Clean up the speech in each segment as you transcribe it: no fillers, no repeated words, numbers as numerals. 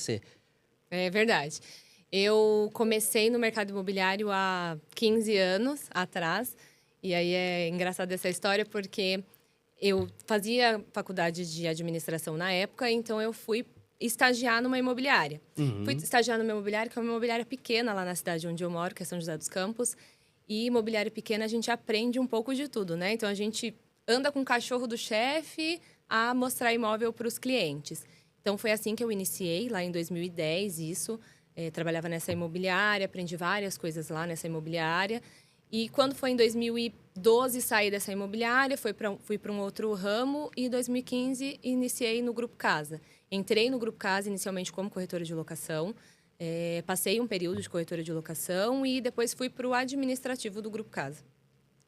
Você. É verdade. Eu comecei no mercado imobiliário há 15 anos atrás. E aí é engraçada essa história porque eu fazia faculdade de administração na época, então eu fui estagiar numa imobiliária. Fui Uhum. estagiar numa imobiliária, que é uma imobiliária pequena lá na cidade onde eu moro, que é São José dos Campos. E imobiliária pequena a gente aprende um pouco de tudo, né? Então a gente anda com o cachorro do chefe a mostrar imóvel para os clientes. Então foi assim que eu iniciei, lá em 2010, isso. Trabalhava nessa imobiliária, aprendi várias coisas lá nessa imobiliária. E quando foi em 2012, saí dessa imobiliária, fui para um outro ramo e em 2015 iniciei no Grupo Casa. Entrei no Grupo Casa inicialmente como corretora de locação, passei um período de corretora de locação e depois fui para o administrativo do Grupo Casa.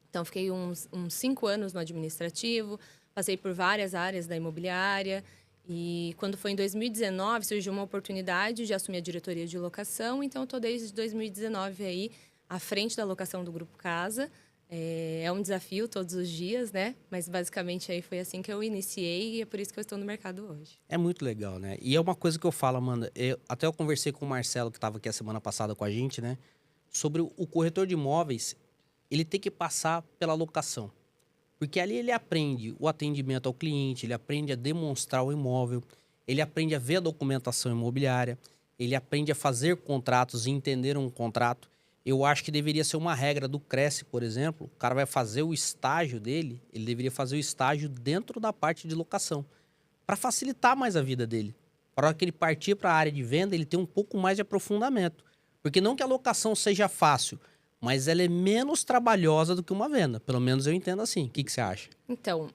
Então, fiquei uns 5 anos no administrativo, passei por várias áreas da imobiliária. E quando foi em 2019, surgiu uma oportunidade de assumir a diretoria de locação. Então, estou desde 2019 aí à frente da locação do Grupo Casa. É um desafio todos os dias, né? Mas basicamente aí foi assim que eu iniciei e é por isso que eu estou no mercado hoje. É muito legal, né? E é uma coisa que eu falo, Amanda. Até eu conversei com o Marcelo, que estava aqui a semana passada com a gente, né? Sobre o corretor de imóveis, ele tem que passar pela locação. Porque ali ele aprende o atendimento ao cliente, ele aprende a demonstrar o imóvel, ele aprende a ver a documentação imobiliária, ele aprende a fazer contratos e entender um contrato. Eu acho que deveria ser uma regra do Cresce, por exemplo. O cara vai fazer o estágio dele, ele deveria fazer o estágio dentro da parte de locação, para facilitar mais a vida dele. Para hora que ele partir para a área de venda, ele ter um pouco mais de aprofundamento. Porque não que a locação seja fácil, mas ela é menos trabalhosa do que uma venda. Pelo menos eu entendo assim. O que você acha? Então,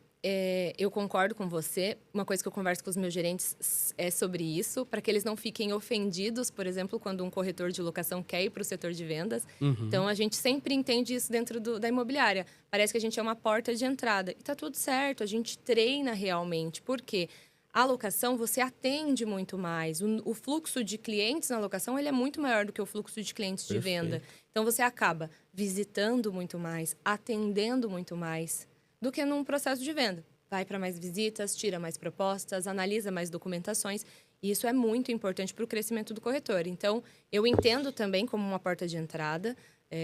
eu concordo com você. Uma coisa que eu converso com os meus gerentes é sobre isso, para que eles não fiquem ofendidos, por exemplo, quando um corretor de locação quer ir para o setor de vendas. Uhum. Então, a gente sempre entende isso dentro da imobiliária. Parece que a gente é uma porta de entrada. E tá tudo certo, a gente treina realmente. Por quê? A locação, você atende muito mais. O fluxo de clientes na locação, ele é muito maior do que o fluxo de clientes de venda. Perfeito. Então, você acaba visitando muito mais, atendendo muito mais do que num processo de venda. Vai para mais visitas, tira mais propostas, analisa mais documentações. E isso é muito importante para o crescimento do corretor. Então, eu entendo também como uma porta de entrada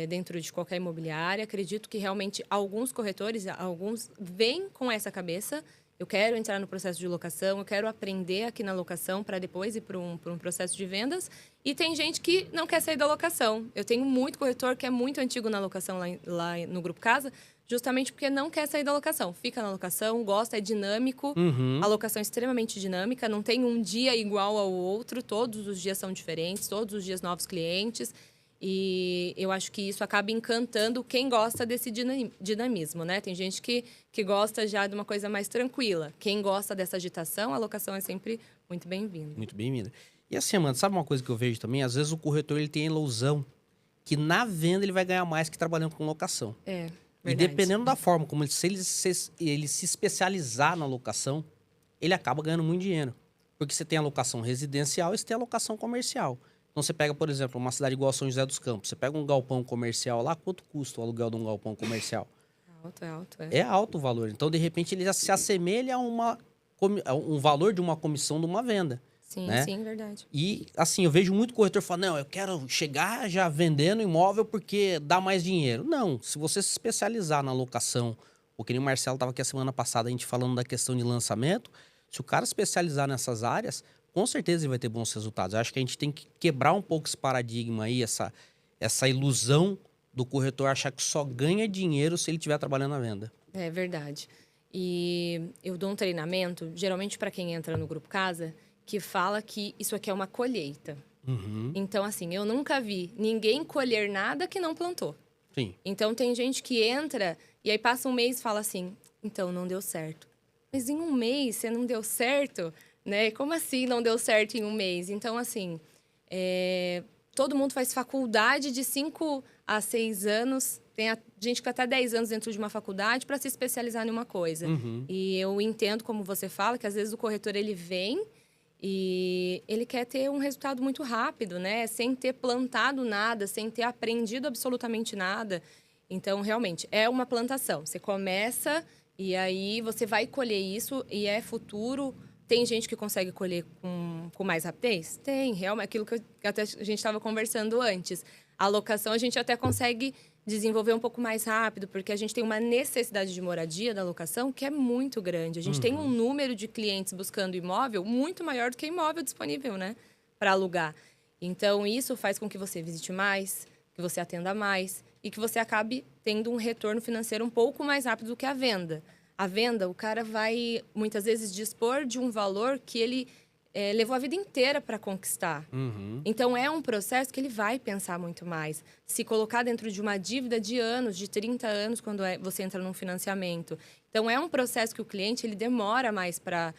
dentro de qualquer imobiliária. Acredito que realmente alguns corretores, alguns vêm com essa cabeça. Eu quero entrar no processo de locação, eu quero aprender aqui na locação para depois ir para um processo de vendas. E tem gente que não quer sair da locação. Eu tenho muito corretor que é muito antigo na locação lá no Grupo Casa, justamente porque não quer sair da locação. Fica na locação, gosta, é dinâmico. A Uhum. locação é extremamente dinâmica, não tem um dia igual ao outro. Todos os dias são diferentes, todos os dias novos clientes. E eu acho que isso acaba encantando quem gosta desse dinamismo, né? Tem gente que gosta já de uma coisa mais tranquila. Quem gosta dessa agitação, a locação é sempre muito bem-vinda. Muito bem-vinda. E assim, Amanda, sabe uma coisa que eu vejo também? Às vezes o corretor ele tem a ilusão que na venda ele vai ganhar mais que trabalhando com locação. É, E verdade. dependendo da forma, como se ele se especializar na locação, ele acaba ganhando muito dinheiro. Porque você tem a locação residencial e você tem a locação comercial. Então você pega, por exemplo, uma cidade igual a São José dos Campos. Você pega um galpão comercial lá, quanto custa o aluguel de um galpão comercial? É alto, é. É alto o valor. Então, de repente, ele já se assemelha a um valor de uma comissão de uma venda, Sim, né? sim, verdade. E, assim, eu vejo muito corretor falando, não, eu quero chegar já vendendo imóvel porque dá mais dinheiro. Não, se você se especializar na locação, o que nem o Marcelo estava aqui a semana passada, a gente falando da questão de lançamento, se o cara especializar nessas áreas, com certeza ele vai ter bons resultados. Eu acho que a gente tem que quebrar um pouco esse paradigma aí, essa ilusão do corretor achar que só ganha dinheiro se ele estiver trabalhando na venda. É verdade. E eu dou um treinamento, geralmente para quem entra no Grupo Casa, que fala que isso aqui é uma colheita. Uhum. Então, assim, eu nunca vi ninguém colher nada que não plantou. Sim. Então, tem gente que entra e aí passa um mês e fala assim, então, não deu certo. Mas em um mês você não deu certo, né? Como assim não deu certo em um mês? Então, assim, todo mundo faz faculdade de 5 a 6 anos. Tem gente que até 10 anos dentro de uma faculdade para se especializar em uma coisa. Uhum. E eu entendo, como você fala, que às vezes o corretor ele vem e ele quer ter um resultado muito rápido, né? Sem ter plantado nada, sem ter aprendido absolutamente nada. Então, realmente, é uma plantação. Você começa e aí você vai colher isso e é futuro Tem gente que consegue colher com mais rapidez? Tem, realmente. Aquilo que até a gente estava conversando antes. A locação a gente até consegue desenvolver um pouco mais rápido, porque a gente tem uma necessidade de moradia da locação que é muito grande. A gente tem um número de clientes buscando imóvel muito maior do que imóvel disponível, né? Para alugar. Então, isso faz com que você visite mais, que você atenda mais e que você acabe tendo um retorno financeiro um pouco mais rápido do que a venda. A venda, o cara vai, muitas vezes, dispor de um valor que ele levou a vida inteira para conquistar. Então, é um processo que ele vai pensar muito mais. Se colocar dentro de uma dívida de anos, de 30 anos, quando você entra num financiamento. Então, é um processo que o cliente ele demora mais para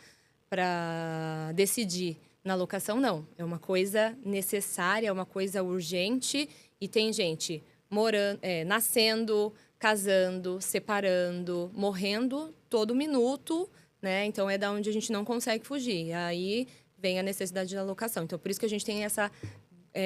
decidir. Na locação, não. É uma coisa necessária, é uma coisa urgente. E tem gente morando, nascendo, casando, separando, morrendo todo minuto, né? Então, é da onde a gente não consegue fugir. Aí vem a necessidade da locação. Então, por isso que a gente tem essa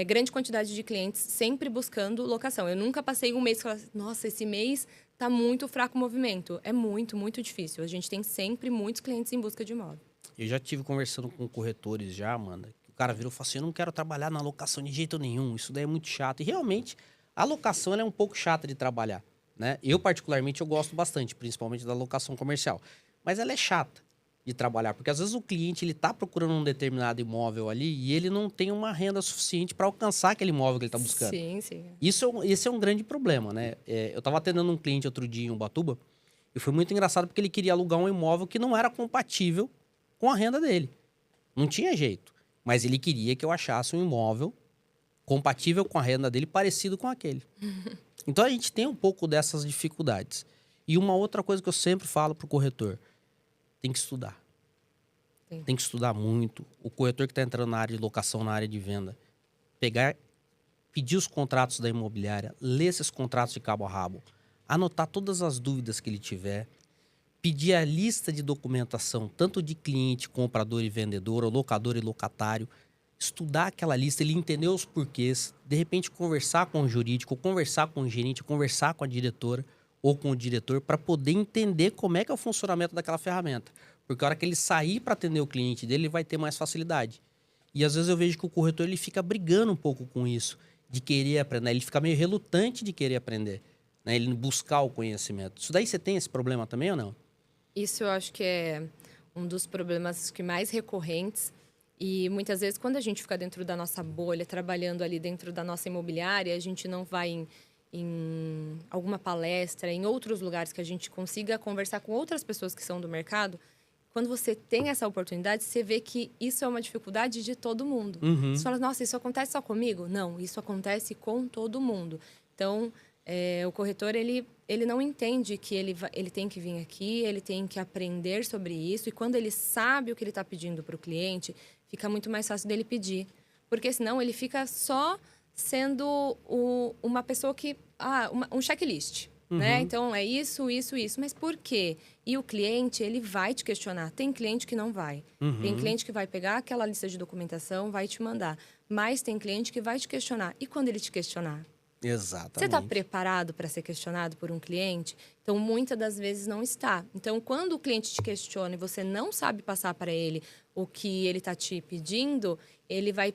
grande quantidade de clientes sempre buscando locação. Eu nunca passei um mês e falei, nossa, esse mês tá muito fraco o movimento. É muito, muito difícil. A gente tem sempre muitos clientes em busca de imóvel. Eu já tive conversando com corretores já, Amanda. O cara virou e falou assim, eu não quero trabalhar na locação de jeito nenhum. Isso daí é muito chato. E realmente, a locação ela é um pouco chata de trabalhar, né? Eu, particularmente, eu gosto bastante, principalmente da locação comercial. Mas ela é chata de trabalhar, porque às vezes o cliente ele tá procurando um determinado imóvel ali e ele não tem uma renda suficiente para alcançar aquele imóvel que ele está buscando. Sim, sim. Esse é um grande problema, né? Eu estava atendendo um cliente outro dia em Ubatuba e foi muito engraçado porque ele queria alugar um imóvel que não era compatível com a renda dele. Não tinha jeito. Mas ele queria que eu achasse um imóvel compatível com a renda dele, parecido com aquele. Então a gente tem um pouco dessas dificuldades. E uma outra coisa que eu sempre falo pro corretor, tem que estudar. Sim. Tem que estudar muito. O corretor que está entrando na área de locação, na área de venda, pedir os contratos da imobiliária, ler esses contratos de cabo a rabo, anotar todas as dúvidas que ele tiver, pedir a lista de documentação, tanto de cliente, comprador e vendedor, ou locador e locatário, estudar aquela lista, ele entender os porquês, de repente conversar com o jurídico, conversar com o gerente, conversar com a diretora ou com o diretor para poder entender como é que é o funcionamento daquela ferramenta. Porque a hora que ele sair para atender o cliente dele, ele vai ter mais facilidade. E às vezes eu vejo que o corretor ele fica brigando um pouco com isso, de querer aprender, ele fica meio relutante de querer aprender, né? Ele buscar o conhecimento. Isso daí você tem esse problema também ou não? Isso eu acho que é um dos problemas que mais recorrentes. E muitas vezes, quando a gente fica dentro da nossa bolha, trabalhando ali dentro da nossa imobiliária, a gente não vai em alguma palestra, em outros lugares que a gente consiga conversar com outras pessoas que são do mercado. Quando você tem essa oportunidade, você vê que isso é uma dificuldade de todo mundo. Você fala, nossa, isso acontece só comigo? Não, isso acontece com todo mundo. Então, o corretor, ele não entende que ele tem que vir aqui, ele tem que aprender sobre isso. E quando ele sabe o que ele está pedindo para o cliente, fica muito mais fácil dele pedir. Porque senão ele fica só sendo uma pessoa que... um checklist, né? Então, é isso, isso, isso. Mas por quê? E o cliente, ele vai te questionar. Tem cliente que não vai. Tem cliente que vai pegar aquela lista de documentação, vai te mandar. Mas tem cliente que vai te questionar. E quando ele te questionar? Exatamente. Você está preparado para ser questionado por um cliente? Então, muitas das vezes não está. Então, quando o cliente te questiona e você não sabe passar para ele o que ele está te pedindo, ele vai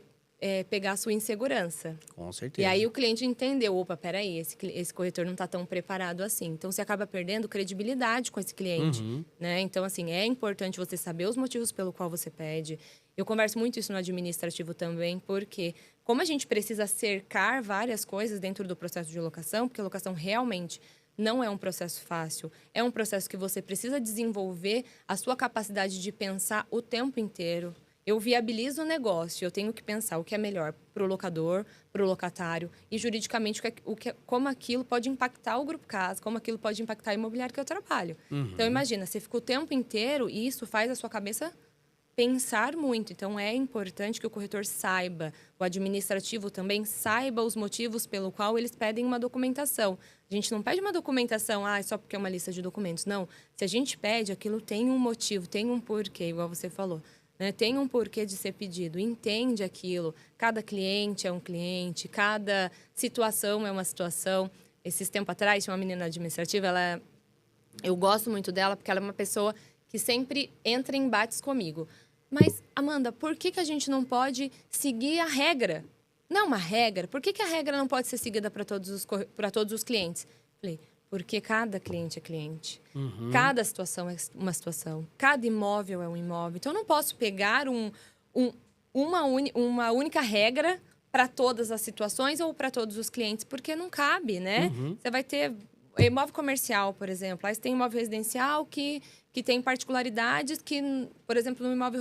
pegar a sua insegurança. Com certeza. E aí o cliente entendeu, opa, peraí, esse corretor não está tão preparado assim. Então, você acaba perdendo credibilidade com esse cliente, né? Então, assim, é importante você saber os motivos pelo qual você pede. Eu converso muito isso no administrativo também, porque como a gente precisa cercar várias coisas dentro do processo de locação, porque a locação realmente não é um processo fácil, é um processo que você precisa desenvolver a sua capacidade de pensar o tempo inteiro. Eu viabilizo o negócio, eu tenho que pensar o que é melhor para o locador, para o locatário e juridicamente como aquilo pode impactar o grupo casa, como aquilo pode impactar a imobiliária que eu trabalho. Então, imagina, você fica o tempo inteiro e isso faz a sua cabeça pensar muito. Então, é importante que o corretor saiba, o administrativo também saiba os motivos pelo qual eles pedem uma documentação. A gente não pede uma documentação só porque é uma lista de documentos. Não. Se a gente pede, aquilo tem um motivo, tem um porquê, igual você falou. Né? Tem um porquê de ser pedido. Entende aquilo. Cada cliente é um cliente, cada situação é uma situação. Esses tempos atrás, tinha uma menina administrativa, eu gosto muito dela porque ela é uma pessoa que sempre entra em embates comigo. Mas, Amanda, por que a gente não pode seguir a regra? Não é uma regra. Por que a regra não pode ser seguida para todos os clientes? Falei, porque cada cliente é cliente. Cada situação é uma situação. Cada imóvel é um imóvel. Então, eu não posso pegar uma única regra para todas as situações ou para todos os clientes, porque não cabe, né? Você vai ter imóvel comercial, por exemplo. Aí você tem imóvel residencial que tem particularidades que, por exemplo, no imóvel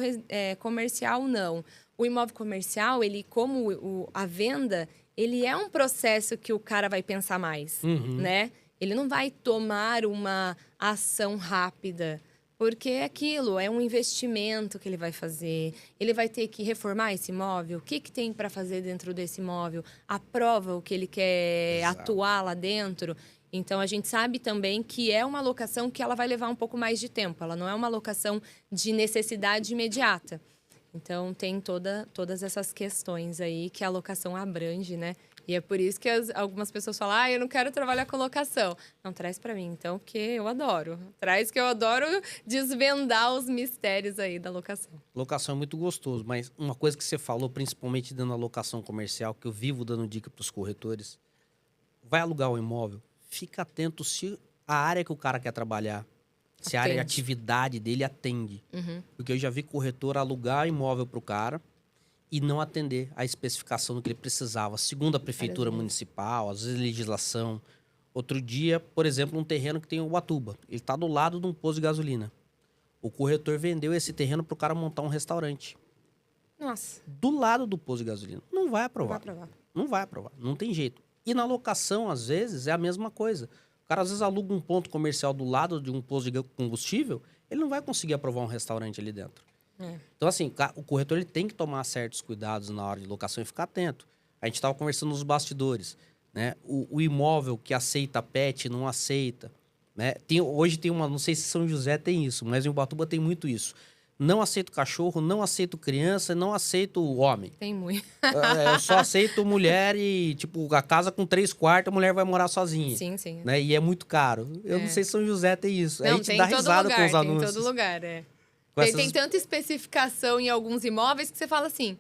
comercial, não. O imóvel comercial, ele, como a venda, ele é um processo que o cara vai pensar mais, né? Ele não vai tomar uma ação rápida, porque é aquilo, é um investimento que ele vai fazer. Ele vai ter que reformar esse imóvel. O que tem para fazer dentro desse imóvel? Aprova o que ele quer atuar lá dentro. Então, a gente sabe também que é uma locação que ela vai levar um pouco mais de tempo. Ela não é uma locação de necessidade imediata. Então, tem todas essas questões aí que a locação abrange, né? E é por isso que algumas pessoas falam, eu não quero trabalhar com locação. Não, traz para mim, então, porque eu adoro. Traz que eu adoro desvendar os mistérios aí da locação. Locação é muito gostoso, mas uma coisa que você falou, principalmente dando a locação comercial, que eu vivo dando dica para os corretores, vai alugar um imóvel, fica atento se a área que o cara quer trabalhar, se a área de atividade dele atende. Porque eu já vi corretor alugar imóvel para o cara e não atender a especificação do que ele precisava, segundo a prefeitura municipal, às vezes legislação. Outro dia, por exemplo, um terreno que tem em Ubatuba. Ele está do lado de um posto de gasolina. O corretor vendeu esse terreno para o cara montar um restaurante. Nossa. Do lado do posto de gasolina. Não vai aprovar. Não vai aprovar. Não vai aprovar. Não tem jeito. E na locação, às vezes, é a mesma coisa. O cara, às vezes, aluga um ponto comercial do lado de um posto de combustível, ele não vai conseguir aprovar um restaurante ali dentro. Então, assim, o corretor ele tem que tomar certos cuidados na hora de locação e ficar atento. A gente estava conversando nos bastidores, né? O imóvel que aceita pet, não aceita, né? Hoje tem uma, não sei se São José tem isso, mas em Ubatuba tem muito isso. Não aceito cachorro, não aceito criança, não aceito homem. Tem muito. Eu só aceito mulher e, tipo, a casa com 3 quartos, a mulher vai morar sozinha. Sim, sim. Né? E é muito caro. Eu não sei se São José tem isso. Não, a gente tem dá em todo risada lugar, com os anúncios. Tem em todo lugar, Essas... Tem tanta especificação em alguns imóveis que você fala assim,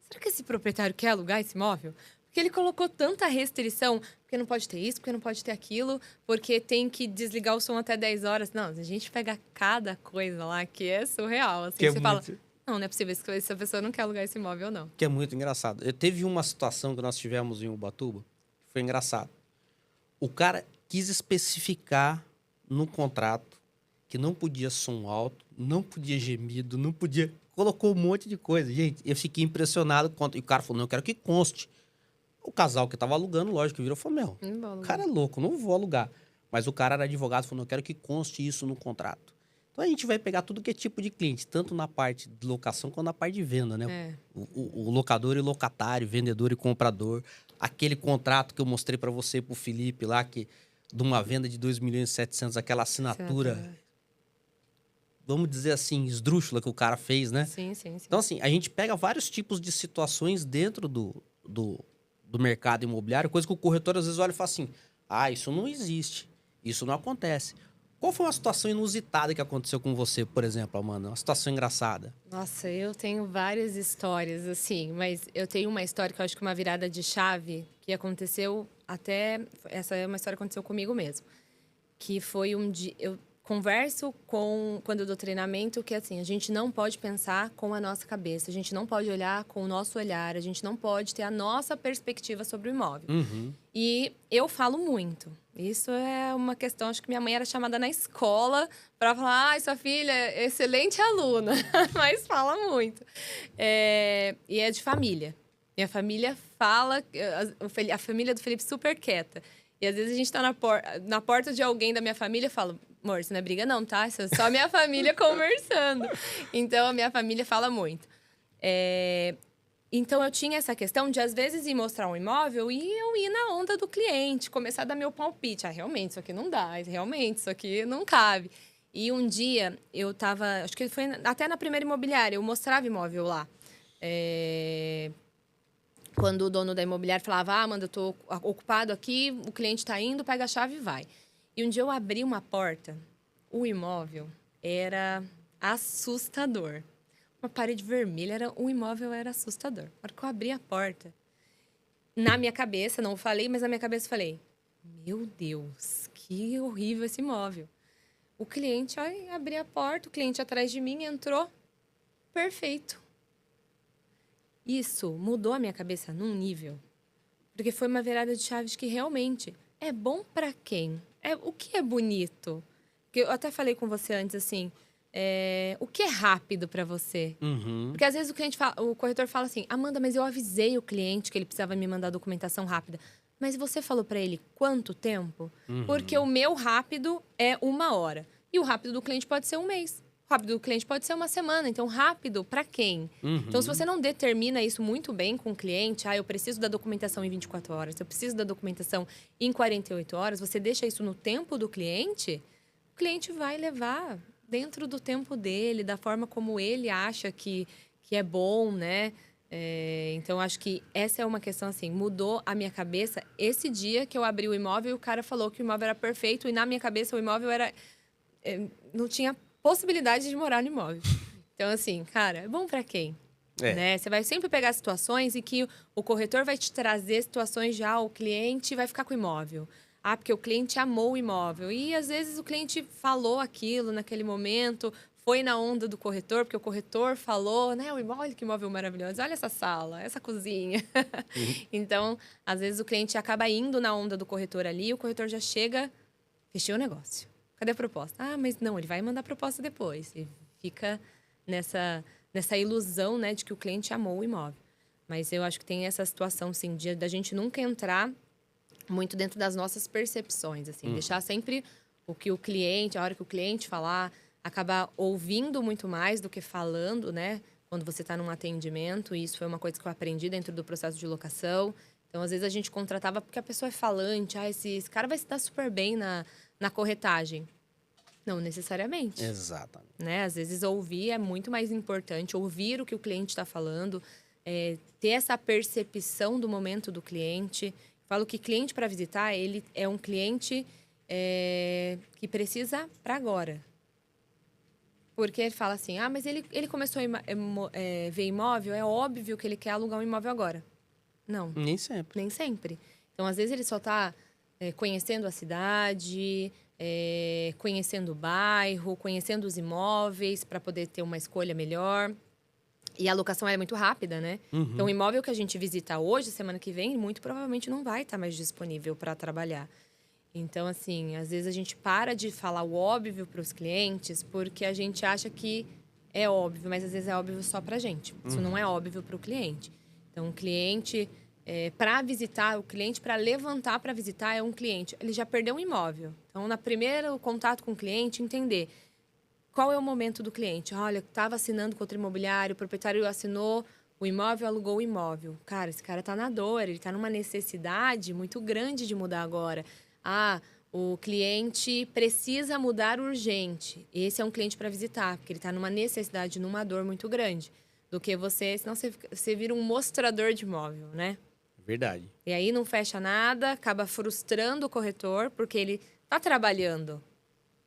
será que esse proprietário quer alugar esse imóvel? Porque ele colocou tanta restrição, porque não pode ter isso, porque não pode ter aquilo, porque tem que desligar o som até 10 horas. Não, a gente pega cada coisa lá que é surreal. Assim, que você é fala, muito... não é possível que essa pessoa não quer alugar esse imóvel, não. Que é muito engraçado. Teve uma situação que nós tivemos em Ubatuba, que foi engraçado. O cara quis especificar no contrato que não podia som alto, não podia gemido, não podia... Colocou um monte de coisa. Gente, eu fiquei impressionado. E o cara falou, não, eu quero que conste. O casal que tava alugando, lógico, que virou e falou, meu, o cara é louco, não vou alugar. Mas o cara era advogado, falou, não, eu quero que conste isso no contrato. Então, a gente vai pegar tudo que é tipo de cliente, tanto na parte de locação quanto na parte de venda, né? O locador e locatário, vendedor e comprador. Aquele contrato que eu mostrei para você e pro Felipe lá, que de uma venda de 2.700.000, aquela assinatura... Vamos dizer assim, esdrúxula que o cara fez, né? Sim. Então, assim, a gente pega vários tipos de situações dentro do mercado imobiliário, coisa que o corretor às vezes olha e fala assim, isso não existe, isso não acontece. Qual foi uma situação inusitada que aconteceu com você, por exemplo, Amanda? Uma situação engraçada. Nossa, eu tenho várias histórias, assim, mas eu tenho uma história que eu acho que é uma virada de chave que aconteceu até... Essa é uma história que aconteceu comigo mesmo. Que foi um dia... Eu converso quando eu dou treinamento, que assim, a gente não pode pensar com a nossa cabeça, a gente não pode olhar com o nosso olhar, a gente não pode ter a nossa perspectiva sobre o imóvel. E eu falo muito. Isso é uma questão, acho que minha mãe era chamada na escola para falar, sua filha é excelente aluna, mas fala muito. E é de família. Minha família fala, a família do Felipe super quieta. E às vezes a gente tá na porta de alguém da minha família e fala, amor, isso não é briga não, tá? Isso é só a minha família conversando. Então, a minha família fala muito. Então, eu tinha essa questão de, às vezes, ir mostrar um imóvel e eu ir na onda do cliente, começar a dar meu palpite. Realmente, isso aqui não dá. Realmente, isso aqui não cabe. E um dia, eu tava... Acho que foi até na primeira imobiliária. Eu mostrava imóvel lá. Quando o dono da imobiliária falava, Amanda, eu tô ocupado aqui, o cliente tá indo, pega a chave e vai. E um dia eu abri uma porta, o imóvel era assustador. uma parede vermelha, o imóvel era assustador. Na hora que eu abri a porta, na minha cabeça, não falei, mas na minha cabeça eu falei, meu Deus, que horrível esse imóvel. O cliente, aí, abri a porta, o cliente atrás de mim entrou, perfeito. Isso mudou a minha cabeça num nível, porque foi uma virada de chave de que realmente é bom para quem? O que é bonito? Porque eu até falei com você antes, assim, o que é rápido para você? Uhum. Porque às vezes o corretor fala assim, Amanda, mas eu avisei o cliente que ele precisava me mandar documentação rápida. Mas você falou para ele quanto tempo? Porque o meu rápido é 1 hora. E o rápido do cliente pode ser 1 mês. O rápido do cliente pode ser 1 semana. Então, rápido para quem? Então, se você não determina isso muito bem com o cliente, eu preciso da documentação em 24 horas, eu preciso da documentação em 48 horas, você deixa isso no tempo do cliente, o cliente vai levar dentro do tempo dele, da forma como ele acha que é bom, né? Então, acho que essa é uma questão, assim, mudou a minha cabeça. Esse dia que eu abri o imóvel e o cara falou que o imóvel era perfeito e na minha cabeça o imóvel era... não tinha possibilidade de morar no imóvel. Então, assim, cara, é bom pra quem? Né? Você vai sempre pegar situações em que o corretor vai te trazer situações já, o cliente vai ficar com o imóvel. Porque o cliente amou o imóvel. E, às vezes, o cliente falou aquilo naquele momento, foi na onda do corretor, porque o corretor falou, né? Olha que imóvel maravilhoso, olha essa sala, essa cozinha. Então, às vezes, o cliente acaba indo na onda do corretor ali, e o corretor já chega, fechei o negócio. Cadê a proposta? Mas não, ele vai mandar a proposta depois. E fica nessa ilusão, né, de que o cliente amou o imóvel. Mas eu acho que tem essa situação, sim, da gente nunca entrar muito dentro das nossas percepções, assim. Deixar sempre o que o cliente, a hora que o cliente falar, acabar ouvindo muito mais do que falando, né? Quando você está num atendimento. E isso foi uma coisa que eu aprendi dentro do processo de locação. Então, às vezes, a gente contratava porque a pessoa é falante. Esse cara vai se dar super bem na corretagem. Não necessariamente. Exatamente. Né? Às vezes, ouvir é muito mais importante. Ouvir o que o cliente está falando. Ter essa percepção do momento do cliente. Falo que cliente para visitar, ele é um cliente que precisa para agora. Porque ele fala assim, mas ele começou a ver imóvel, é óbvio que ele quer alugar um imóvel agora. Não. Nem sempre. Nem sempre. Então, às vezes, ele só está conhecendo a cidade, conhecendo o bairro, conhecendo os imóveis para poder ter uma escolha melhor. E a locação é muito rápida, né? Então, o imóvel que a gente visita hoje, semana que vem, muito provavelmente não vai estar mais disponível para trabalhar. Então, assim, às vezes a gente para de falar o óbvio para os clientes porque a gente acha que é óbvio, mas às vezes é óbvio só para a gente. Isso não é óbvio para o cliente. Então, o cliente, para visitar, o cliente, para levantar para visitar, é um cliente. Ele já perdeu um imóvel. Então, na primeira contato com o cliente, entender qual é o momento do cliente. Olha, estava assinando com outro imobiliário, o proprietário assinou o imóvel, alugou o imóvel. Cara, esse cara está na dor, ele está numa necessidade muito grande de mudar agora. O cliente precisa mudar urgente. Esse é um cliente para visitar, porque ele está numa necessidade, numa dor muito grande. Do que senão você vira um mostrador de imóvel, né? Verdade. E aí não fecha nada, acaba frustrando o corretor, porque ele está trabalhando.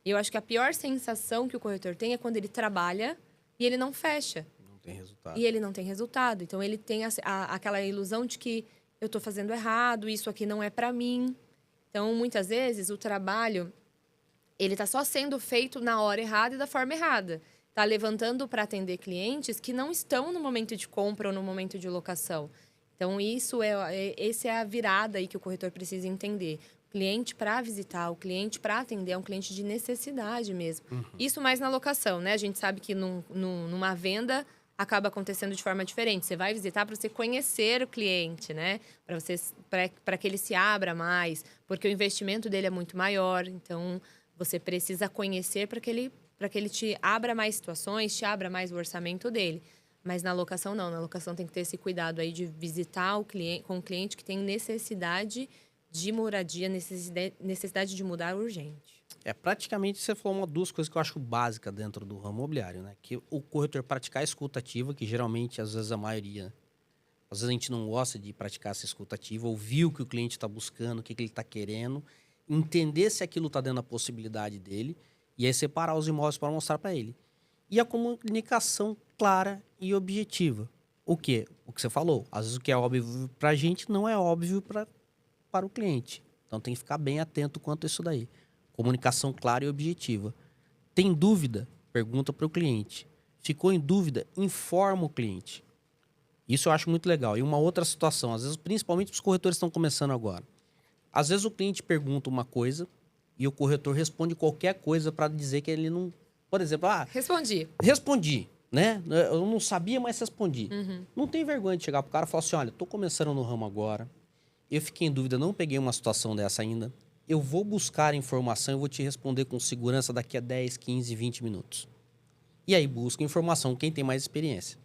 E eu acho que a pior sensação que o corretor tem é quando ele trabalha e ele não fecha. Não tem resultado. E ele não tem resultado. Então, ele tem aquela ilusão de que eu estou fazendo errado, isso aqui não é para mim. Então, muitas vezes, o trabalho, ele está só sendo feito na hora errada e da forma errada. Está levantando para atender clientes que não estão no momento de compra ou no momento de locação. Então, essa é a virada aí que o corretor precisa entender. O cliente para visitar, o cliente para atender é um cliente de necessidade mesmo. Isso mais na locação, né? A gente sabe que numa venda acaba acontecendo de forma diferente. Você vai visitar para você conhecer o cliente, né? Para que ele se abra mais, porque o investimento dele é muito maior. Então, você precisa conhecer para que ele te abra mais situações, te abra mais o orçamento dele. Mas na locação, não. Na locação tem que ter esse cuidado aí de visitar com o cliente que tem necessidade de moradia, necessidade de mudar urgente. Praticamente você falou duas coisas que eu acho básica dentro do ramo imobiliário, né? Que o corretor praticar a escuta ativa, que geralmente, às vezes, a maioria... Às vezes a gente não gosta de praticar essa escuta ativa, ouvir o que o cliente está buscando, o que ele está querendo, entender se aquilo está dentro da possibilidade dele, e aí separar os imóveis para mostrar para ele. E a comunicação clara e objetiva. O quê? O que você falou. Às vezes o que é óbvio pra gente não é óbvio para o cliente. Então tem que ficar bem atento quanto a isso daí. Comunicação clara e objetiva. Tem dúvida? Pergunta para o cliente. Ficou em dúvida? Informa o cliente. Isso eu acho muito legal. E uma outra situação, às vezes, principalmente os corretores estão começando agora. Às vezes o cliente pergunta uma coisa e o corretor responde qualquer coisa para dizer que ele não... Por exemplo, respondi, né? Eu não sabia, mas respondi. Não tem vergonha de chegar pro cara e falar assim, olha, tô começando no ramo agora, eu fiquei em dúvida, não peguei uma situação dessa ainda, eu vou buscar informação e vou te responder com segurança daqui a 10, 15, 20 minutos. E aí busca informação quem tem mais experiência.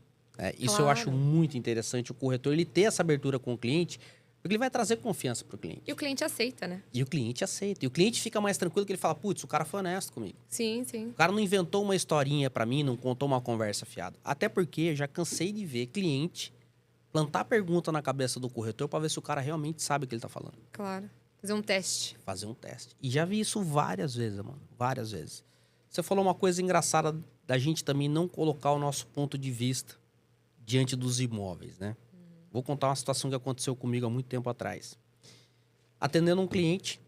Isso eu acho muito interessante, o corretor ele ter essa abertura com o cliente, porque ele vai trazer confiança pro cliente. E o cliente aceita, né? E o cliente aceita. E o cliente fica mais tranquilo que ele fala, putz, o cara foi honesto comigo. Sim, sim. O cara não inventou uma historinha pra mim, não contou uma conversa fiada. Até porque eu já cansei de ver cliente plantar pergunta na cabeça do corretor pra ver se o cara realmente sabe o que ele tá falando. Claro. Fazer um teste. Fazer um teste. E já vi isso várias vezes, mano. Várias vezes. Você falou uma coisa engraçada da gente também não colocar o nosso ponto de vista diante dos imóveis, né? Vou contar uma situação que aconteceu comigo há muito tempo atrás. Atendendo um cliente,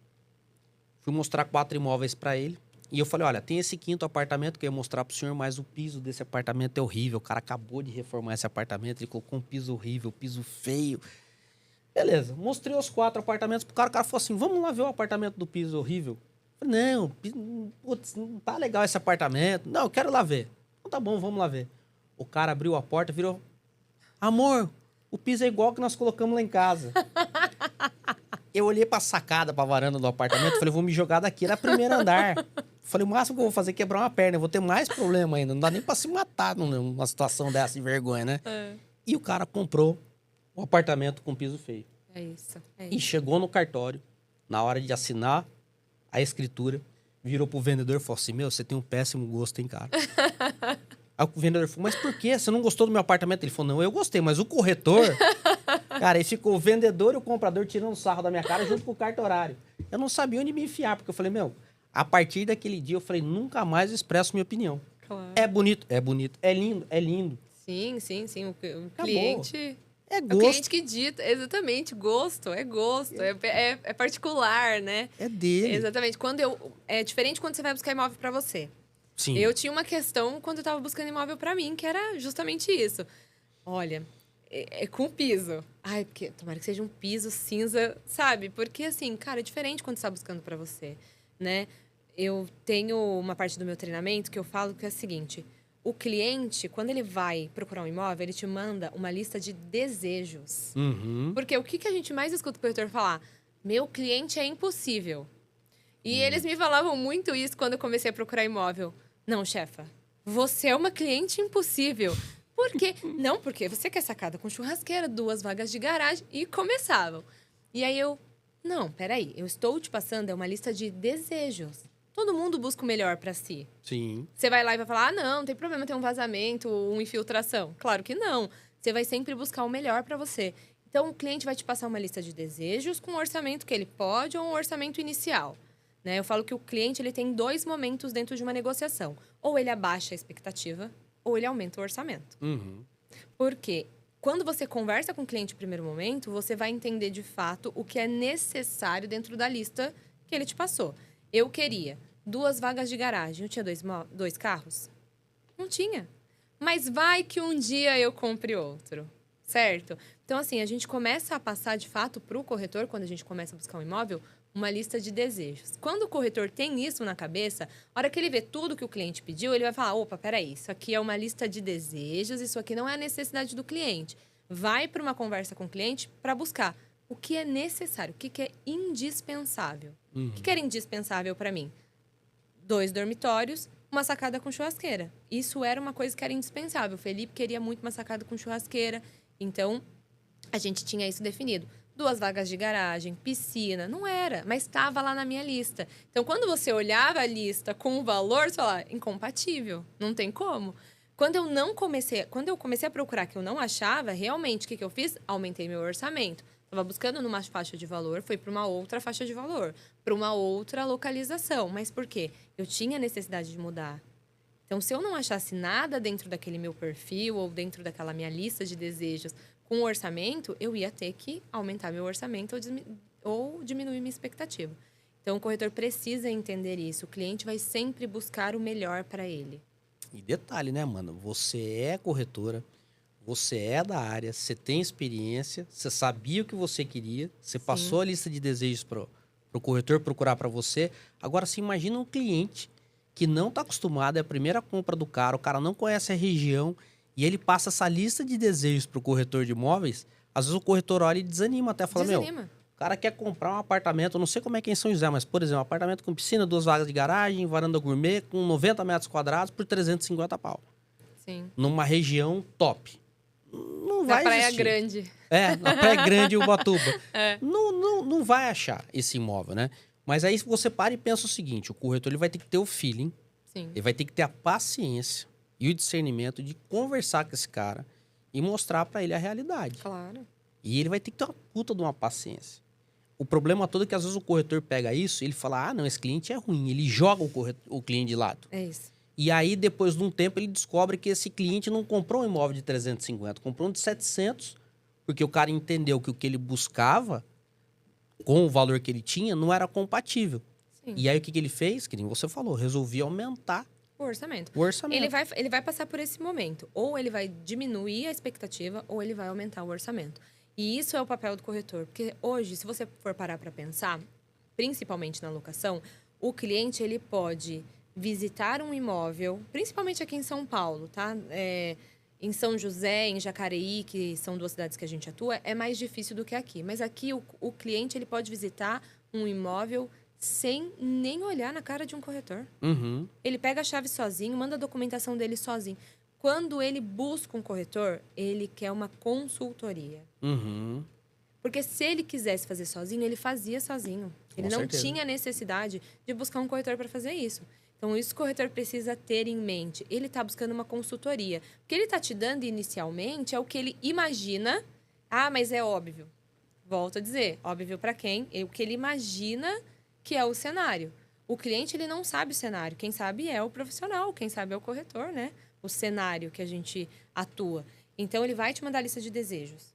fui mostrar 4 imóveis para ele. E eu falei, olha, tem esse 5º apartamento que eu ia mostrar pro senhor, mas o piso desse apartamento é horrível. O cara acabou de reformar esse apartamento, ele colocou um piso horrível, piso feio. Beleza, mostrei os 4 apartamentos pro cara. O cara falou assim, vamos lá ver o apartamento do piso horrível. Eu falei, não, putz, não tá legal esse apartamento. Não, eu quero ir lá ver. Então tá bom, vamos lá ver. O cara abriu a porta, virou, amor, o piso é igual que nós colocamos lá em casa. Eu olhei pra sacada, pra varanda do apartamento, falei, vou me jogar daqui, era primeiro andar. Falei, o máximo que eu vou fazer é quebrar uma perna, eu vou ter mais problema ainda. Não dá nem pra se matar numa situação dessa de vergonha, né? E o cara comprou um apartamento com piso feio. É isso. E chegou no cartório, na hora de assinar a escritura, virou pro vendedor e falou assim, meu, você tem um péssimo gosto, hein, cara? Aí o vendedor falou, mas por quê? Você não gostou do meu apartamento? Ele falou, não, eu gostei, mas o corretor... Cara, aí ficou o vendedor e o comprador tirando sarro da minha cara junto com o cartorário. Eu não sabia onde me enfiar, porque eu falei, meu, a partir daquele dia eu falei, nunca mais expresso minha opinião. Claro. É bonito, é bonito. É lindo, é lindo. Sim, sim, sim. O Acabou. cliente... É É o gosto. cliente que dita, exatamente, gosto, é particular, né? É dele. Exatamente. É diferente quando você vai buscar imóvel para você. Sim. Eu tinha uma questão quando eu tava buscando imóvel para mim, que era justamente isso. Olha, é com piso. Ai, porque tomara que seja um piso cinza, sabe? Porque assim, cara, é diferente quando você tá buscando para você, né? Eu tenho uma parte do meu treinamento que eu falo que é a seguinte: o cliente, quando ele vai procurar um imóvel, ele te manda uma lista de desejos. Uhum. Porque o que a gente mais escuta o corretor falar? Meu cliente é impossível. E eles me falavam muito isso quando eu comecei a procurar imóvel. Não, chefa, você é uma cliente impossível. Por quê? Não, porque você quer sacada com churrasqueira, 2 vagas de garagem, e começavam. E aí não, peraí, eu estou te passando uma lista de desejos. Todo mundo busca o melhor para si. Sim. Você vai lá e vai falar, não tem problema ter um vazamento, uma infiltração. Claro que não. Você vai sempre buscar o melhor para você. Então, o cliente vai te passar uma lista de desejos com um orçamento que ele pode ou um orçamento inicial. Né? Eu falo que o cliente ele tem 2 momentos dentro de uma negociação. Ou ele abaixa a expectativa, ou ele aumenta o orçamento. Uhum. Porque quando você conversa com o cliente no primeiro momento, você vai entender de fato o que é necessário dentro da lista que ele te passou. Eu queria 2 vagas de garagem. Eu tinha 2 carros? Não tinha. Mas vai que um dia eu compre outro, certo? Então, assim, a gente começa a passar, de fato, para o corretor, quando a gente começa a buscar um imóvel, uma lista de desejos. Quando o corretor tem isso na cabeça, a hora que ele vê tudo que o cliente pediu, ele vai falar, opa, peraí, isso aqui é uma lista de desejos, isso aqui não é a necessidade do cliente. Vai para uma conversa com o cliente para buscar o que é necessário, o que é indispensável. Uhum. O que era indispensável para mim? 2 dormitórios, uma sacada com churrasqueira. Isso era uma coisa que era indispensável. O Felipe queria muito uma sacada com churrasqueira. Então, a gente tinha isso definido. 2 vagas de garagem, piscina. Não era, mas estava lá na minha lista. Então, quando você olhava a lista com o valor, você falava, incompatível. Não tem como. Quando eu comecei a procurar que eu não achava, realmente, o que eu fiz? Aumentei meu orçamento. Estava buscando numa faixa de valor, foi para uma outra faixa de valor, para uma outra localização. Mas por quê? Eu tinha necessidade de mudar. Então, se eu não achasse nada dentro daquele meu perfil ou dentro daquela minha lista de desejos com orçamento, eu ia ter que aumentar meu orçamento ou diminuir minha expectativa. Então, o corretor precisa entender isso. O cliente vai sempre buscar o melhor para ele. E detalhe, né, mano? Você é corretora, você é da área, você tem experiência, você sabia o que você queria, você passou a lista de desejos pro corretor procurar para você. Agora, você imagina um cliente que não está acostumado, é a primeira compra do cara, o cara não conhece a região e ele passa essa lista de desejos pro corretor de imóveis. Às vezes o corretor olha e desanima, até fala, Desanima. o cara quer comprar um apartamento, eu não sei como é que é em São José, mas, por exemplo, um apartamento com piscina, 2 vagas de garagem, varanda gourmet, com 90 metros quadrados por 350 pau. Sim. Numa região top. Não vai Na Praia existir. Grande. Na Praia Grande e Ubatuba. É. Não vai achar esse imóvel, né? Mas aí você para e pensa o seguinte, o corretor ele vai ter que ter o feeling, Sim. ele vai ter que ter a paciência e o discernimento de conversar com esse cara e mostrar pra ele a realidade. Claro. E ele vai ter que ter uma puta de uma paciência. O problema todo é que às vezes o corretor pega isso e ele fala, ah, não, esse cliente é ruim. Ele joga o cliente de lado. É isso. E aí, depois de um tempo, ele descobre que esse cliente não comprou um imóvel de 350, comprou um de 700, porque o cara entendeu que o que ele buscava, com o valor que ele tinha, não era compatível. Sim. E aí, o que ele fez? Que nem você falou, resolvi aumentar O orçamento. o orçamento. Ele vai passar por esse momento. Ou ele vai diminuir a expectativa, ou ele vai aumentar o orçamento. E isso é o papel do corretor. Porque hoje, se você for parar para pensar, principalmente na locação, o cliente ele pode visitar um imóvel, principalmente aqui em São Paulo, tá? Em São José, em Jacareí, que são 2 cidades que a gente atua, é mais difícil do que aqui. Mas aqui o cliente ele pode visitar um imóvel sem nem olhar na cara de um corretor. Uhum. Ele pega a chave sozinho, manda a documentação dele sozinho. Quando ele busca um corretor, ele quer uma consultoria. Uhum. Porque se ele quisesse fazer sozinho, ele fazia sozinho. Ele Com não certeza. tinha necessidade de buscar um corretor para fazer isso. Então, isso o corretor precisa ter em mente. Ele está buscando uma consultoria. O que ele está te dando inicialmente é o que ele imagina. Ah, mas é óbvio. Volto a dizer, óbvio para quem? É o que ele imagina que é o cenário. O cliente, ele não sabe o cenário. Quem sabe é o profissional, quem sabe é o corretor, né? O cenário que a gente atua. Então, ele vai te mandar a lista de desejos.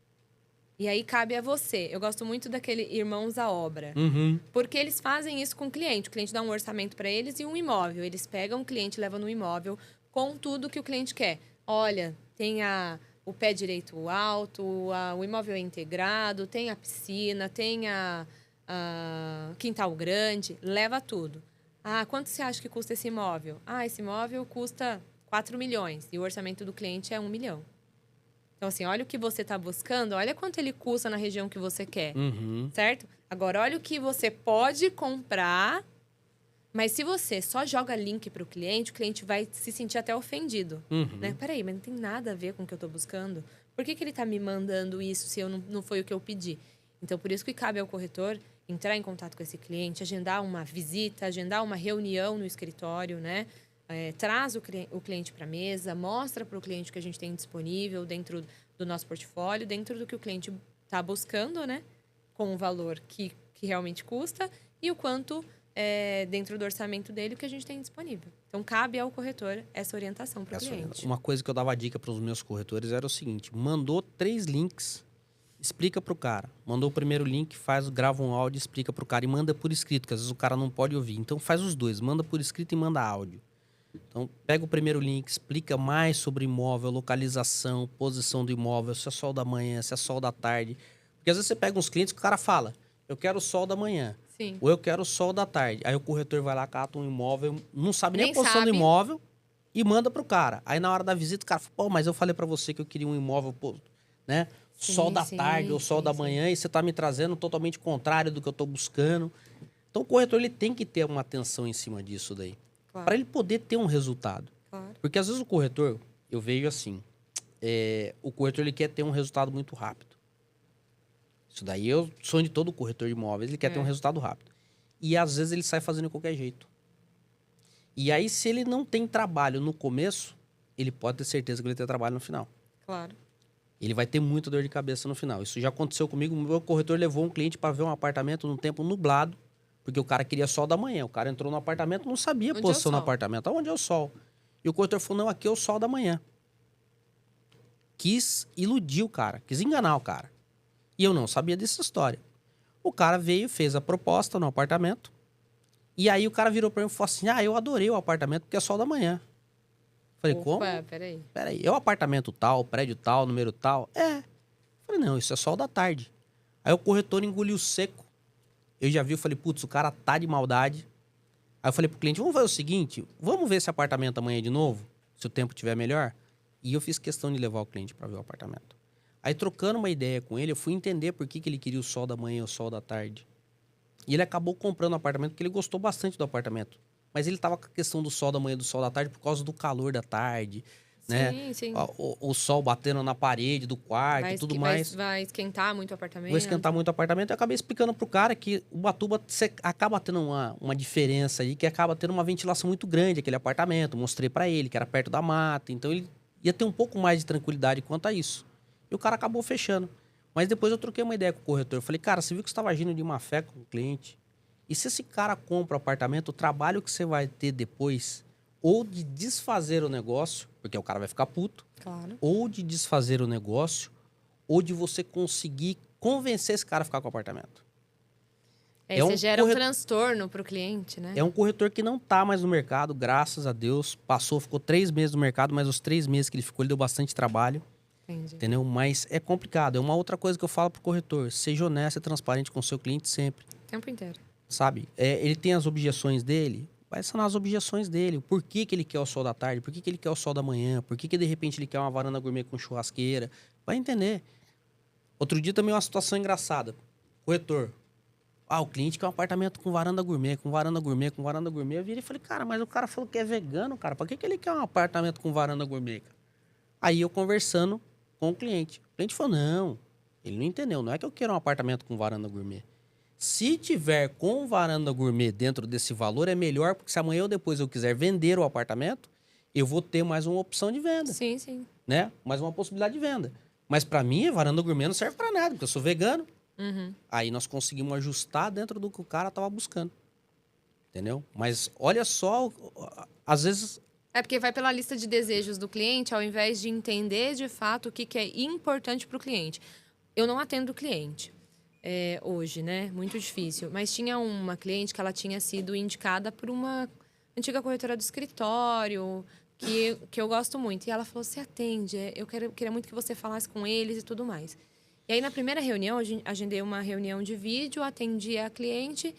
E aí, cabe a você. Eu gosto muito daquele Irmãos à Obra. Uhum. Porque eles fazem isso com o cliente. O cliente dá um orçamento para eles e um imóvel. Eles pegam o cliente, levam no imóvel com tudo que o cliente quer. Olha, tem o pé direito alto, o imóvel é integrado, tem a piscina, tem a quintal grande. Leva tudo. Ah, quanto você acha que custa esse imóvel? Ah, esse imóvel custa 4 milhões e o orçamento do cliente é 1 milhão. Então, assim, olha o que você está buscando, olha quanto ele custa na região que você quer, Uhum. certo? Agora, olha o que você pode comprar, mas se você só joga link para o cliente vai se sentir até ofendido. Uhum. Né? Peraí, mas não tem nada a ver com o que eu estou buscando. Por que ele está me mandando isso se eu não foi o que eu pedi? Então, por isso que cabe ao corretor entrar em contato com esse cliente, agendar uma visita, agendar uma reunião no escritório, né? Traz o cliente para a mesa, mostra para o cliente o que a gente tem disponível dentro do nosso portfólio, dentro do que o cliente está buscando, né? Com o valor que realmente custa e o quanto dentro do orçamento dele o que a gente tem disponível. Então, cabe ao corretor essa orientação para o cliente. Uma coisa que eu dava dica para os meus corretores era o seguinte, mandou 3 links, explica pro cara. Mandou o primeiro link, grava um áudio, explica pro cara e manda por escrito, que às vezes o cara não pode ouvir. Então, faz os dois, manda por escrito e manda áudio. Então, pega o primeiro link, explica mais sobre imóvel, localização, posição do imóvel, se é sol da manhã, se é sol da tarde. Porque às vezes você pega uns clientes que o cara fala, eu quero o sol da manhã, Sim. ou eu quero o sol da tarde. Aí o corretor vai lá, cata um imóvel, não sabe nem a posição do sabe. imóvel e manda pro cara. Aí na hora da visita o cara fala, pô, mas eu falei pra você que eu queria um imóvel, né? Sim, Sol da sim, tarde ou sol sim, da sim. manhã e você tá me trazendo totalmente contrário do que eu tô buscando. Então o corretor ele tem que ter uma atenção em cima disso daí. Claro. Para ele poder ter um resultado. Claro. Porque às vezes o corretor, eu vejo assim, o corretor ele quer ter um resultado muito rápido. Isso daí é o sonho de todo corretor de imóveis, ele quer ter um resultado rápido. E às vezes ele sai fazendo de qualquer jeito. E aí se ele não tem trabalho no começo, ele pode ter certeza que ele tem trabalho no final. Claro. Ele vai ter muita dor de cabeça no final. Isso já aconteceu comigo, o meu corretor levou um cliente para ver um apartamento num tempo nublado, porque o cara queria sol da manhã. O cara entrou no apartamento, não sabia a Onde é o posição do sol? apartamento. Aonde é o sol? E o corretor falou, não, aqui é o sol da manhã. Quis iludir o cara, quis enganar o cara. E eu não sabia dessa história. O cara veio, fez a proposta no apartamento. E aí o cara virou pra mim e falou assim, eu adorei o apartamento porque é sol da manhã. Falei, como? Peraí. Peraí, é o apartamento tal, prédio tal, número tal? É. Falei, não, isso é sol da tarde. Aí o corretor engoliu seco. Eu já vi, eu falei, putz, o cara tá de maldade. Aí eu falei pro cliente, vamos fazer o seguinte, vamos ver esse apartamento amanhã de novo, se o tempo estiver melhor. E eu fiz questão de levar o cliente para ver o apartamento. Aí, trocando uma ideia com ele, eu fui entender por que ele queria o sol da manhã e o sol da tarde. E ele acabou comprando o apartamento porque ele gostou bastante do apartamento. Mas ele tava com a questão do sol da manhã e do sol da tarde por causa do calor da tarde, né? Sim. O sol batendo na parede do quarto e tudo mais. Vai esquentar muito o apartamento. Vou esquentar muito o apartamento. Eu acabei explicando pro cara que o Ubatuba acaba tendo uma diferença aí, que acaba tendo uma ventilação muito grande, aquele apartamento. Mostrei pra ele que era perto da mata. Então ele ia ter um pouco mais de tranquilidade quanto a isso. E o cara acabou fechando. Mas depois eu troquei uma ideia com o corretor. Eu falei, cara, você viu que você estava agindo de má fé com o cliente? E se esse cara compra o apartamento, o trabalho que você vai ter depois, ou de desfazer o negócio, porque o cara vai ficar puto, Claro. ou de desfazer o negócio, ou de você conseguir convencer esse cara a ficar com o apartamento. Aí você gera um transtorno pro cliente, né? É um corretor que não tá mais no mercado, graças a Deus. Ficou 3 meses no mercado, mas os 3 meses que ele ficou, ele deu bastante trabalho. Entendi. Entendeu? Mas é complicado. É uma outra coisa que eu falo pro corretor. Seja honesto e transparente com o seu cliente sempre. O tempo inteiro. Sabe? Ele tem as objeções dele, vai sanar as objeções dele. Por que ele quer o sol da tarde? Por que ele quer o sol da manhã? Por que de repente ele quer uma varanda gourmet com churrasqueira? Vai entender. Outro dia também uma situação engraçada. Corretor. O cliente quer um apartamento com varanda gourmet, com varanda gourmet, com varanda gourmet. Eu virei e falei, cara, mas o cara falou que é vegano, cara. Por que ele quer um apartamento com varanda gourmet, cara? Aí eu conversando com o cliente. O cliente falou, não, ele não entendeu. Não é que eu quero um apartamento com varanda gourmet. Se tiver com varanda gourmet dentro desse valor, é melhor, porque se amanhã ou depois eu quiser vender o apartamento, eu vou ter mais uma opção de venda. Sim. Né? Mais uma possibilidade de venda. Mas para mim, a varanda gourmet não serve para nada, porque eu sou vegano. Uhum. Aí nós conseguimos ajustar dentro do que o cara tava buscando. Entendeu? Mas olha só, às vezes... É porque vai pela lista de desejos do cliente, ao invés de entender de fato o que é importante para o cliente. Eu não atendo o cliente hoje, né? Muito difícil. Mas tinha uma cliente que ela tinha sido indicada por uma antiga corretora do escritório, que eu gosto muito. E ela falou, você atende, queria muito que você falasse com eles e tudo mais. E aí, na primeira reunião, agendei uma reunião de vídeo, atendi a cliente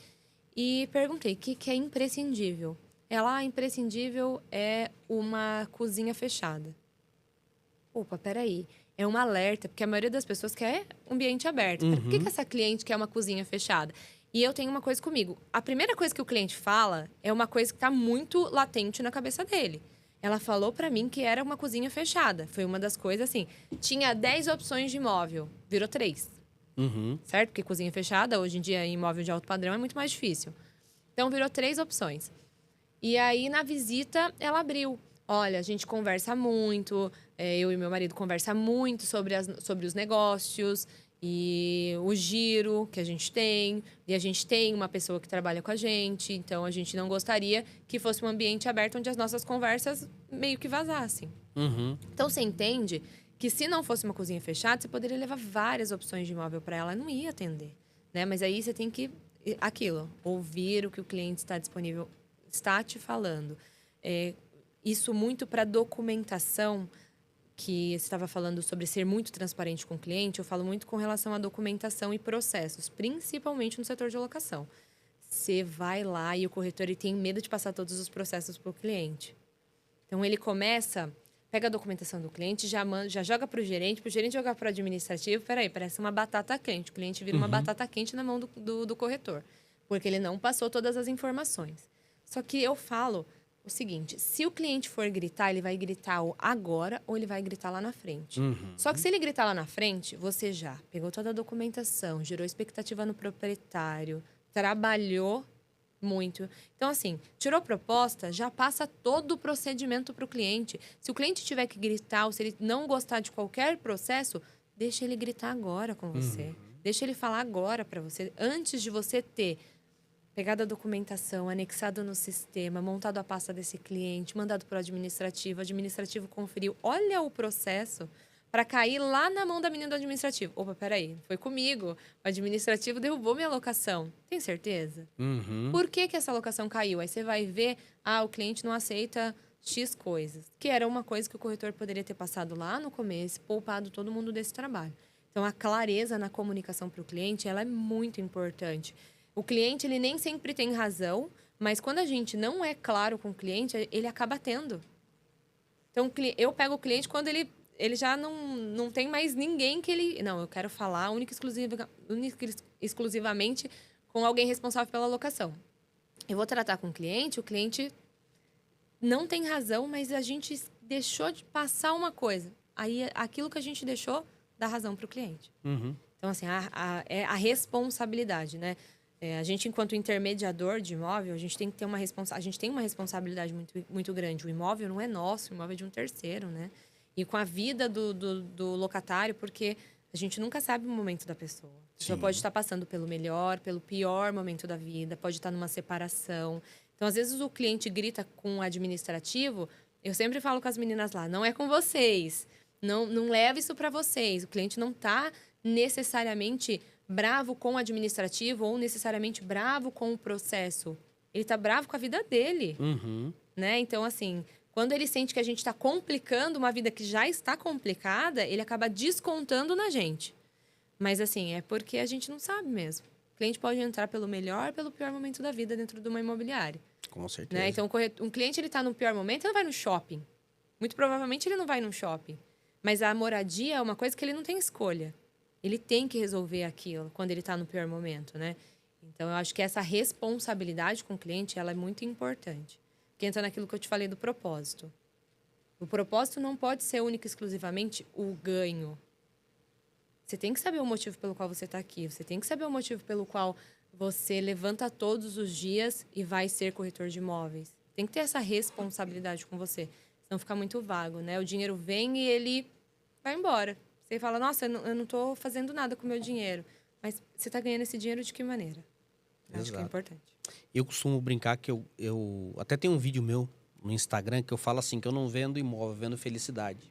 e perguntei o que é imprescindível. Ela, imprescindível é uma cozinha fechada. Opa, peraí. É um alerta, porque a maioria das pessoas quer ambiente aberto. Uhum. Por que essa cliente quer uma cozinha fechada? E eu tenho uma coisa comigo. A primeira coisa que o cliente fala é uma coisa que está muito latente na cabeça dele. Ela falou pra mim que era uma cozinha fechada. Foi uma das coisas, assim... Tinha 10 opções de imóvel. Virou 3. Uhum. Certo? Porque cozinha fechada, hoje em dia, em imóvel de alto padrão, é muito mais difícil. Então, virou 3 opções. E aí, na visita, ela abriu. Olha, a gente conversa muito, eu e meu marido conversa muito sobre os negócios e o giro que a gente tem. E a gente tem uma pessoa que trabalha com a gente, então a gente não gostaria que fosse um ambiente aberto onde as nossas conversas meio que vazassem. Uhum. Então, você entende que se não fosse uma cozinha fechada, você poderia levar várias opções de imóvel para ela, não ia atender, né? Mas aí você tem que, ouvir o que o cliente está te falando. Isso muito para documentação, que você estava falando sobre ser muito transparente com o cliente, eu falo muito com relação à documentação e processos, principalmente no setor de locação. Você vai lá e o corretor ele tem medo de passar todos os processos para o cliente. Então, ele pega a documentação do cliente, já joga para o gerente jogar para o administrativo. Peraí, parece uma batata quente. O cliente vira uma batata quente na mão do corretor, porque ele não passou todas as informações. Só que eu falo o seguinte, se o cliente for gritar, ele vai gritar agora ou ele vai gritar lá na frente. Uhum. Só que se ele gritar lá na frente, você já pegou toda a documentação, gerou expectativa no proprietário, trabalhou muito. Então, assim, tirou proposta, já passa todo o procedimento para o cliente. Se o cliente tiver que gritar ou se ele não gostar de qualquer processo, deixa ele gritar agora com você. Deixa ele falar agora para você, antes de você ter pegado a documentação, anexado no sistema, montado a pasta desse cliente, mandado para o administrativo conferiu. Olha o processo para cair lá na mão da menina do administrativo. Opa, peraí, foi comigo. O administrativo derrubou minha locação. Tem certeza? Uhum. Por que essa locação caiu? Aí você vai ver, o cliente não aceita X coisas. Que era uma coisa que o corretor poderia ter passado lá no começo, poupado todo mundo desse trabalho. Então, a clareza na comunicação para o cliente, ela é muito importante. O cliente, ele nem sempre tem razão, mas quando a gente não é claro com o cliente, ele acaba tendo. Então, eu pego o cliente quando ele já não tem mais ninguém que ele... Não, eu quero falar única e exclusivamente com alguém responsável pela locação. Eu vou tratar com o cliente não tem razão, mas a gente deixou de passar uma coisa. Aí, aquilo que a gente deixou dá razão para o cliente. Uhum. Então, assim, é a responsabilidade, né? A gente, enquanto intermediador de imóvel, a gente tem que ter a gente tem uma responsabilidade muito, muito grande. O imóvel não é nosso, o imóvel é de um terceiro, né? E com a vida do locatário, porque a gente nunca sabe o momento da pessoa. A pessoa pode estar passando pelo melhor, pelo pior momento da vida, pode estar numa separação. Então, às vezes, o cliente grita com o administrativo. Eu sempre falo com as meninas lá, não é com vocês. Não leva isso para vocês. O cliente não está necessariamente bravo com o administrativo ou necessariamente bravo com o processo. Ele está bravo com a vida dele. Uhum. Né? Então, assim, quando ele sente que a gente está complicando uma vida que já está complicada, ele acaba descontando na gente. Mas, assim, é porque a gente não sabe mesmo. O cliente pode entrar pelo melhor, pelo pior momento da vida dentro de uma imobiliária. Com certeza. Né? Então, um cliente ele está no pior momento, ele não vai no shopping. Muito provavelmente ele não vai no shopping. Mas a moradia é uma coisa que ele não tem escolha. Ele tem que resolver aquilo quando ele está no pior momento, né? Então, eu acho que essa responsabilidade com o cliente, ela é muito importante. Que entra naquilo que eu te falei do propósito. O propósito não pode ser único e exclusivamente o ganho. Você tem que saber o motivo pelo qual você está aqui. Você tem que saber o motivo pelo qual você levanta todos os dias e vai ser corretor de imóveis. Tem que ter essa responsabilidade com você. Senão fica muito vago, né? O dinheiro vem e ele vai embora. Você fala, nossa, eu não estou fazendo nada com o meu dinheiro. Mas você está ganhando esse dinheiro de que maneira? Acho que é importante. Eu costumo brincar que eu até tenho um vídeo meu no Instagram que eu falo assim, que eu não vendo imóvel, eu vendo felicidade.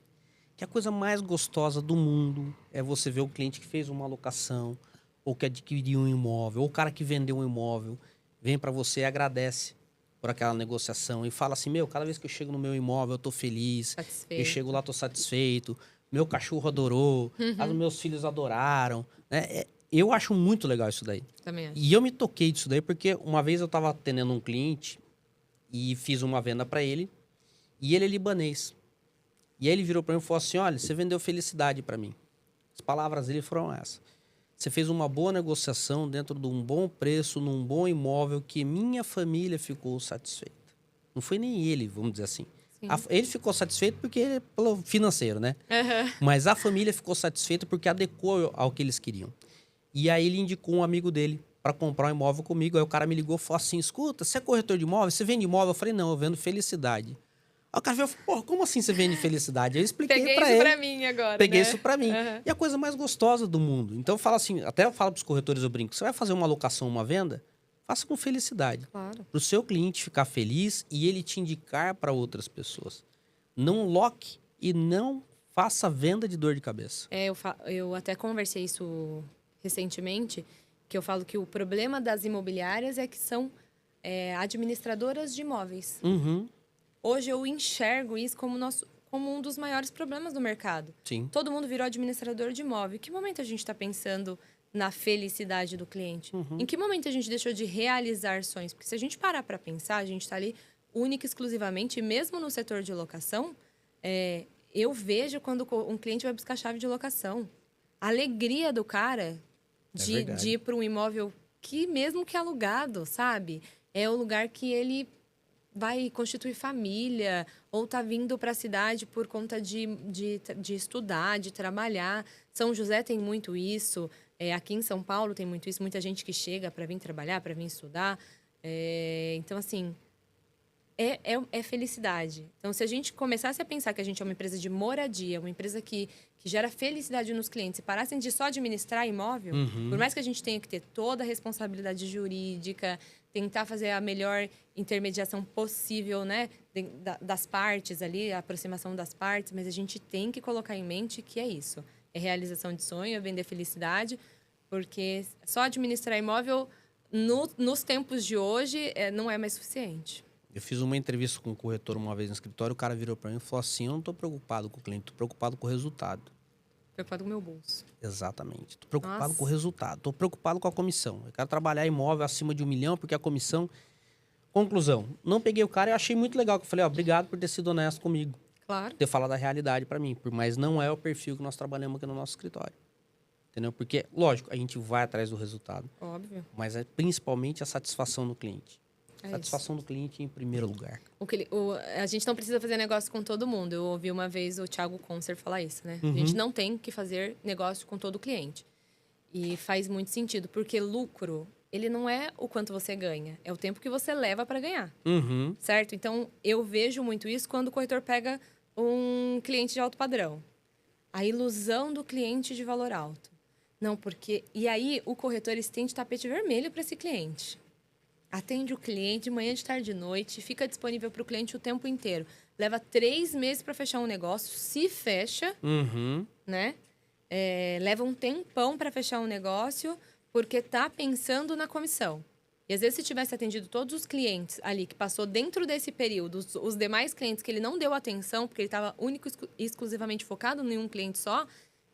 Que a coisa mais gostosa do mundo é você ver o cliente que fez uma alocação, ou que adquiriu um imóvel, ou o cara que vendeu um imóvel, vem para você e agradece por aquela negociação e fala assim, cada vez que eu chego no meu imóvel eu tô feliz, Satisfeito. eu chego lá, tô satisfeito, meu cachorro adorou, os meus filhos adoraram, né? Eu acho muito legal isso daí. Também acho. E eu me toquei disso daí porque uma vez eu tava atendendo um cliente e fiz uma venda para ele, e ele é libanês. E aí ele virou para mim e falou assim, olha, você vendeu felicidade para mim. As palavras dele foram essas. Você fez uma boa negociação dentro de um bom preço, num bom imóvel que minha família ficou satisfeita. Não foi nem ele, vamos dizer assim. Ele ficou satisfeito porque pelo financeiro, né? Uhum. Mas a família ficou satisfeita porque adequou ao que eles queriam. E aí ele indicou um amigo dele para comprar um imóvel comigo. Aí o cara me ligou e falou assim, escuta, você é corretor de imóvel? Você vende imóvel? Eu falei, não, eu vendo felicidade. Aí o cara falou, porra, como assim você vende felicidade? Aí eu expliquei pra ele. Peguei isso pra mim agora, Peguei né? isso pra mim. Uhum. E a coisa mais gostosa do mundo. Então eu falo assim, até eu falo pros corretores, eu brinco, você vai fazer uma locação, uma venda? Faça com felicidade. Claro. Pro seu cliente ficar feliz e ele te indicar para outras pessoas. Não loque e não faça venda de dor de cabeça. Eu até conversei isso recentemente, que eu falo que o problema das imobiliárias é que são administradoras de imóveis. Uhum. Hoje eu enxergo isso como um dos maiores problemas do mercado. Sim. Todo mundo virou administrador de imóvel. Em que momento a gente está pensando na felicidade do cliente? Uhum. Em que momento a gente deixou de realizar sonhos? Porque se a gente parar para pensar, a gente está ali única e exclusivamente, mesmo no setor de locação, eu vejo quando um cliente vai buscar chave de locação. A alegria do cara de ir para um imóvel que, mesmo que alugado, sabe? É o lugar que ele vai constituir família ou tá vindo para a cidade por conta de estudar, de trabalhar. São José tem muito isso. Aqui em São Paulo tem muito isso. Muita gente que chega para vir trabalhar, para vir estudar. Então, assim, é felicidade. Então, se a gente começasse a pensar que a gente é uma empresa de moradia, uma empresa que gera felicidade nos clientes, e parassem de só administrar imóvel, por mais que a gente tenha que ter toda a responsabilidade jurídica, tentar fazer a melhor intermediação possível, né, das partes ali, a aproximação das partes, mas a gente tem que colocar em mente que é isso. É realização de sonho, é vender felicidade, porque só administrar imóvel, nos tempos de hoje, não é mais suficiente. Eu fiz uma entrevista com um corretor uma vez no escritório, o cara virou para mim e falou assim, eu não estou preocupado com o cliente, estou preocupado com o resultado. Preocupado com o meu bolso. Exatamente. Estou preocupado Nossa. com o resultado. Estou preocupado com a comissão. Eu quero trabalhar imóvel acima de 1 milhão, porque a comissão... Conclusão. Não peguei o cara e achei muito legal. Eu falei, ó, obrigado por ter sido honesto comigo. Claro. Ter falado a realidade para mim. Mas não é o perfil que nós trabalhamos aqui no nosso escritório. Entendeu? Porque, lógico, a gente vai atrás do resultado. Óbvio. Mas é principalmente a satisfação do cliente. É Satisfação do cliente em primeiro lugar. A gente não precisa fazer negócio com todo mundo. Eu ouvi uma vez o Thiago Concer falar isso, né? Uhum. A gente não tem que fazer negócio com todo cliente. E faz muito sentido, porque lucro, ele não é o quanto você ganha, é o tempo que você leva para ganhar, Uhum. certo? Então, eu vejo muito isso quando o corretor pega um cliente de alto padrão. A ilusão do cliente de valor alto. Não, porque... E aí, o corretor estende tapete vermelho para esse cliente. Atende o cliente de manhã, de tarde, de noite, fica disponível para o cliente o tempo inteiro. Leva 3 meses para fechar um negócio, se fecha, Uhum. né? Leva um tempão para fechar um negócio, porque tá pensando na comissão. E às vezes, se tivesse atendido todos os clientes ali, que passou dentro desse período, os demais clientes que ele não deu atenção, porque ele estava único e exclusivamente focado em um cliente só,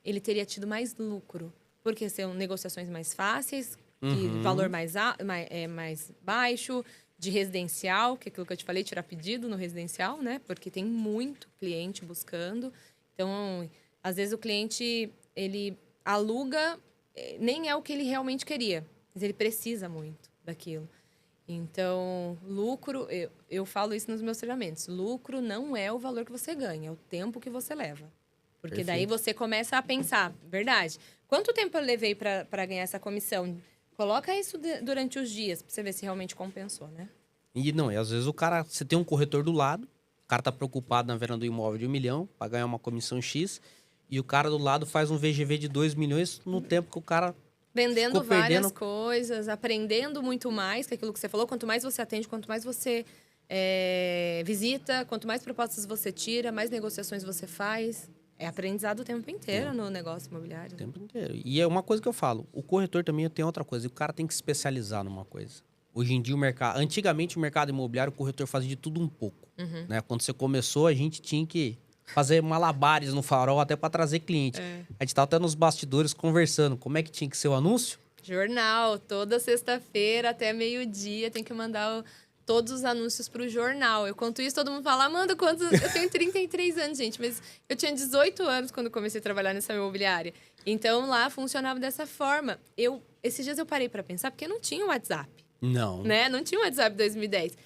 ele teria tido mais lucro. Porque são negociações mais fáceis, de valor mais baixo, de residencial, que é aquilo que eu te falei, tirar pedido no residencial, né? Porque tem muito cliente buscando. Então, às vezes o cliente, ele aluga, nem é o que ele realmente queria, mas ele precisa muito daquilo. Então, lucro, eu falo isso nos meus treinamentos, lucro não é o valor que você ganha, é o tempo que você leva. Porque Perfeito. daí você começa a pensar, verdade, quanto tempo eu levei para ganhar essa comissão? Coloca isso durante os dias, para você ver se realmente compensou, né? E não, e às vezes o cara, você tem um corretor do lado, o cara tá preocupado na venda do imóvel de 1 milhão, para ganhar uma comissão X, e o cara do lado faz um VGV de 2 milhões no tempo que o cara Vendendo ficou várias perdendo. coisas, aprendendo muito mais, que é aquilo que você falou. Quanto mais você atende, quanto mais você visita, quanto mais propostas você tira, mais negociações você faz. É aprendizado o tempo inteiro no negócio imobiliário. O tempo inteiro. E é uma coisa que eu falo, o corretor também tem outra coisa, o cara tem que se especializar numa coisa. Hoje em dia, antigamente o mercado imobiliário, o corretor fazia de tudo um pouco. Né? Quando você começou, a gente tinha que fazer malabares no farol até para trazer cliente. A gente estava até nos bastidores conversando como é que tinha que ser o anúncio. Jornal, toda sexta-feira até meio-dia tem que mandar todos os anúncios para o jornal. Eu conto isso, todo mundo fala, Amanda, quantos... Eu tenho 33 anos, gente, mas eu tinha 18 anos quando comecei a trabalhar nessa imobiliária. Então, lá funcionava dessa forma. Esses dias eu parei para pensar, porque não tinha WhatsApp. Não. Né? Não tinha WhatsApp 2010.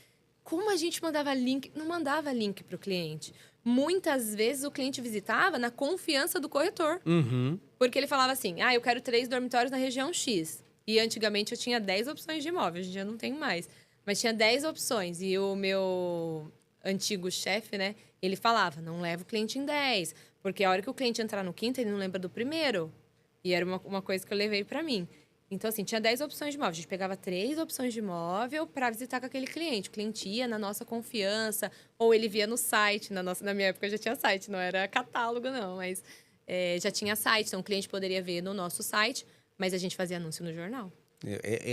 Como a gente mandava link? Não mandava link para o cliente. Muitas vezes o cliente visitava na confiança do corretor. Uhum. Porque ele falava assim, eu quero 3 dormitórios na região X. E antigamente eu tinha 10 opções de imóvel, hoje em dia eu não tenho mais. Mas tinha 10 opções. E o meu antigo chefe, né? Ele falava, não leva o cliente em 10. Porque a hora que o cliente entrar no quinto, ele não lembra do primeiro. E era uma coisa que eu levei para mim. Então, assim, tinha 10 opções de imóvel. A gente pegava 3 opções de imóvel para visitar com aquele cliente. O cliente ia na nossa confiança, ou ele via no site. Na minha época já tinha site, não era catálogo, não. Mas já tinha site, então o cliente poderia ver no nosso site, mas a gente fazia anúncio no jornal.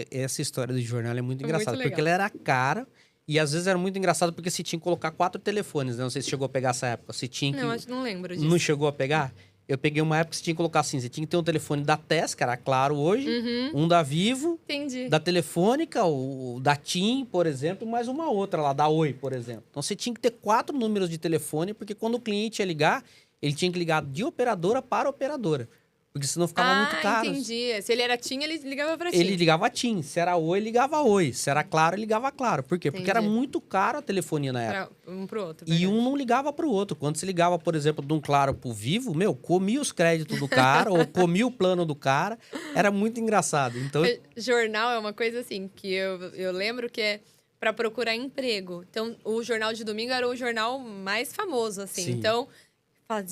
Essa história do jornal é muito engraçada, muito legal. porque ela era cara e às vezes era muito engraçado porque você tinha que colocar 4 telefones, né? Não sei se chegou a pegar essa época. Você tinha que... Não, acho que não lembro disso. Não chegou a pegar? Eu peguei uma época que você tinha que colocar assim, você tinha que ter um telefone da TES, que era Claro hoje, um da Vivo, Entendi. da Telefônica, o da TIM, por exemplo, mais uma outra lá, da Oi, por exemplo. Então você tinha que ter 4 números de telefone, porque quando o cliente ia ligar, ele tinha que ligar de operadora para operadora. Porque senão ficava muito caro. Entendi. Se ele era TIM, ele ligava pra TIM. Ele ligava a TIM. Se era Oi, ligava a Oi. Se era Claro, ele ligava a Claro. Por quê? Porque Entendi. era muito caro a telefonia na época. Um pro outro. E verdade. um não ligava pro outro. Quando você ligava, por exemplo, de um Claro pro Vivo, comia os créditos do cara ou comia o plano do cara. Era muito engraçado. Então, Jornal é uma coisa assim, que eu lembro que para procurar emprego. Então, o Jornal de Domingo era o jornal mais famoso, assim. Sim. Então,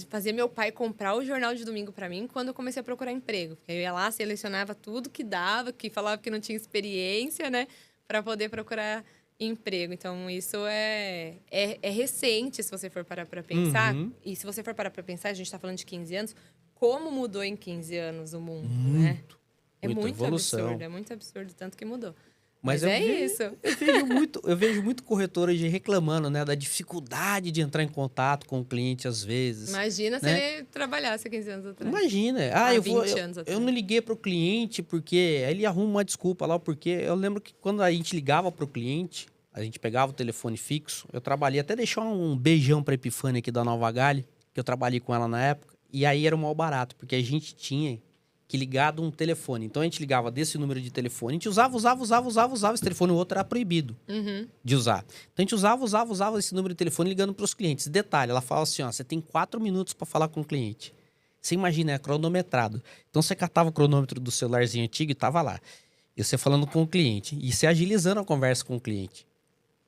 fazia meu pai comprar o Jornal de Domingo para mim quando eu comecei a procurar emprego. Porque eu ia lá, selecionava tudo que dava, que falava que não tinha experiência, né? Para poder procurar emprego. Então, isso é recente, se você for parar para pensar. E se você for parar para pensar, a gente está falando de 15 anos, como mudou em 15 anos o mundo, né? É muito absurdo, é muito absurdo, tanto que mudou. Mas isso. Eu vejo muito corretor hoje reclamando, né, da dificuldade de entrar em contato com o cliente às vezes. Imagina se ele trabalhasse há 15 anos atrás. Imagina. Eu não liguei para o cliente porque aí ele arruma uma desculpa lá, porque eu lembro que quando a gente ligava para o cliente, a gente pegava o telefone fixo, eu trabalhei, até deixar um beijão para a Epifânia aqui da Nova Galha, que eu trabalhei com ela na época, e aí era o maior barato, porque a gente tinha que ligado um telefone. Então, a gente ligava desse número de telefone. A gente usava esse telefone. O outro era proibido de usar. Então, a gente usava esse número de telefone ligando para os clientes. Detalhe, ela fala assim, ó, você tem 4 minutos para falar com o cliente. Você imagina, é cronometrado. Então, você catava o cronômetro do celularzinho antigo e tava lá. E você falando com o cliente. E você agilizando a conversa com o cliente.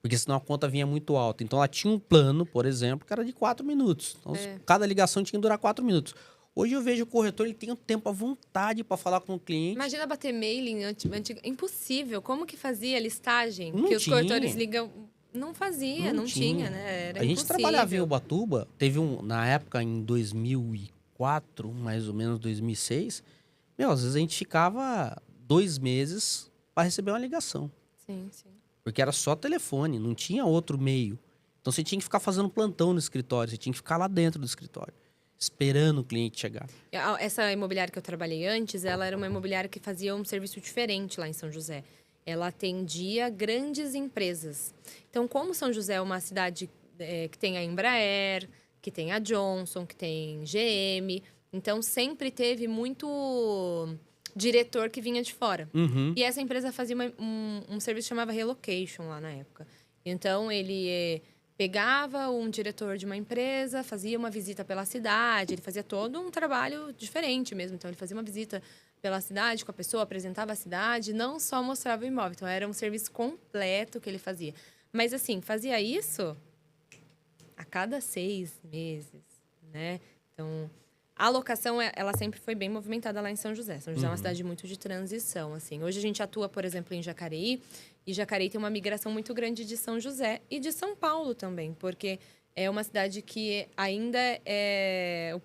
Porque senão a conta vinha muito alta. Então, ela tinha um plano, por exemplo, que era de 4 minutos. Então, cada ligação tinha que durar 4 minutos. Hoje eu vejo o corretor, ele tem o tempo, a vontade para falar com o cliente. Imagina bater mailing antigo. Impossível. Como que fazia listagem? Não que tinha. Os corretores ligam... Não fazia, não tinha, né? Era a gente impossível. Trabalhava em Ubatuba, teve na época, em 2004, mais ou menos 2006, às vezes a gente ficava 2 meses para receber uma ligação. Sim. Porque era só telefone, não tinha outro meio. Então você tinha que ficar fazendo plantão no escritório, você tinha que ficar lá dentro do escritório, esperando o cliente chegar. Essa imobiliária que eu trabalhei antes, ela era uma imobiliária que fazia um serviço diferente lá em São José. Ela atendia grandes empresas. Então, como São José é uma cidade que tem a Embraer, que tem a Johnson, que tem GM, então sempre teve muito diretor que vinha de fora. E essa empresa fazia um serviço que chamava Relocation lá na época. Então, ele pegava um diretor de uma empresa, fazia uma visita pela cidade, ele fazia todo um trabalho diferente mesmo. Então, ele fazia uma visita pela cidade com a pessoa, apresentava a cidade, não só mostrava o imóvel. Então, era um serviço completo que ele fazia. Mas, assim, fazia isso a cada 6 meses, né? Então, a locação, ela sempre foi bem movimentada lá em São José. São José é uma cidade muito de transição, assim. Hoje a gente atua, por exemplo, em Jacareí, e Jacareí tem uma migração muito grande de São José e de São Paulo também, porque é uma cidade que ainda é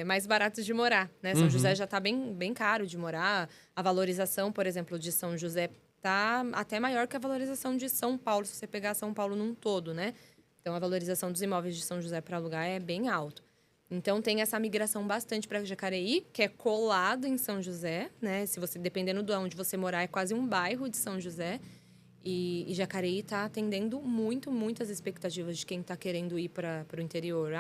mais barato de morar, né? São José já está bem caro de morar. A valorização, por exemplo, de São José está até maior que a valorização de São Paulo, se você pegar São Paulo num todo, né? Então, a valorização dos imóveis de São José para alugar é bem alto. Então, tem essa migração bastante para Jacareí, que é colado em São José, né? Se você, dependendo de onde você morar, é quase um bairro de São José. E Jacareí está atendendo muitas expectativas de quem está querendo ir para o interior.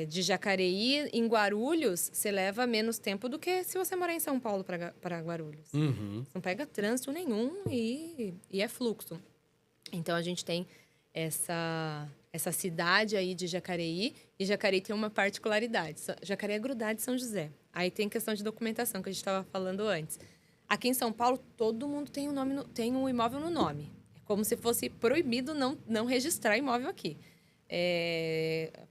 De Jacareí, em Guarulhos, você leva menos tempo do que se você morar em São Paulo para Guarulhos. Você não pega trânsito nenhum e é fluxo. Então, a gente tem essa cidade aí de Jacareí, e Jacareí tem uma particularidade. Jacareí é grudado de São José. Aí tem questão de documentação, que a gente estava falando antes. Aqui em São Paulo, todo mundo tem um imóvel no nome. É como se fosse proibido não registrar imóvel aqui.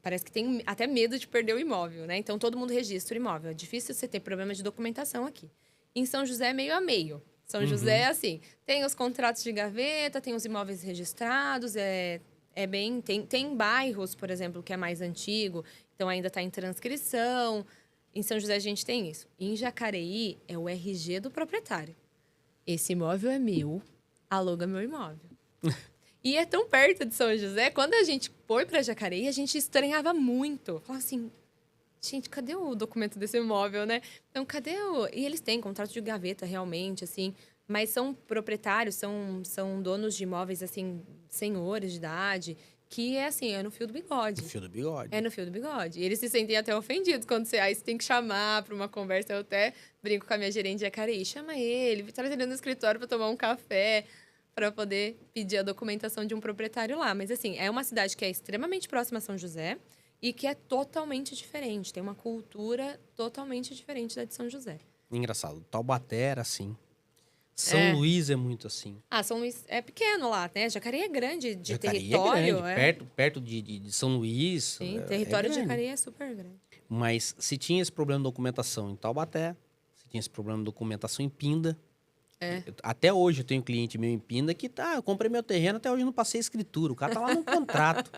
Parece que tem até medo de perder o imóvel, né? Então, todo mundo registra o imóvel. É difícil você ter problema de documentação aqui. Em São José é meio a meio. São José é assim, tem os contratos de gaveta, tem os imóveis registrados, tem bairros, por exemplo, que é mais antigo, então ainda está em transcrição. Em São José a gente tem isso. Em Jacareí é o RG do proprietário. Esse imóvel é meu, aluga meu imóvel. E é tão perto de São José, quando a gente foi para Jacareí, a gente estranhava muito. Falava assim, gente, cadê o documento desse imóvel, né? Então, cadê o... E eles têm contrato de gaveta, realmente, assim, mas são proprietários, são donos de imóveis, assim, senhores de idade, que é assim, é no fio do bigode. No fio do bigode. É no fio do bigode. E eles se sentem até ofendidos quando você tem que chamar para uma conversa. Eu até brinco com a minha gerente de Jacareí. Chama ele, traz ele no escritório para tomar um café, para poder pedir a documentação de um proprietário lá. Mas, assim, é uma cidade que é extremamente próxima a São José e que é totalmente diferente. Tem uma cultura totalmente diferente da de São José. Engraçado. Taubaté era assim. São É. Luís é muito assim. Ah, São Luís é pequeno lá, né? Jacareí é grande de Jacareí território. é grande, perto de São Luís. Sim, É território de grande. Jacareí é super grande. Mas se tinha esse problema de documentação em Taubaté, se tinha esse problema de documentação em Pinda. É. Até hoje eu tenho um cliente meu em Pinda que eu comprei meu terreno, até hoje eu não passei a escritura. O cara tá lá no contrato.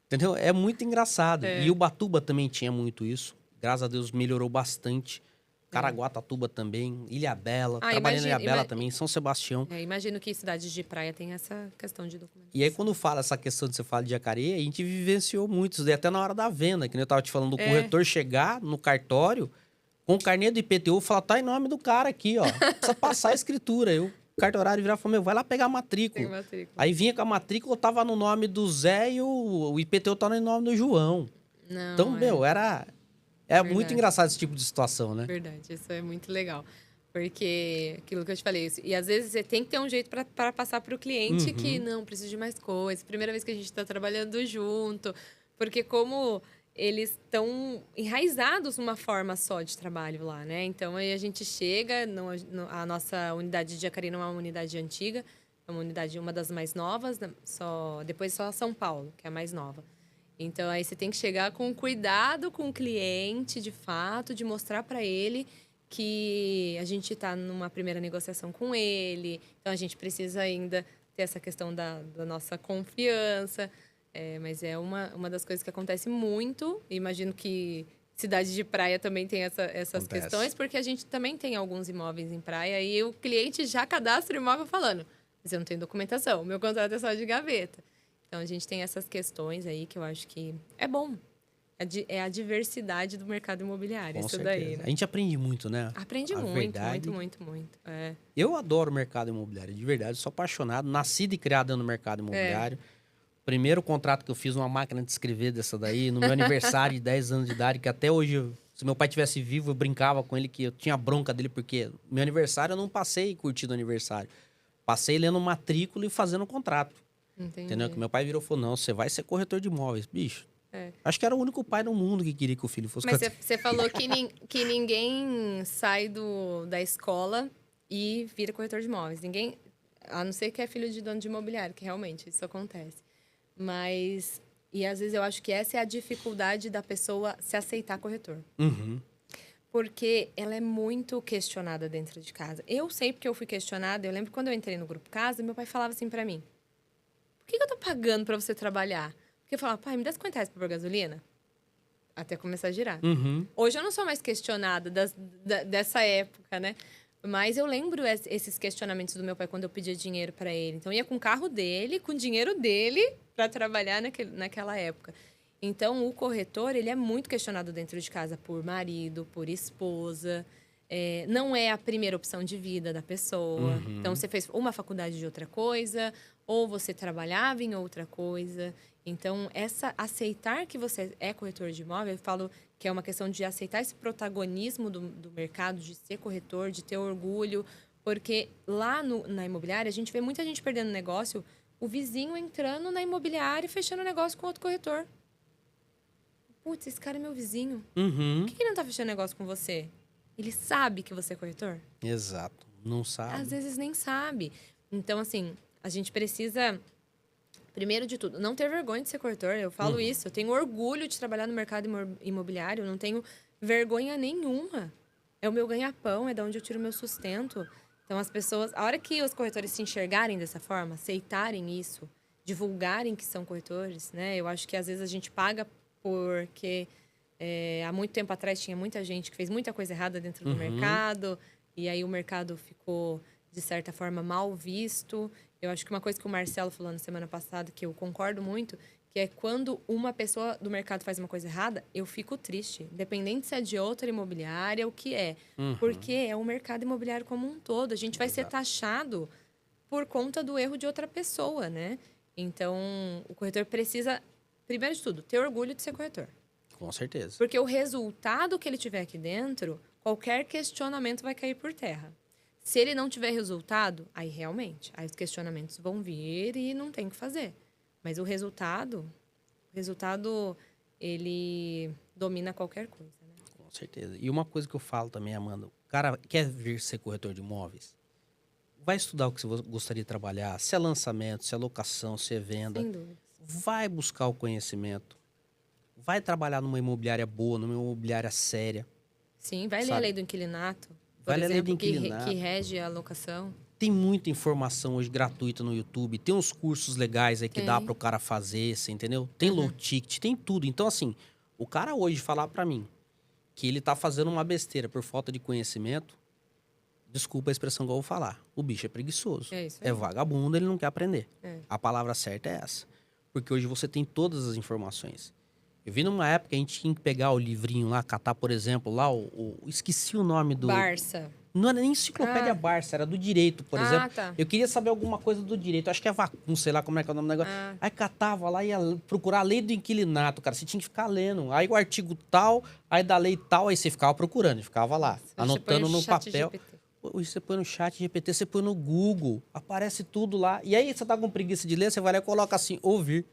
Entendeu? É muito engraçado. É. E Ubatuba também tinha muito isso. Graças a Deus melhorou bastante. É. Caraguatatuba também, Ilhabela. Ah, Trabalhei na Ilhabela ima- também, São Sebastião. Imagino que cidades de praia tem essa questão de documentação. E aí, quando fala essa questão de você falar de Jacareí, a gente vivenciou muito isso daí, até na hora da venda, que nem eu tava te falando, do corretor chegar no cartório com o carnê do IPTU e falar, tá em nome do cara aqui, ó. Precisa passar a escritura. Aí o cartorário virava e falou, meu, vai lá pegar a Tem matrícula. matrícula. Aí vinha com a matrícula, tava no nome do Zé e o IPTU tá no nome do João. Não, Então, meu, é muito Verdade. engraçado esse tipo de situação, né? Verdade, isso é muito legal. Porque aquilo que eu te falei, e às vezes você tem que ter um jeito para passar para o cliente que não precisa de mais coisas. Primeira vez que a gente está trabalhando junto, porque como eles estão enraizados numa forma só de trabalho lá, né? Então aí a gente chega, a nossa unidade de Jacareí não é uma unidade antiga, é uma unidade uma das mais novas, né? Depois só São Paulo, que é a mais nova. Então aí você tem que chegar com cuidado com o cliente, de fato, de mostrar para ele que a gente está numa primeira negociação com ele, então a gente precisa ainda ter essa questão da nossa confiança. Mas é uma das coisas que acontece muito. Imagino que cidade de praia também tem essas Acontece. questões, porque a gente também tem alguns imóveis em praia e o cliente já cadastra o imóvel falando, mas eu não tenho documentação, meu contrato é só de gaveta. Então a gente tem essas questões aí que eu acho que é bom. É a diversidade do mercado imobiliário, Com isso certeza. daí, né? A gente aprende muito, né? Aprende A muito, verdade. muito. É. Eu adoro o mercado imobiliário, de verdade. Sou apaixonado. Nascido e criado no mercado imobiliário. Primeiro contrato que eu fiz, uma máquina de escrever dessa daí, no meu aniversário de 10 anos de idade, que até hoje, se meu pai tivesse vivo, eu brincava com ele que eu tinha bronca dele, porque meu aniversário eu não passei curtindo o aniversário. Passei lendo matrícula e fazendo contrato. Entendi. Entendeu? Que meu pai virou e falou, não, você vai ser corretor de imóveis. Bicho, É. acho que era o único pai no mundo que queria que o filho fosse Mas corretor. você falou que ninguém sai da escola e vira corretor de imóveis. Ninguém, a não ser que é filho de dono de imobiliário, que realmente isso acontece. Mas, e às vezes eu acho que essa é a dificuldade da pessoa se aceitar corretor. Uhum. Porque ela é muito questionada dentro de casa. Eu sei porque eu fui questionada. Eu lembro quando eu entrei no Grupo Casa, meu pai falava assim pra mim: por que eu tô pagando pra você trabalhar? Porque eu falava, pai, me dá 50 reais pra pôr gasolina? Até começar a girar. Uhum. Hoje eu não sou mais questionada dessa época, né? Mas eu lembro esses questionamentos do meu pai quando eu pedia dinheiro pra ele. Então, eu ia com o carro dele, com o dinheiro dele, pra trabalhar naquela época. Então, o corretor, ele é muito questionado dentro de casa por marido, por esposa. Não é a primeira opção de vida da pessoa. Uhum. Então, você fez uma faculdade de outra coisa, ou você trabalhava em outra coisa. Então, aceitar que você é corretor de imóvel, eu falo que é uma questão de aceitar esse protagonismo do mercado, de ser corretor, de ter orgulho. Porque lá na imobiliária, a gente vê muita gente perdendo negócio, o vizinho entrando na imobiliária e fechando negócio com outro corretor. Putz, esse cara é meu vizinho. Uhum. Por que ele não tá fechando negócio com você? Ele sabe que você é corretor? Exato. Não sabe. Às vezes nem sabe. Então, assim, a gente precisa, primeiro de tudo, não ter vergonha de ser corretor. Eu falo isso. Eu tenho orgulho de trabalhar no mercado imobiliário. Eu não tenho vergonha nenhuma. É o meu ganha-pão, é de onde eu tiro o meu sustento. Então, as pessoas, a hora que os corretores se enxergarem dessa forma, aceitarem isso, divulgarem que são corretores, né? Eu acho que às vezes a gente paga porque há muito tempo atrás tinha muita gente que fez muita coisa errada dentro do mercado, e aí o mercado ficou, de certa forma, mal visto. Eu acho que uma coisa que o Marcelo falou na semana passada, que eu concordo muito, que é quando uma pessoa do mercado faz uma coisa errada, eu fico triste. Independente se é de outra imobiliária, o que é. Porque é o mercado imobiliário como um todo. A gente vai ser taxado por conta do erro de outra pessoa, né? Então, o corretor precisa, primeiro de tudo, ter orgulho de ser corretor. Com certeza. Porque o resultado que ele tiver aqui dentro, qualquer questionamento vai cair por terra. Se ele não tiver resultado, aí realmente, aí os questionamentos vão vir e não tem o que fazer. Mas o resultado, ele domina qualquer coisa, né? Com certeza. E uma coisa que eu falo também, Amanda, o cara quer vir ser corretor de imóveis, vai estudar o que você gostaria de trabalhar, se é lançamento, se é locação, se é venda. Sem dúvida. Vai buscar o conhecimento. Vai trabalhar numa imobiliária boa, numa imobiliária séria, Sim, vai ler a sabe? lei do inquilinato, por Vai ler a lei do exemplo, que inquilinato. rege a locação. Tem muita informação hoje gratuita no YouTube. Tem uns cursos legais aí que dá Tem. para o cara fazer, você entendeu? Tem low ticket, tem tudo. Então, assim, o cara hoje falar para mim que ele tá fazendo uma besteira por falta de conhecimento, desculpa a expressão que eu vou falar. O bicho é preguiçoso. É isso aí. É vagabundo, ele não quer aprender. É. A palavra certa é essa. Porque hoje você tem todas as informações. Eu vi numa época que a gente tinha que pegar o livrinho lá, catar, por exemplo, lá esqueci o nome do... Barça. Não era nem enciclopédia Barça, era do direito, por exemplo. Tá. Eu queria saber alguma coisa do direito. Acho que é vacum, sei lá como é que é o nome do negócio. Aí catava lá, ia procurar a lei do inquilinato, cara. Você tinha que ficar lendo. Aí o artigo tal, aí da lei tal, aí você ficava procurando, ficava lá, anotando no papel. Hoje você põe no chat GPT, você põe no Google, aparece tudo lá. E aí você tá com preguiça de ler, você vai lá e coloca assim, ouvir.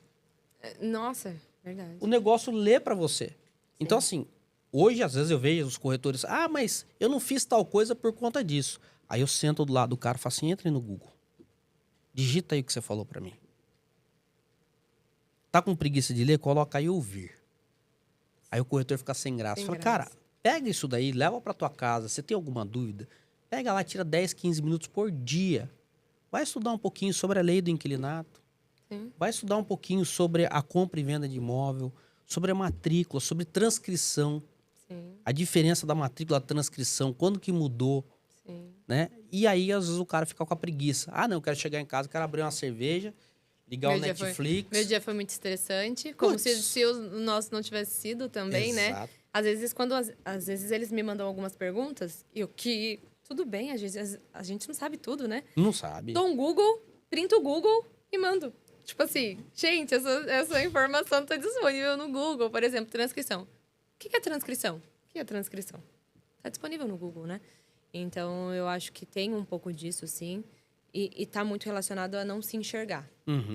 Nossa, verdade. O negócio lê pra você. Então, assim, hoje, às vezes, eu vejo os corretores... Ah, mas eu não fiz tal coisa por conta disso. Aí eu sento do lado do cara e falo assim, entra aí no Google. Digita aí o que você falou pra mim. Tá com preguiça de ler? Coloca aí ouvir. Aí o corretor fica sem graça. Fala, cara, pega isso daí, leva pra tua casa. Você tem alguma dúvida? Pega lá, tira 10, 15 minutos por dia. Vai estudar um pouquinho sobre a lei do inquilinato. Sim. Vai estudar um pouquinho sobre a compra e venda de imóvel, sobre a matrícula, sobre transcrição. Sim. A diferença da matrícula da transcrição, quando que mudou, né? E aí, às vezes, o cara fica com a preguiça. Ah, não, eu quero chegar em casa, quero abrir uma cerveja, ligar o Netflix. Meu dia foi muito estressante, como se o nosso não tivesse sido também, Exato. né? Às vezes eles me mandam algumas perguntas, e o que... Tudo bem, às vezes a gente não sabe tudo, né? Não sabe. Dou um Google, printo o Google e mando. Tipo assim, gente, essa informação está disponível no Google. Por exemplo, transcrição. O que é transcrição? O que é transcrição? Está disponível no Google, né? Então, eu acho que tem um pouco disso, sim. E está muito relacionado a não se enxergar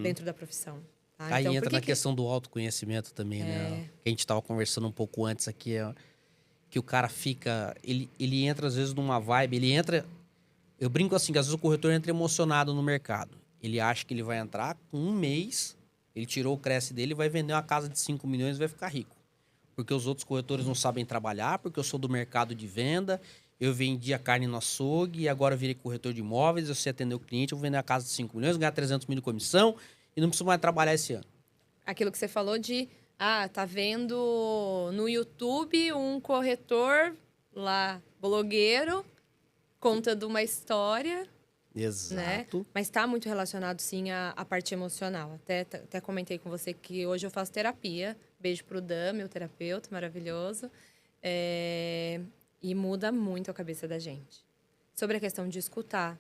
dentro da profissão. Tá? Aí então, entra na questão do autoconhecimento também, né? Que a gente estava conversando um pouco antes aqui, que o cara fica... Ele entra, às vezes, numa vibe, ele entra... Eu brinco assim, que às vezes o corretor entra emocionado no mercado. Ele acha que ele vai entrar com um mês, ele tirou o Cresce dele, vai vender uma casa de 5 milhões e vai ficar rico. Porque os outros corretores não sabem trabalhar, porque eu sou do mercado de venda, eu vendi a carne no açougue e agora eu virei corretor de imóveis, eu sei atender o cliente, eu vou vender a casa de 5 milhões, ganhar 300 mil de comissão e não preciso mais trabalhar esse ano. Aquilo que você falou de, tá vendo no YouTube um corretor lá, blogueiro, contando uma história... Exato. Né? Mas está muito relacionado, sim, à parte emocional. Até comentei com você que hoje eu faço terapia. Beijo pro Dan, meu terapeuta maravilhoso. E muda muito a cabeça da gente. Sobre a questão de escutar.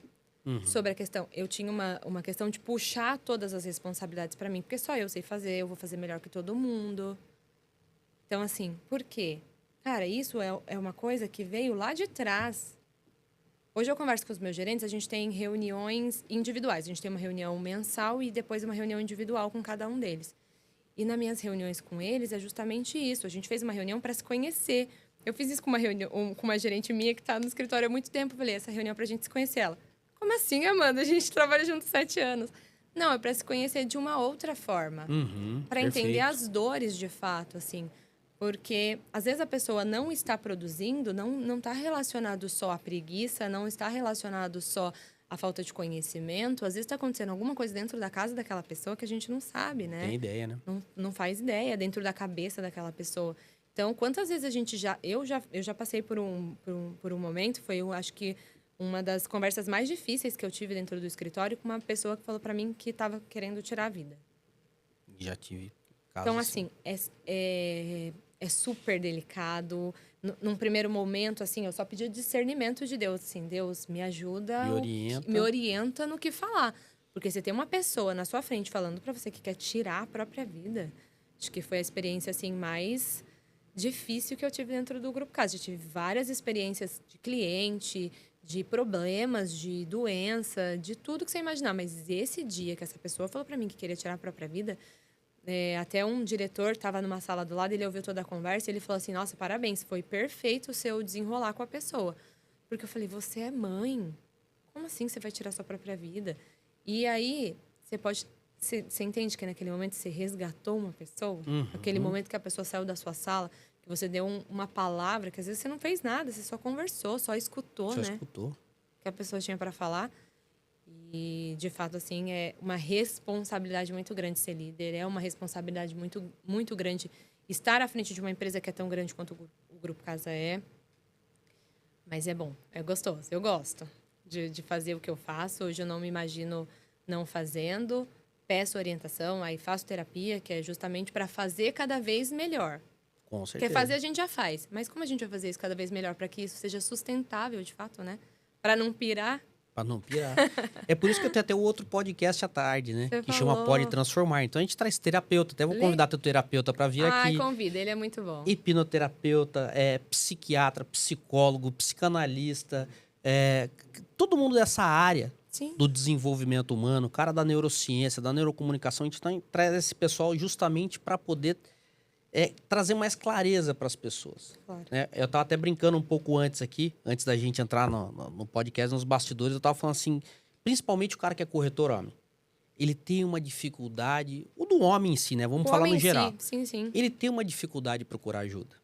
Sobre a questão... Eu tinha uma questão de puxar todas as responsabilidades para mim. Porque só eu sei fazer, eu vou fazer melhor que todo mundo. Então, assim, por quê? Cara, isso é uma coisa que veio lá de trás. Hoje eu converso com os meus gerentes, a gente tem reuniões individuais. A gente tem uma reunião mensal e depois uma reunião individual com cada um deles. E nas minhas reuniões com eles é justamente isso. A gente fez uma reunião para se conhecer. Eu fiz isso com uma gerente minha que está no escritório há muito tempo. Eu falei, essa reunião é para a gente se conhecer. Ela, como assim, Amanda? A gente trabalha junto há 7 anos. Não, é para se conhecer de uma outra forma. Para entender as dores de fato, assim. Porque, às vezes, a pessoa não está produzindo, não está relacionado só à preguiça, não está relacionado só à falta de conhecimento. Às vezes, está acontecendo alguma coisa dentro da casa daquela pessoa que a gente não sabe, né? Tem ideia, né? Não faz ideia dentro da cabeça daquela pessoa. Então, quantas vezes a gente já... Eu já passei por um momento, foi, eu acho que, uma das conversas mais difíceis que eu tive dentro do escritório com uma pessoa que falou para mim que estava querendo tirar a vida. Já tive casos. Então, assim, é super delicado. Num primeiro momento, assim, eu só pedi discernimento de Deus. Assim, Deus, me ajuda, me orienta no que falar. Porque você tem uma pessoa na sua frente falando pra você que quer tirar a própria vida. Acho que foi a experiência, assim, mais difícil que eu tive dentro do Grupo Casa. Eu tive várias experiências de cliente, de problemas, de doença, de tudo que você imaginar. Mas esse dia que essa pessoa falou pra mim que queria tirar a própria vida... até um diretor estava numa sala do lado, ele ouviu toda a conversa e ele falou assim, nossa, parabéns, foi perfeito o seu desenrolar com a pessoa. Porque eu falei, você é mãe, Como assim você vai tirar sua própria vida? E aí, você entende que naquele momento você resgatou uma pessoa? Aquele momento que a pessoa saiu da sua sala, que você deu uma palavra, que às vezes você não fez nada, você só conversou, só escutou, né? Que a pessoa tinha para falar. E, de fato, assim, é uma responsabilidade muito grande ser líder. É uma responsabilidade muito, muito grande estar à frente de uma empresa que é tão grande quanto o Grupo Casa é. Mas é bom, é gostoso. Eu gosto de fazer o que eu faço. Hoje eu não me imagino não fazendo. Peço orientação, aí faço terapia, que é justamente para fazer cada vez melhor. Com certeza. Quer fazer, a gente já faz. Mas como a gente vai fazer isso cada vez melhor para que isso seja sustentável, de fato, né? Para não pirar. Para não pirar. É por isso que eu tenho até o outro podcast à tarde, né? Você que falou. chama Pode Transformar. Então a gente traz terapeuta. Até vou convidar teu terapeuta para vir aqui. Ai, convida, ele é muito bom. Hipnoterapeuta, psiquiatra, psicólogo, psicanalista. Todo mundo dessa área. Sim. Do desenvolvimento humano, cara da neurociência, da neurocomunicação. A gente traz esse pessoal justamente para poder trazer mais clareza para as pessoas. Claro. Né? Eu estava até brincando um pouco antes aqui, antes da gente entrar no podcast, nos bastidores, eu estava falando assim, principalmente o cara que é corretor homem. Ele tem uma dificuldade, o do homem em si, né? Vamos falar no geral. Sim, sim. Ele tem uma dificuldade de procurar ajuda.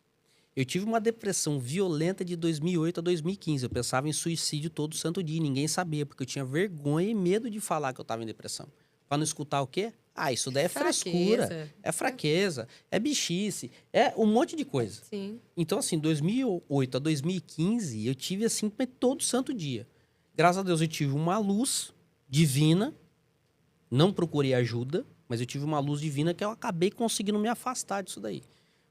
Eu tive uma depressão violenta de 2008 a 2015. Eu pensava em suicídio todo santo dia. Ninguém sabia, porque eu tinha vergonha e medo de falar que eu estava em depressão. Para não escutar o quê? Isso daí é frescura, é fraqueza, é bichice, é um monte de coisa. Sim. Então, assim, 2008 a 2015, eu tive assim todo santo dia. Graças a Deus eu tive uma luz divina, não procurei ajuda, mas eu tive uma luz divina que eu acabei conseguindo me afastar disso daí.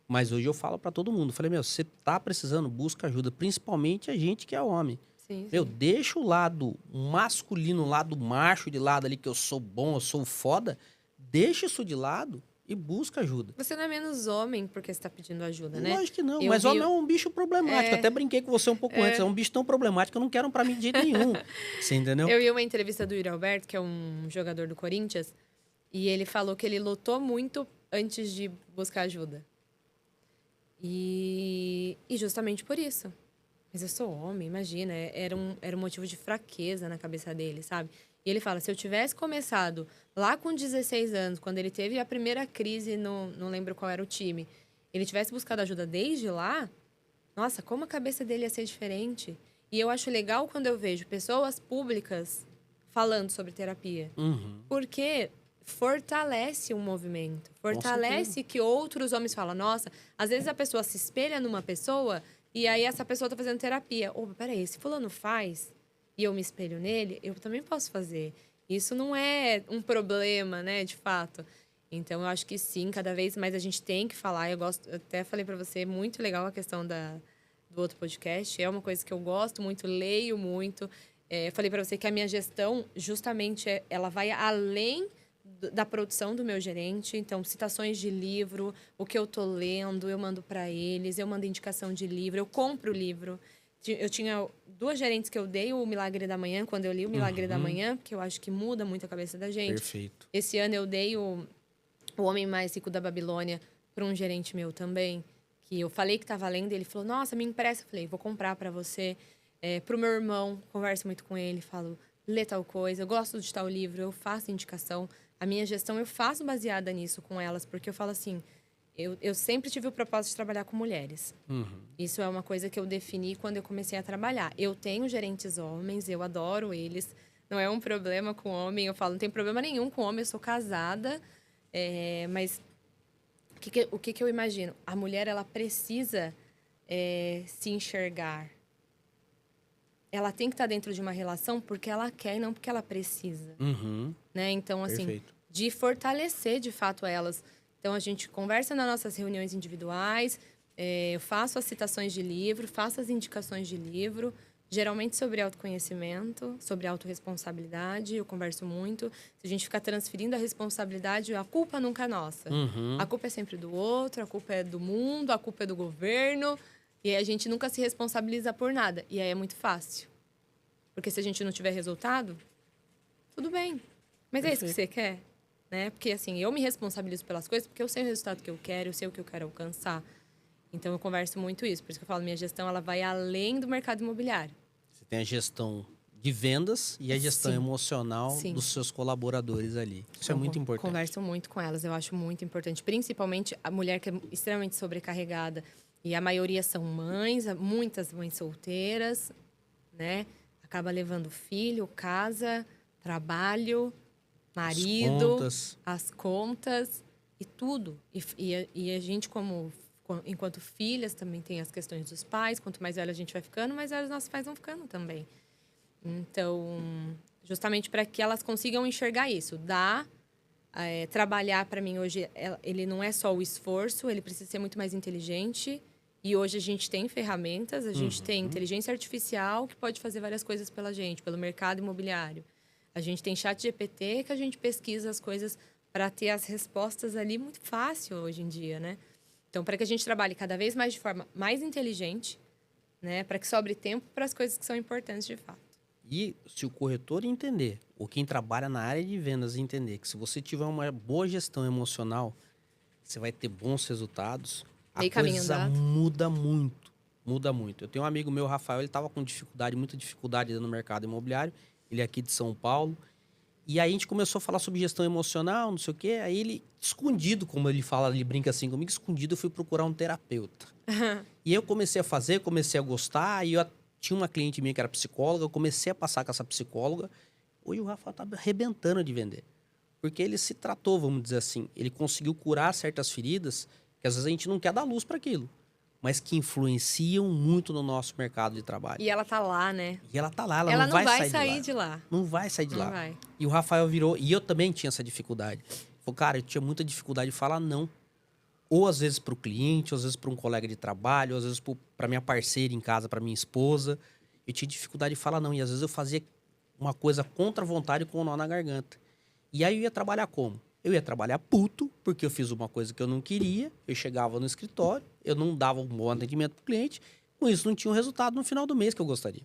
Mas hoje eu falo pra todo mundo, falei, você tá precisando, busca ajuda, principalmente a gente que é homem. Sim. Deixa o lado masculino, o lado macho de lado ali, que eu sou bom, eu sou foda, deixa isso de lado e busca ajuda. Você não é menos homem porque você tá pedindo ajuda, né? Lógico que não, mas homem é um bicho problemático. Até brinquei com você um pouco antes, é um bicho tão problemático que eu não quero pra mim de jeito nenhum. Você entendeu? Eu vi uma entrevista do Yuri Alberto, que é um jogador do Corinthians, e ele falou que ele lutou muito antes de buscar ajuda. E justamente por isso. Mas eu sou homem, imagina. Era um motivo de fraqueza na cabeça dele, sabe? E ele fala, se eu tivesse começado lá com 16 anos, quando ele teve a primeira crise, não lembro qual era o time, ele tivesse buscado ajuda desde lá, nossa, como a cabeça dele ia ser diferente. E eu acho legal quando eu vejo pessoas públicas falando sobre terapia. Porque fortalece um movimento. Fortalece que outros homens falam. Nossa, às vezes a pessoa se espelha numa pessoa e aí essa pessoa tá fazendo terapia. Peraí, se fulano faz e eu me espelho nele, eu também posso fazer. Isso não é um problema, né, de fato. Então, eu acho que sim, cada vez mais a gente tem que falar. Eu até falei para você, muito legal a questão do outro podcast. É uma coisa que eu gosto muito, leio muito. Falei para você que a minha gestão, justamente, ela vai além da produção do meu gerente. Então, citações de livro, o que eu tô lendo, eu mando para eles, eu mando indicação de livro, eu compro o livro. Eu tinha 2 gerentes que eu dei o Milagre da Manhã, quando eu li o Milagre da Manhã, porque eu acho que muda muito a cabeça da gente. Perfeito. Esse ano eu dei o Homem Mais Rico da Babilônia para um gerente meu também, que eu falei que estava lendo, e ele falou, nossa, me empresta. Eu falei, vou comprar para você. Pro meu irmão, converso muito com ele, falo, lê tal coisa, eu gosto de tal livro, eu faço indicação. A minha gestão eu faço baseada nisso com elas, porque eu falo assim, eu sempre tive o propósito de trabalhar com mulheres. Isso é uma coisa que eu defini quando eu comecei a trabalhar. Eu tenho gerentes homens, eu adoro eles, não é um problema com homem. Eu falo, não tem problema nenhum com homem, eu sou casada, mas o que eu imagino? A mulher, ela precisa se enxergar. Ela tem que estar dentro de uma relação porque ela quer e não porque ela precisa. Né? Então, assim, Perfeito. De fortalecer, de fato, elas. Então, a gente conversa nas nossas reuniões individuais, eu faço as citações de livro, faço as indicações de livro, geralmente sobre autoconhecimento, sobre autorresponsabilidade, eu converso muito. Se a gente ficar transferindo a responsabilidade, a culpa nunca é nossa. A culpa é sempre do outro, a culpa é do mundo, a culpa é do governo. E aí a gente nunca se responsabiliza por nada. E aí é muito fácil. Porque se a gente não tiver resultado, tudo bem. Mas é isso que você quer? Né? Porque, assim, eu me responsabilizo pelas coisas porque eu sei o resultado que eu quero, eu sei o que eu quero alcançar. Então, eu converso muito isso. Por isso que eu falo, minha gestão ela vai além do mercado imobiliário. Você tem a gestão de vendas e a gestão Sim. emocional Sim. dos seus colaboradores ali. Isso é Eu muito importante. Converso muito com elas, eu acho muito importante. Principalmente a mulher que é extremamente sobrecarregada. E a maioria são mães, muitas mães solteiras, né? Acaba levando filho, casa, trabalho, marido, as contas e tudo. E a gente, enquanto filhas, também tem as questões dos pais. Quanto mais velha a gente vai ficando, mais velhos nossos pais vão ficando também. Então, justamente para que elas consigam enxergar isso. Trabalhar, para mim, hoje, ele não é só o esforço, ele precisa ser muito mais inteligente. E hoje a gente tem ferramentas, a gente tem inteligência artificial que pode fazer várias coisas pela gente, pelo mercado imobiliário. A gente tem chat GPT que a gente pesquisa as coisas para ter as respostas ali muito fácil hoje em dia, né? Então, para que a gente trabalhe cada vez mais de forma mais inteligente, né? Para que sobre tempo para as coisas que são importantes de fato. E se o corretor entender, ou quem trabalha na área de vendas entender que se você tiver uma boa gestão emocional, você vai ter bons resultados, a coisa muda muito. Muda muito. Eu tenho um amigo meu, Rafael, ele estava com muita dificuldade no mercado imobiliário. Ele é aqui de São Paulo. E aí a gente começou a falar sobre gestão emocional, não sei o quê. Aí ele, escondido, como ele fala, ele brinca assim comigo, escondido, eu fui procurar um terapeuta. E aí eu comecei a fazer, comecei a gostar. E eu tinha uma cliente minha que era psicóloga, eu comecei a passar com essa psicóloga. Hoje o Rafa tá arrebentando de vender. Porque ele se tratou, vamos dizer assim. Ele conseguiu curar certas feridas que às vezes a gente não quer dar luz para aquilo, mas que influenciam muito no nosso mercado de trabalho. E ela tá lá, né? E ela tá lá, ela não vai sair de lá. Não vai sair de lá. Vai. E o Rafael virou, e eu também tinha essa dificuldade. Falou, cara, eu tinha muita dificuldade de falar não. Ou às vezes para o cliente, ou às vezes para um colega de trabalho, ou às vezes para minha parceira em casa, para minha esposa. Eu tinha dificuldade de falar não. E às vezes eu fazia uma coisa contra a vontade com um nó na garganta. E aí eu ia trabalhar como? Eu ia trabalhar puto, porque eu fiz uma coisa que eu não queria. Eu chegava no escritório, eu não dava um bom atendimento pro cliente. Com isso, não tinha um resultado no final do mês que eu gostaria.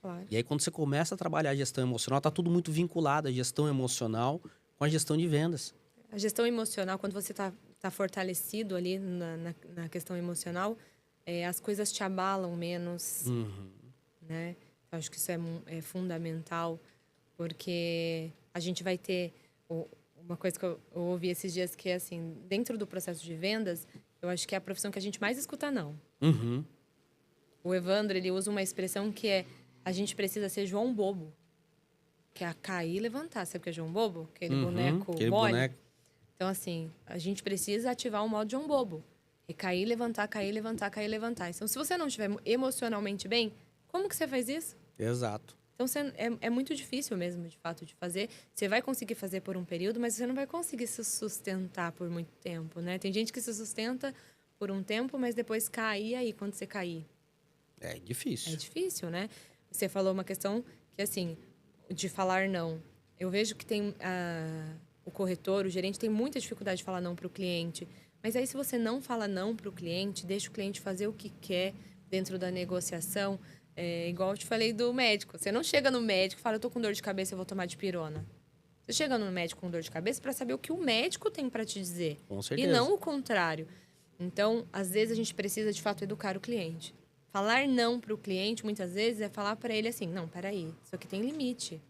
Claro. E aí, quando você começa a trabalhar a gestão emocional, tá tudo muito vinculado, a gestão emocional com a gestão de vendas. A gestão emocional, quando você tá fortalecido ali na questão emocional, as coisas te abalam menos, né? Eu acho que isso é fundamental, porque a gente vai ter... Uma coisa que eu ouvi esses dias que é assim, dentro do processo de vendas, eu acho que é a profissão que a gente mais escuta não. O Evandro, ele usa uma expressão que é a gente precisa ser João Bobo, que é cair e levantar. Sabe o que é João Bobo? Aquele boneco mole. Então, assim, a gente precisa ativar o modo João Bobo. É cair, levantar, cair, levantar, cair, levantar. Então, se você não estiver emocionalmente bem, como que você faz isso? Exato. Então, é muito difícil mesmo, de fato, de fazer. Você vai conseguir fazer por um período, mas você não vai conseguir se sustentar por muito tempo, né? Tem gente que se sustenta por um tempo, mas depois cai. E aí, quando você cair? É difícil. É difícil, né? Você falou uma questão que, assim, de falar não. Eu vejo que tem o corretor, o gerente, tem muita dificuldade de falar não para o cliente. Mas aí, se você não fala não para o cliente, deixa o cliente fazer o que quer dentro da negociação... igual eu te falei do médico. Você não chega no médico e fala, eu tô com dor de cabeça, eu vou tomar dipirona. Você chega no médico com dor de cabeça para saber o que o médico tem para te dizer. Com certeza. E não o contrário. Então, às vezes, a gente precisa, de fato, educar o cliente. Falar não para o cliente, muitas vezes, é falar para ele assim, não, peraí, isso aqui tem limite.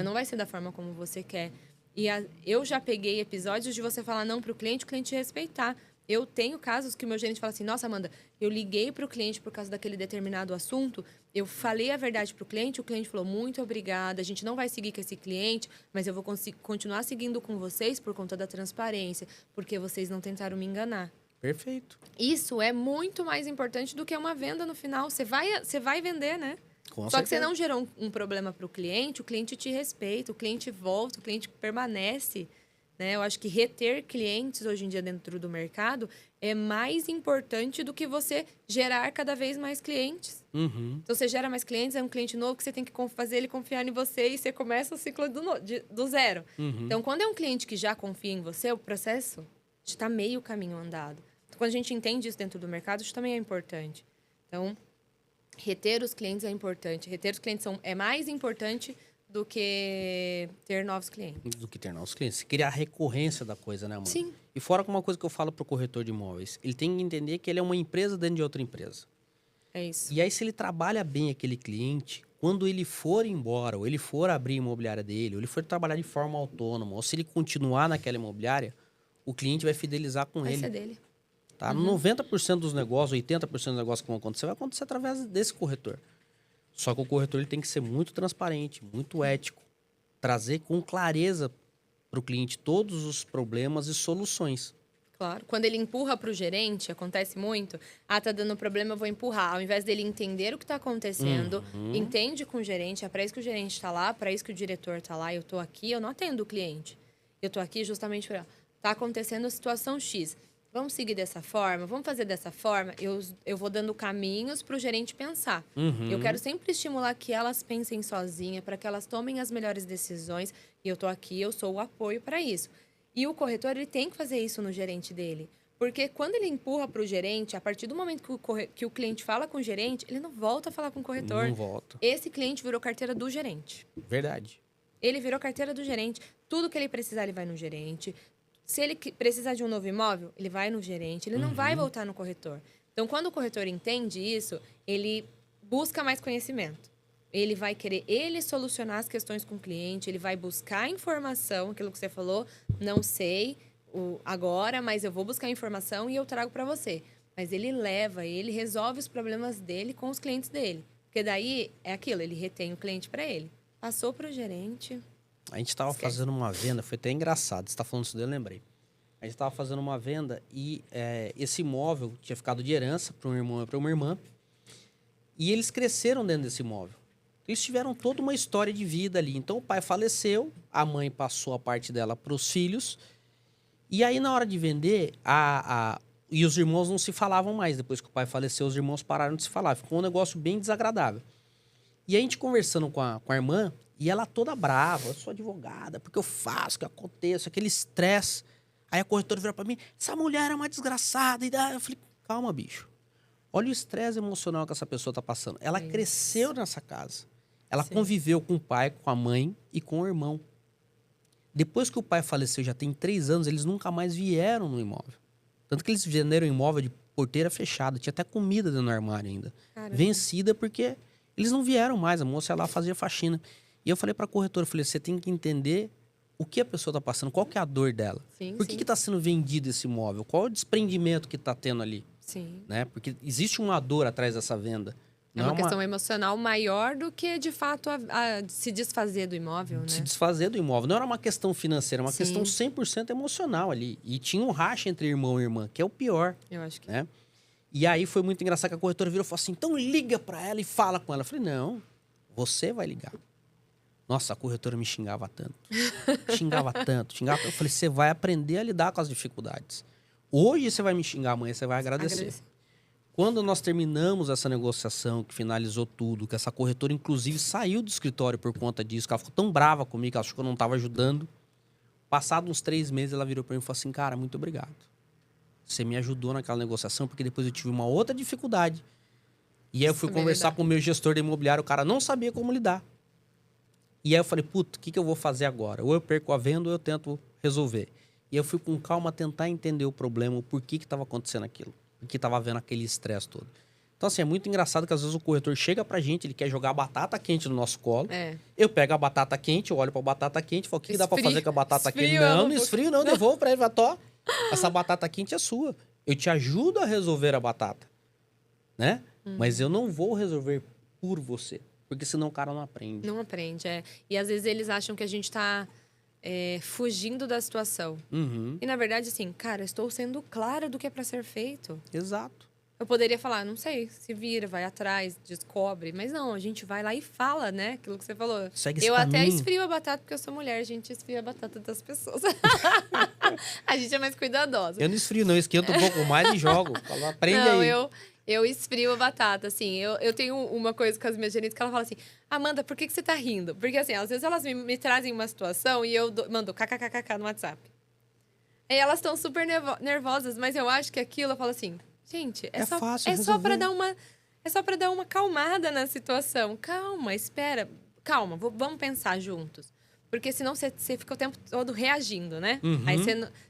Não vai ser da forma como você quer. E eu já peguei episódios de você falar não para o cliente respeitar. Eu tenho casos que o meu gerente fala assim, nossa, Amanda, eu liguei para o cliente por causa daquele determinado assunto, eu falei a verdade para o cliente falou, muito obrigada, a gente não vai seguir com esse cliente, mas eu vou continuar seguindo com vocês por conta da transparência, porque vocês não tentaram me enganar. Perfeito. Isso é muito mais importante do que uma venda no final. Você vai vender, né? Com Só certeza. que você não gerou um problema para o cliente te respeita, o cliente volta, o cliente permanece. Né? Eu acho que reter clientes hoje em dia dentro do mercado é mais importante do que você gerar cada vez mais clientes. Então, você gera mais clientes, é um cliente novo que você tem que fazer ele confiar em você e você começa o ciclo do zero. Então, quando é um cliente que já confia em você, o processo está meio caminho andado. Então, quando a gente entende isso dentro do mercado, isso também é importante. Então, reter os clientes é importante. Reter os clientes é mais importante do que ter novos clientes. Do que ter novos clientes. Criar a recorrência da coisa, né, mano? Sim. E fora com uma coisa que eu falo pro corretor de imóveis. Ele tem que entender que ele é uma empresa dentro de outra empresa. É isso. E aí, se ele trabalha bem aquele cliente, quando ele for embora, ou ele for abrir a imobiliária dele, ou ele for trabalhar de forma autônoma, ou se ele continuar naquela imobiliária, o cliente vai fidelizar com Vai ele. ser dele. Tá? 90% dos negócios, 80% dos negócios que vão acontecer, vai acontecer através desse corretor. Só que o corretor ele tem que ser muito transparente, muito ético. Trazer com clareza para o cliente todos os problemas e soluções. Claro. Quando ele empurra para o gerente, acontece muito. Ah, tá dando problema, eu vou empurrar. Ao invés dele entender o que está acontecendo, entende com o gerente. É para isso que o gerente está lá, para isso que o diretor está lá. Eu estou aqui, eu não atendo o cliente. Eu estou aqui justamente para... Tá acontecendo a situação X. Vamos seguir dessa forma? Vamos fazer dessa forma? Eu vou dando caminhos para o gerente pensar. Eu quero sempre estimular que elas pensem sozinhas, para que elas tomem as melhores decisões. E eu estou aqui, eu sou o apoio para isso. E o corretor, ele tem que fazer isso no gerente dele. Porque quando ele empurra para o gerente, a partir do momento que o cliente fala com o gerente, ele não volta a falar com o corretor. Não volta. Esse cliente virou carteira do gerente. Verdade. Ele virou carteira do gerente. Tudo que ele precisar, ele vai no gerente. Se ele precisar de um novo imóvel, ele vai no gerente. Ele não vai voltar no corretor. Então, quando o corretor entende isso, ele busca mais conhecimento. Ele vai querer solucionar as questões com o cliente, ele vai buscar informação, aquilo que você falou, não sei agora, mas eu vou buscar informação e eu trago para você. Mas ele resolve os problemas dele com os clientes dele. Porque daí é aquilo, ele retém o cliente para ele. Passou para o gerente. A gente estava fazendo uma venda, foi até engraçado, você está falando isso daí, eu lembrei. A gente estava fazendo uma venda e esse imóvel tinha ficado de herança para um irmão e para uma irmã. E eles cresceram dentro desse imóvel. Eles tiveram toda uma história de vida ali. Então, o pai faleceu, a mãe passou a parte dela para os filhos. E aí, na hora de vender, e os irmãos não se falavam mais. Depois que o pai faleceu, os irmãos pararam de se falar. Ficou um negócio bem desagradável. E a gente conversando com a irmã, e ela toda brava. Eu sou advogada, porque eu faço, que aconteça, aquele estresse. Aí a corretora virou para mim, essa mulher é uma desgraçada. E daí eu falei, calma, bicho. Olha o estresse emocional que essa pessoa está passando. Ela cresceu nessa casa. Ela conviveu com o pai, com a mãe e com o irmão. Depois que o pai faleceu, já tem 3 anos, eles nunca mais vieram no imóvel. Tanto que eles venderam o imóvel de porteira fechada. Tinha até comida dentro do armário ainda. Caramba. Vencida porque eles não vieram mais. A moça ia lá fazia faxina. E eu falei para a corretora, falei, você tem que entender o que a pessoa está passando, qual que é a dor dela. Por que está sendo vendido esse imóvel? Qual é o desprendimento que está tendo ali? Sim. Né? Porque existe uma dor atrás dessa venda. É uma questão emocional maior do que, de fato, se desfazer do imóvel, né? Se desfazer do imóvel. Não era uma questão financeira, uma questão 100% emocional ali. E tinha um racha entre irmão e irmã, que é o pior. Eu acho que né? E aí foi muito engraçado que a corretora virou e falou assim, então liga pra ela e fala com ela. Eu falei, não, você vai ligar. Nossa, a corretora me xingava tanto. Xingava tanto. Eu falei, você vai aprender a lidar com as dificuldades. Hoje você vai me xingar, amanhã você vai agradecer. Quando nós terminamos essa negociação, que finalizou tudo, que essa corretora, inclusive, saiu do escritório por conta disso, que ela ficou tão brava comigo, que ela achou que eu não estava ajudando. Passados uns 3 meses, ela virou para mim e falou assim, cara, muito obrigado. Você me ajudou naquela negociação, porque depois eu tive uma outra dificuldade. E aí eu fui conversar com o meu gestor de imobiliário, o cara não sabia como lidar. E aí eu falei, puta, o que eu vou fazer agora? Ou eu perco a venda ou eu tento resolver. E eu fui com calma tentar entender o problema, o porquê que estava acontecendo aquilo. Porque estava havendo aquele estresse todo. Então, assim, é muito engraçado que às vezes o corretor chega pra gente, ele quer jogar batata quente no nosso colo. Eu pego a batata quente, eu olho pra batata quente e falo, o que dá pra fazer com a batata quente? Não esfrio, não, devolvo pra ele. Tó, essa batata quente é sua. Eu te ajudo a resolver a batata. Né? Mas eu não vou resolver por você. Porque senão o cara não aprende. Não aprende, E às vezes eles acham que a gente tá fugindo da situação. E na verdade, assim, cara, eu estou sendo clara do que é pra ser feito. Exato. Eu poderia falar, não sei, se vira, vai atrás, descobre. Mas não, a gente vai lá e fala, né? Aquilo que você falou. Segue esse eu caminho. até esfrio a batata, porque eu sou mulher, a gente esfria a batata das pessoas. A gente é mais cuidadosa. Eu não esfrio, não. Eu esquento um pouco mais e jogo. Falo, aprende aí. Eu esfrio a batata, assim. Eu tenho uma coisa com as minhas gerentes que ela fala assim, Amanda, por que você tá rindo? Porque, assim, às vezes elas me trazem uma situação e eu mando kkkk no WhatsApp. E elas estão super nervosas, mas eu acho que aquilo, eu falo assim, gente, é só pra dar uma calmada na situação. Calma, espera. Calma, vamos pensar juntos. Porque senão você fica o tempo todo reagindo, né? Aí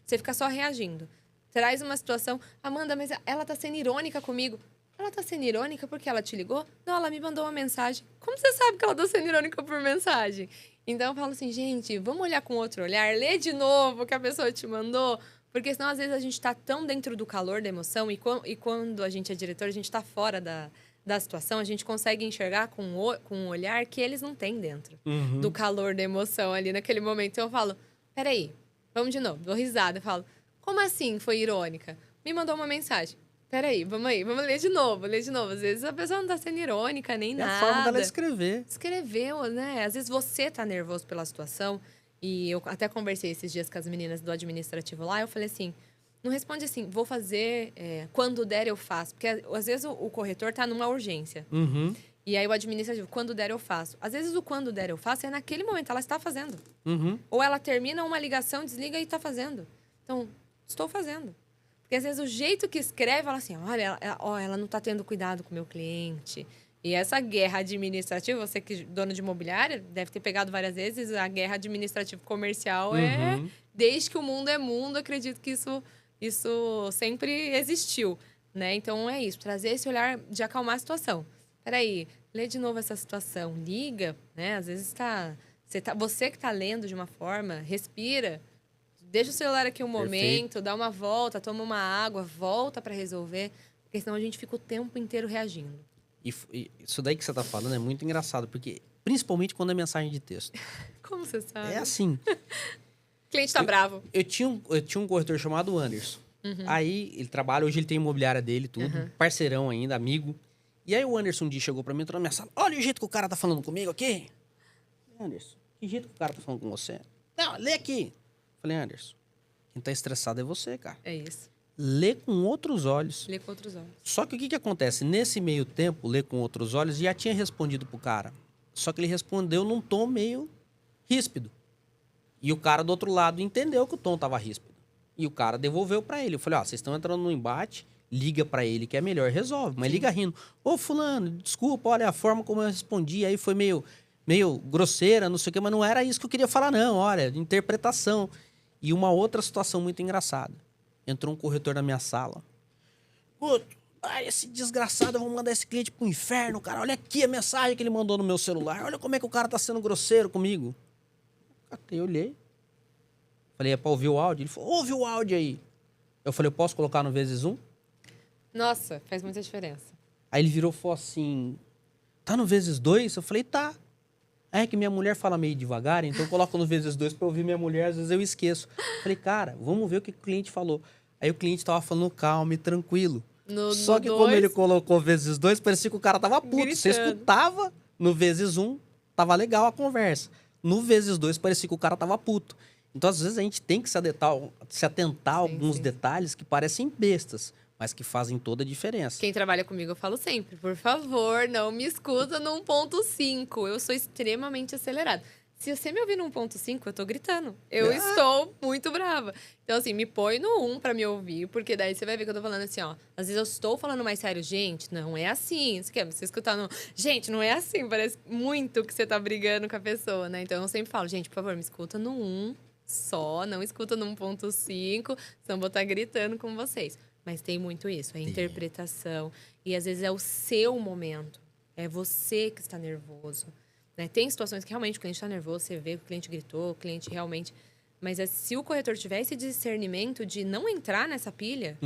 você fica só reagindo. Traz uma situação, Amanda, mas ela tá sendo irônica comigo. ela tá sendo irônica porque ela te ligou? Não, ela me mandou uma mensagem. Como você sabe que ela tá sendo irônica por mensagem? Então eu falo assim, gente, vamos olhar com outro olhar, lê de novo o que a pessoa te mandou, porque senão às vezes a gente tá tão dentro do calor da emoção e quando a gente é diretor, a gente tá fora da situação, a gente consegue enxergar com um olhar que eles não têm dentro do calor da emoção ali naquele momento. Então eu falo, peraí, vamos de novo, dou risada, eu falo, como assim foi irônica? Me mandou uma mensagem. Peraí, vamos ler de novo, ler de novo. Às vezes a pessoa não tá sendo irônica, nem É nada. a forma dela escrever. Escreveu, né? Às vezes você tá nervoso pela situação. E eu até conversei esses dias com as meninas do administrativo lá. Eu falei assim, não responde assim, vou fazer, quando der eu faço. Porque às vezes o corretor tá numa urgência. Uhum. E aí o administrativo, quando der eu faço. Às vezes o quando der eu faço é naquele momento, ela está fazendo. Uhum. Ou ela termina uma ligação, desliga e tá fazendo. Então, estou fazendo. Porque às vezes o jeito que escreve, ela assim, olha, ela não está tendo cuidado com o meu cliente. E essa guerra administrativa, você que é dono de imobiliária, deve ter pegado várias vezes, a guerra administrativo-comercial é... Desde que o mundo é mundo, acredito que isso sempre existiu, né? Então é isso, trazer esse olhar de acalmar a situação. Peraí, lê de novo essa situação, liga, né? Às vezes você que está lendo de uma forma, respira. Deixa o celular aqui um momento, dá uma volta, toma uma água, volta para resolver, porque senão a gente fica o tempo inteiro reagindo. E isso daí que você tá falando é muito engraçado, porque principalmente quando é mensagem de texto. Como você sabe? É assim. O cliente tá bravo. Eu tinha um corretor chamado Anderson. Aí ele trabalha, hoje ele tem imobiliária dele, tudo, parceirão ainda, amigo. E aí o Anderson um dia chegou pra mim, entrou na minha sala. Olha o jeito que o cara tá falando comigo aqui. Anderson, que jeito que o cara tá falando com você? Não, lê aqui. Falei, Anderson, quem tá estressado é você, cara. É isso. Lê com outros olhos. Lê com outros olhos. Só que o que acontece? Nesse meio tempo, lê com outros olhos, já tinha respondido pro cara. Só que ele respondeu num tom meio ríspido. E o cara do outro lado entendeu que o tom tava ríspido. E o cara devolveu pra ele. Eu falei, ó, vocês estão entrando no embate, liga pra ele que é melhor, resolve. Mas liga rindo. Ô, fulano, desculpa, olha, a forma como eu respondi aí foi meio grosseira, não sei o quê, mas não era isso que eu queria falar, não. Olha, interpretação. E uma outra situação muito engraçada. Entrou um corretor na minha sala. Guto, esse desgraçado, eu vou mandar esse cliente pro inferno, cara. Olha aqui a mensagem que ele mandou no meu celular. Olha como é que o cara tá sendo grosseiro comigo. Eu olhei. Falei, é pra ouvir o áudio? Ele falou, ouve o áudio aí. Eu falei, eu posso colocar no vezes 1? Nossa, faz muita diferença. Aí ele virou e falou assim, tá no vezes 2? Eu falei, tá. É que minha mulher fala meio devagar, então eu coloco no vezes 2 pra ouvir minha mulher, às vezes eu esqueço. Falei, cara, vamos ver o que o cliente falou. Aí o cliente tava falando calmo e tranquilo. Só que como ele colocou vezes 2, parecia que o cara tava puto. Gritando. Você escutava no vezes 1, tava legal a conversa. No vezes 2, parecia que o cara tava puto. Então, às vezes, a gente tem que se atentar a alguns detalhes que parecem bestas, mas que fazem toda a diferença. Quem trabalha comigo, eu falo sempre, por favor, não me escuta no 1.5. Eu sou extremamente acelerada. Se você me ouvir no 1.5, eu tô gritando. Eu estou muito brava. Então, assim, me põe no 1 pra me ouvir, porque daí você vai ver que eu tô falando assim, ó. Às vezes eu estou falando mais sério, gente, não é assim. Você quer você escutar no... Gente, não é assim. Parece muito que você tá brigando com a pessoa, né? Então, eu sempre falo, gente, por favor, me escuta no 1 só. Não escuta no 1.5, senão vou estar gritando com vocês. Mas tem muito isso, é interpretação. E às vezes é o seu momento. É você que está nervoso. Né? Tem situações que realmente o cliente está nervoso, você vê que o cliente gritou, o cliente realmente... Mas se o corretor tiver esse discernimento de não entrar nessa pilha,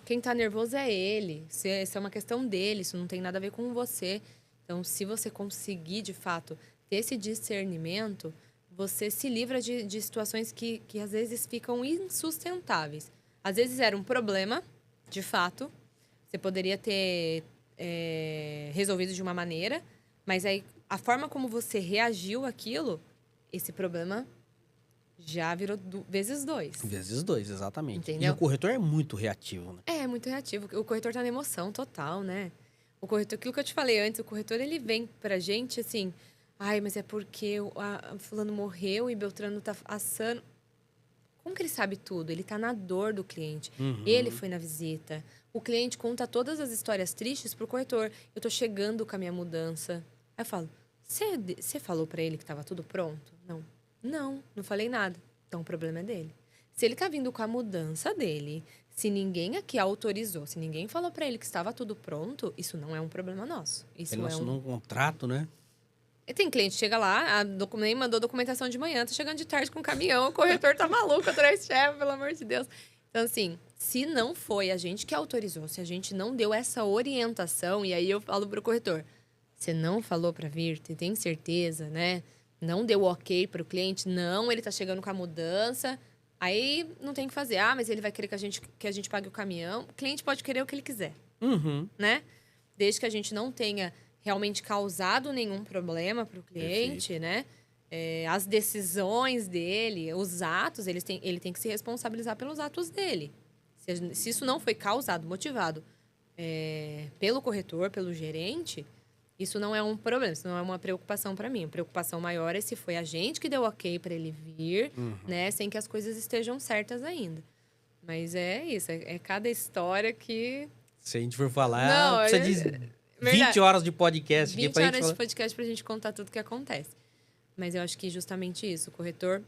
quem está nervoso é ele. Isso é uma questão dele, isso não tem nada a ver com você. Então, se você conseguir, de fato, ter esse discernimento, você se livra de situações que às vezes ficam insustentáveis. Às vezes era um problema, de fato. Você poderia ter resolvido de uma maneira, mas aí a forma como você reagiu àquilo, esse problema já virou vezes 2. Vezes 2, exatamente. Entendeu? E o corretor é muito reativo, né? É muito reativo. O corretor tá na emoção total, né? O corretor, aquilo que eu te falei antes, o corretor ele vem pra gente assim, ai, mas é porque fulano morreu e Beltrano tá assando. Como que ele sabe tudo? Ele tá na dor do cliente. Ele foi na visita. O cliente conta todas as histórias tristes pro corretor. Eu tô chegando com a minha mudança. Aí eu falo, você falou pra ele que tava tudo pronto? Não, não falei nada. Então o problema é dele. Se ele tá vindo com a mudança dele, se ninguém aqui autorizou, se ninguém falou para ele que estava tudo pronto, isso não é um problema nosso. Isso Ele é assinou um contrato, né? E tem cliente que chega lá, nem mandou documentação de manhã, tá chegando de tarde com o caminhão, o corretor tá maluco atrás do chefe, pelo amor de Deus. Então, assim, se não foi a gente que autorizou, se a gente não deu essa orientação, e aí eu falo pro corretor, você não falou para vir, você tem certeza, né? Não deu ok pro cliente, não, ele tá chegando com a mudança. Aí não tem o que fazer. Ah, mas ele vai querer que a gente pague o caminhão. O cliente pode querer o que ele quiser, né? Desde que a gente não tenha realmente causado nenhum problema para o cliente, né? As decisões dele, os atos, ele tem que se responsabilizar pelos atos dele. Se isso não foi causado, motivado pelo corretor, pelo gerente, isso não é um problema, isso não é uma preocupação para mim. A preocupação maior é se foi a gente que deu ok para ele vir, né? Sem que as coisas estejam certas ainda. Mas é isso, é cada história que... Se a gente for falar, Não, precisa de 20 horas de podcast. 20 horas de podcast pra gente contar tudo que acontece. Mas eu acho que justamente isso, o corretor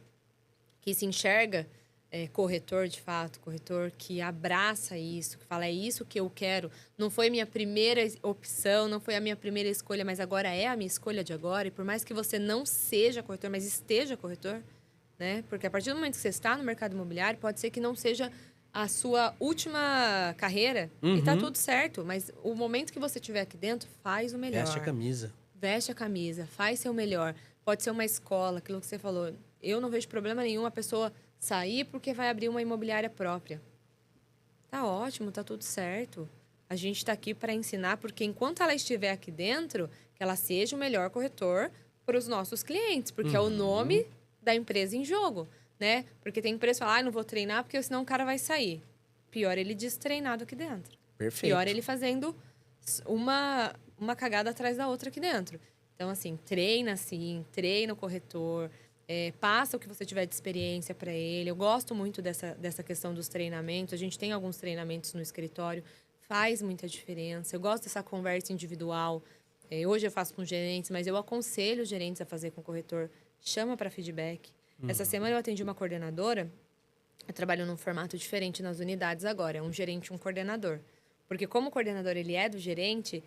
que se enxerga corretor de fato, corretor que abraça isso, que fala, é isso que eu quero. Não foi minha primeira opção, não foi a minha primeira escolha, mas agora é a minha escolha de agora. E por mais que você não seja corretor, mas esteja corretor, né? Porque a partir do momento que você está no mercado imobiliário, pode ser que não seja a sua última carreira e tá tudo certo. Mas o momento que você estiver aqui dentro, faz o melhor. Veste a camisa. Veste a camisa, faz seu melhor. Pode ser uma escola, aquilo que você falou. Eu não vejo problema nenhum a pessoa sair porque vai abrir uma imobiliária própria. Tá ótimo, tá tudo certo. A gente está aqui para ensinar, porque enquanto ela estiver aqui dentro, que ela seja o melhor corretor para os nossos clientes, porque é o nome da empresa em jogo, né? Porque tem empresa que fala, não vou treinar porque senão o cara vai sair. Pior ele destreinado aqui dentro. Perfeito. Pior ele fazendo uma cagada atrás da outra aqui dentro. Então, assim, treina sim, treina o corretor, passa o que você tiver de experiência para ele. Eu gosto muito dessa questão dos treinamentos. A gente tem alguns treinamentos no escritório, faz muita diferença. Eu gosto dessa conversa individual. Hoje eu faço com gerentes, mas eu aconselho os gerentes a fazer com o corretor. Chama para feedback. Essa semana eu atendi uma coordenadora. Eu trabalho num formato diferente nas unidades agora. É um gerente e um coordenador. Porque como o coordenador ele é do gerente,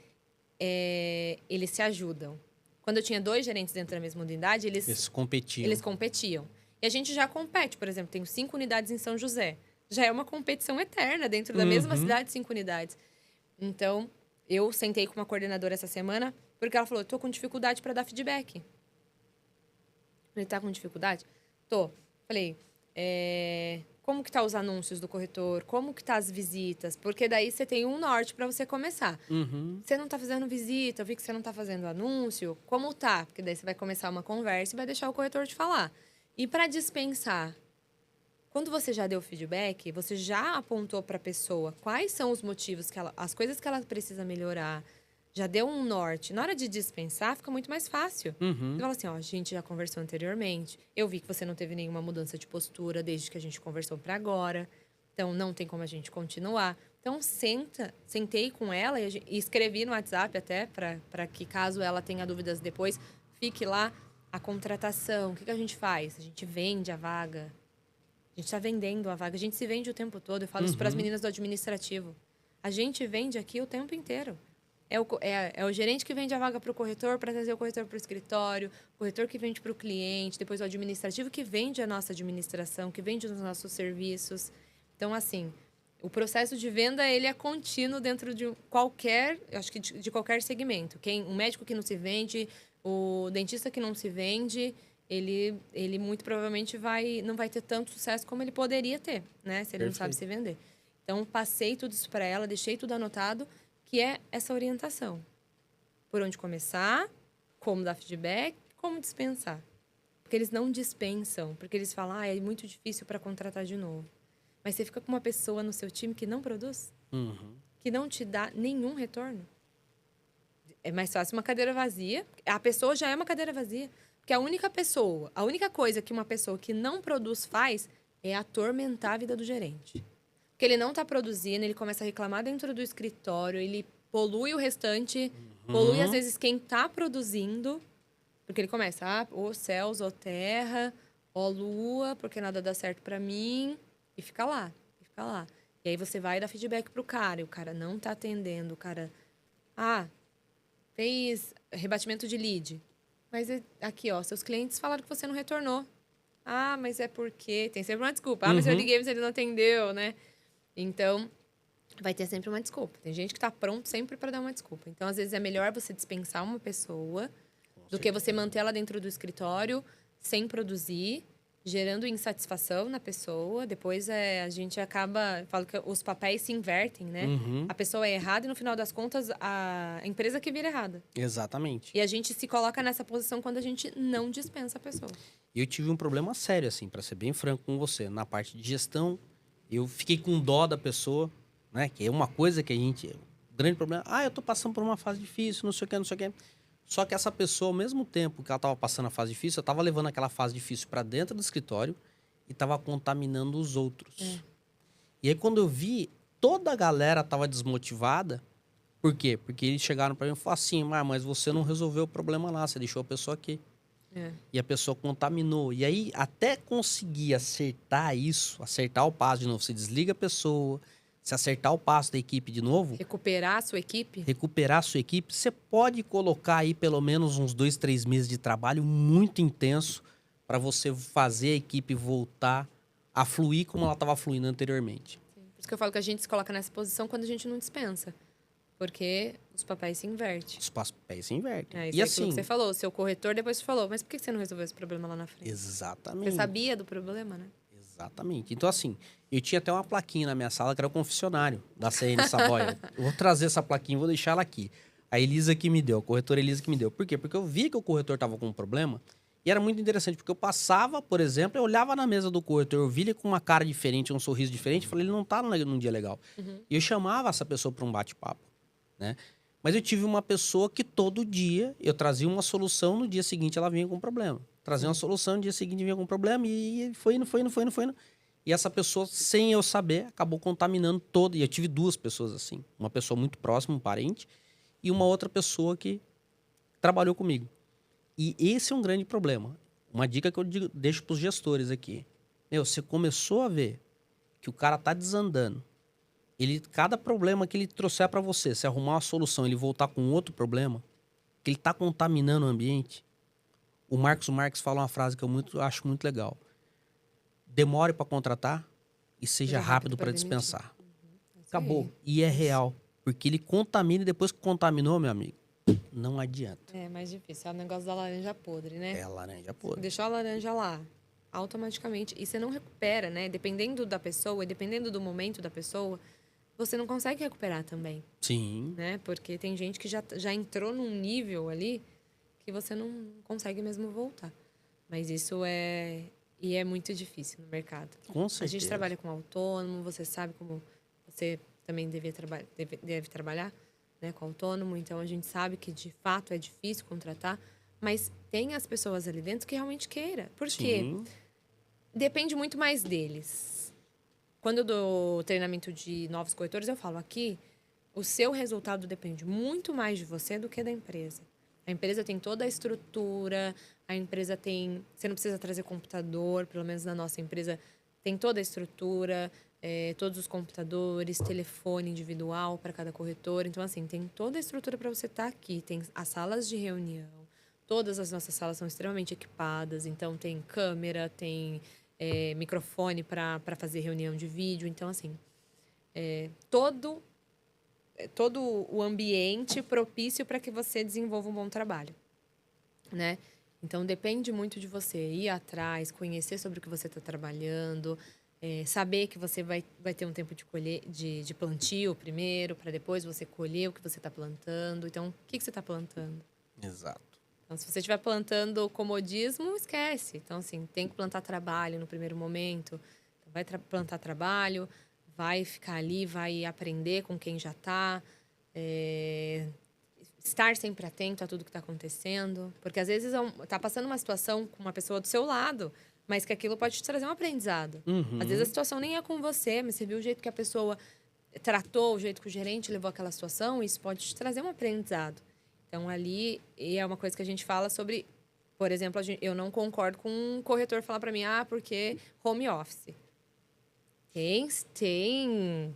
eles se ajudam. Quando eu tinha 2 gerentes dentro da mesma unidade, eles competiam. E a gente já compete. Por exemplo, tenho 5 unidades em São José. Já é uma competição eterna dentro da mesma cidade, 5 unidades. Então, eu sentei com uma coordenadora essa semana, porque ela falou, eu tô com dificuldade para dar feedback. Falei, tá com dificuldade? Tô. Falei, como que tá os anúncios do corretor? Como que tá as visitas? Porque daí você tem um norte para você começar. Você não tá fazendo visita, eu vi que você não tá fazendo anúncio. Como tá? Porque daí você vai começar uma conversa e vai deixar o corretor te falar. E para dispensar, quando você já deu feedback, você já apontou para a pessoa quais são os motivos, as coisas que ela precisa melhorar, já deu um norte. Na hora de dispensar, fica muito mais fácil. Você fala assim, ó, a gente já conversou anteriormente. Eu vi que você não teve nenhuma mudança de postura desde que a gente conversou para agora. Então, não tem como a gente continuar. Então, sentei com ela e escrevi no WhatsApp até para que, caso ela tenha dúvidas depois, fique lá a contratação. O que a gente faz? A gente vende a vaga. A gente está vendendo a vaga. A gente se vende o tempo todo. Eu falo isso para as meninas do administrativo. A gente vende aqui o tempo inteiro. É o gerente que vende a vaga para o corretor, para trazer o corretor para o escritório, o corretor que vende para o cliente, depois o administrativo que vende a nossa administração, que vende os nossos serviços. Então, assim, o processo de venda, ele é contínuo dentro de qualquer, acho que de qualquer segmento. Um médico que não se vende, o dentista que não se vende, ele muito provavelmente não vai ter tanto sucesso como ele poderia ter, né? Se ele não sabe se vender. Então, passei tudo isso para ela, deixei tudo anotado, que é essa orientação. Por onde começar, como dar feedback, como dispensar. Porque eles não dispensam, porque eles falam, é muito difícil para contratar de novo. Mas você fica com uma pessoa no seu time que não produz, que não te dá nenhum retorno. É mais fácil uma cadeira vazia. A pessoa já é uma cadeira vazia. Porque a única coisa que uma pessoa que não produz faz é atormentar a vida do gerente. Porque ele não está produzindo, ele começa a reclamar dentro do escritório, ele polui o restante, polui às vezes quem está produzindo, porque ele começa, ó céus, ó terra, ó lua, porque nada dá certo para mim. E fica lá, e fica lá. E aí você vai dar feedback pro cara, e o cara não tá atendendo, o cara... fez rebatimento de lead. Mas aqui, ó, seus clientes falaram que você não retornou. Mas é porque... Tem sempre uma desculpa. Mas eu liguei, mas ele não atendeu, né? Então, vai ter sempre uma desculpa. Tem gente que tá pronto sempre para dar uma desculpa. Então, às vezes, é melhor você dispensar uma pessoa do que você manter ela dentro do escritório sem produzir, gerando insatisfação na pessoa. Depois a gente acaba... Eu falo que os papéis se invertem, né? A pessoa é errada e, no final das contas, a empresa que vira errada. Exatamente. E a gente se coloca nessa posição quando a gente não dispensa a pessoa. E eu tive um problema sério, assim, para ser bem franco com você. Na parte de gestão, eu fiquei com dó da pessoa, né? Que é uma coisa que a gente... O grande problema... eu tô passando por uma fase difícil, não sei o que, não sei o que. Só que essa pessoa, ao mesmo tempo que ela tava passando a fase difícil, eu tava levando aquela fase difícil para dentro do escritório e tava contaminando os outros. E aí, quando eu vi, toda a galera tava desmotivada. Por quê? Porque eles chegaram para mim e falaram assim, mas você não resolveu o problema lá, você deixou a pessoa aqui. E a pessoa contaminou. E aí, até conseguir acertar isso, acertar o passo de novo, você desliga a pessoa, se acertar o passo da equipe de novo... Recuperar a sua equipe? Recuperar a sua equipe, você pode colocar aí pelo menos uns 2, 3 meses de trabalho muito intenso para você fazer a equipe voltar a fluir como ela estava fluindo anteriormente. Sim. Por isso que eu falo que a gente se coloca nessa posição quando a gente não dispensa. Porque os papéis se invertem. Os papéis se invertem. Isso e é assim, que você falou, o seu corretor depois falou, mas por que você não resolveu esse problema lá na frente? Exatamente. Você sabia do problema, né? Exatamente. Então, assim, eu tinha até uma plaquinha na minha sala que era o confessionário da CN Saboia. Eu vou trazer essa plaquinha e vou deixar ela aqui. A Elisa que me deu, a corretora Elisa que me deu. Por quê? Porque eu vi que o corretor estava com um problema e era muito interessante, porque eu passava, por exemplo, eu olhava na mesa do corretor, eu vi ele com uma cara diferente, um sorriso diferente, falei, ele não tá num dia legal. E eu chamava essa pessoa para um bate-papo, né? Mas eu tive uma pessoa que todo dia eu trazia uma solução, no dia seguinte ela vinha com um problema. Trazia uma solução, no dia seguinte vinha com um problema e foi indo. E essa pessoa, sem eu saber, acabou contaminando todo. E eu tive 2 pessoas assim. Uma pessoa muito próxima, um parente, e uma outra pessoa que trabalhou comigo. E esse é um grande problema. Uma dica que eu deixo para os gestores aqui. Você começou a ver que o cara tá desandando. Cada problema que ele trouxer para você, se arrumar uma solução, ele voltar com outro problema, que ele tá contaminando o ambiente. O Marcos Marques fala uma frase que eu acho muito legal. Demore para contratar e seja rápido para dispensar. Acabou. E é real. Porque ele contamina e depois que contaminou, meu amigo, não adianta. É mais difícil. É o negócio da laranja podre, né? É a laranja podre. Deixou a laranja lá, automaticamente. E você não recupera, né? Dependendo da pessoa e dependendo do momento da pessoa, você não consegue recuperar também. Sim. Né? Porque tem gente que já entrou num nível ali que você não consegue mesmo voltar. Mas isso é muito difícil no mercado. Com certeza. A gente trabalha com autônomo, você sabe como você também deve trabalhar, né, com autônomo. Então, a gente sabe que, de fato, é difícil contratar. Mas tem as pessoas ali dentro que realmente queira. Porque depende muito mais deles. Quando eu dou treinamento de novos corretores, eu falo aqui, o seu resultado depende muito mais de você do que da empresa. A empresa tem toda a estrutura, a empresa tem... Você não precisa trazer computador, pelo menos na nossa empresa, tem toda a estrutura, todos os computadores, telefone individual para cada corretor. Então, assim, tem toda a estrutura para você estar aqui. Tem as salas de reunião. Todas as nossas salas são extremamente equipadas. Então, tem câmera, tem microfone para fazer reunião de vídeo. Então, assim, todo o ambiente propício para que você desenvolva um bom trabalho, né? Então, depende muito de você ir atrás, conhecer sobre o que você está trabalhando, saber que você vai ter um tempo de plantio primeiro, para depois você colher o que você está plantando. Então, o que você está plantando? Exato. Então, se você estiver plantando comodismo, esquece. Então, assim, tem que plantar trabalho no primeiro momento. Então, vai plantar trabalho, vai ficar ali, vai aprender com quem já está. Estar sempre atento a tudo que está acontecendo. Porque, às vezes, está passando uma situação com uma pessoa do seu lado, mas que aquilo pode te trazer um aprendizado. Às vezes, a situação nem é com você, mas você viu o jeito que a pessoa tratou, o jeito que o gerente levou aquela situação, isso pode te trazer um aprendizado. Então, ali, e é uma coisa que a gente fala sobre... Por exemplo, eu não concordo com um corretor falar para mim, porque home office. Tem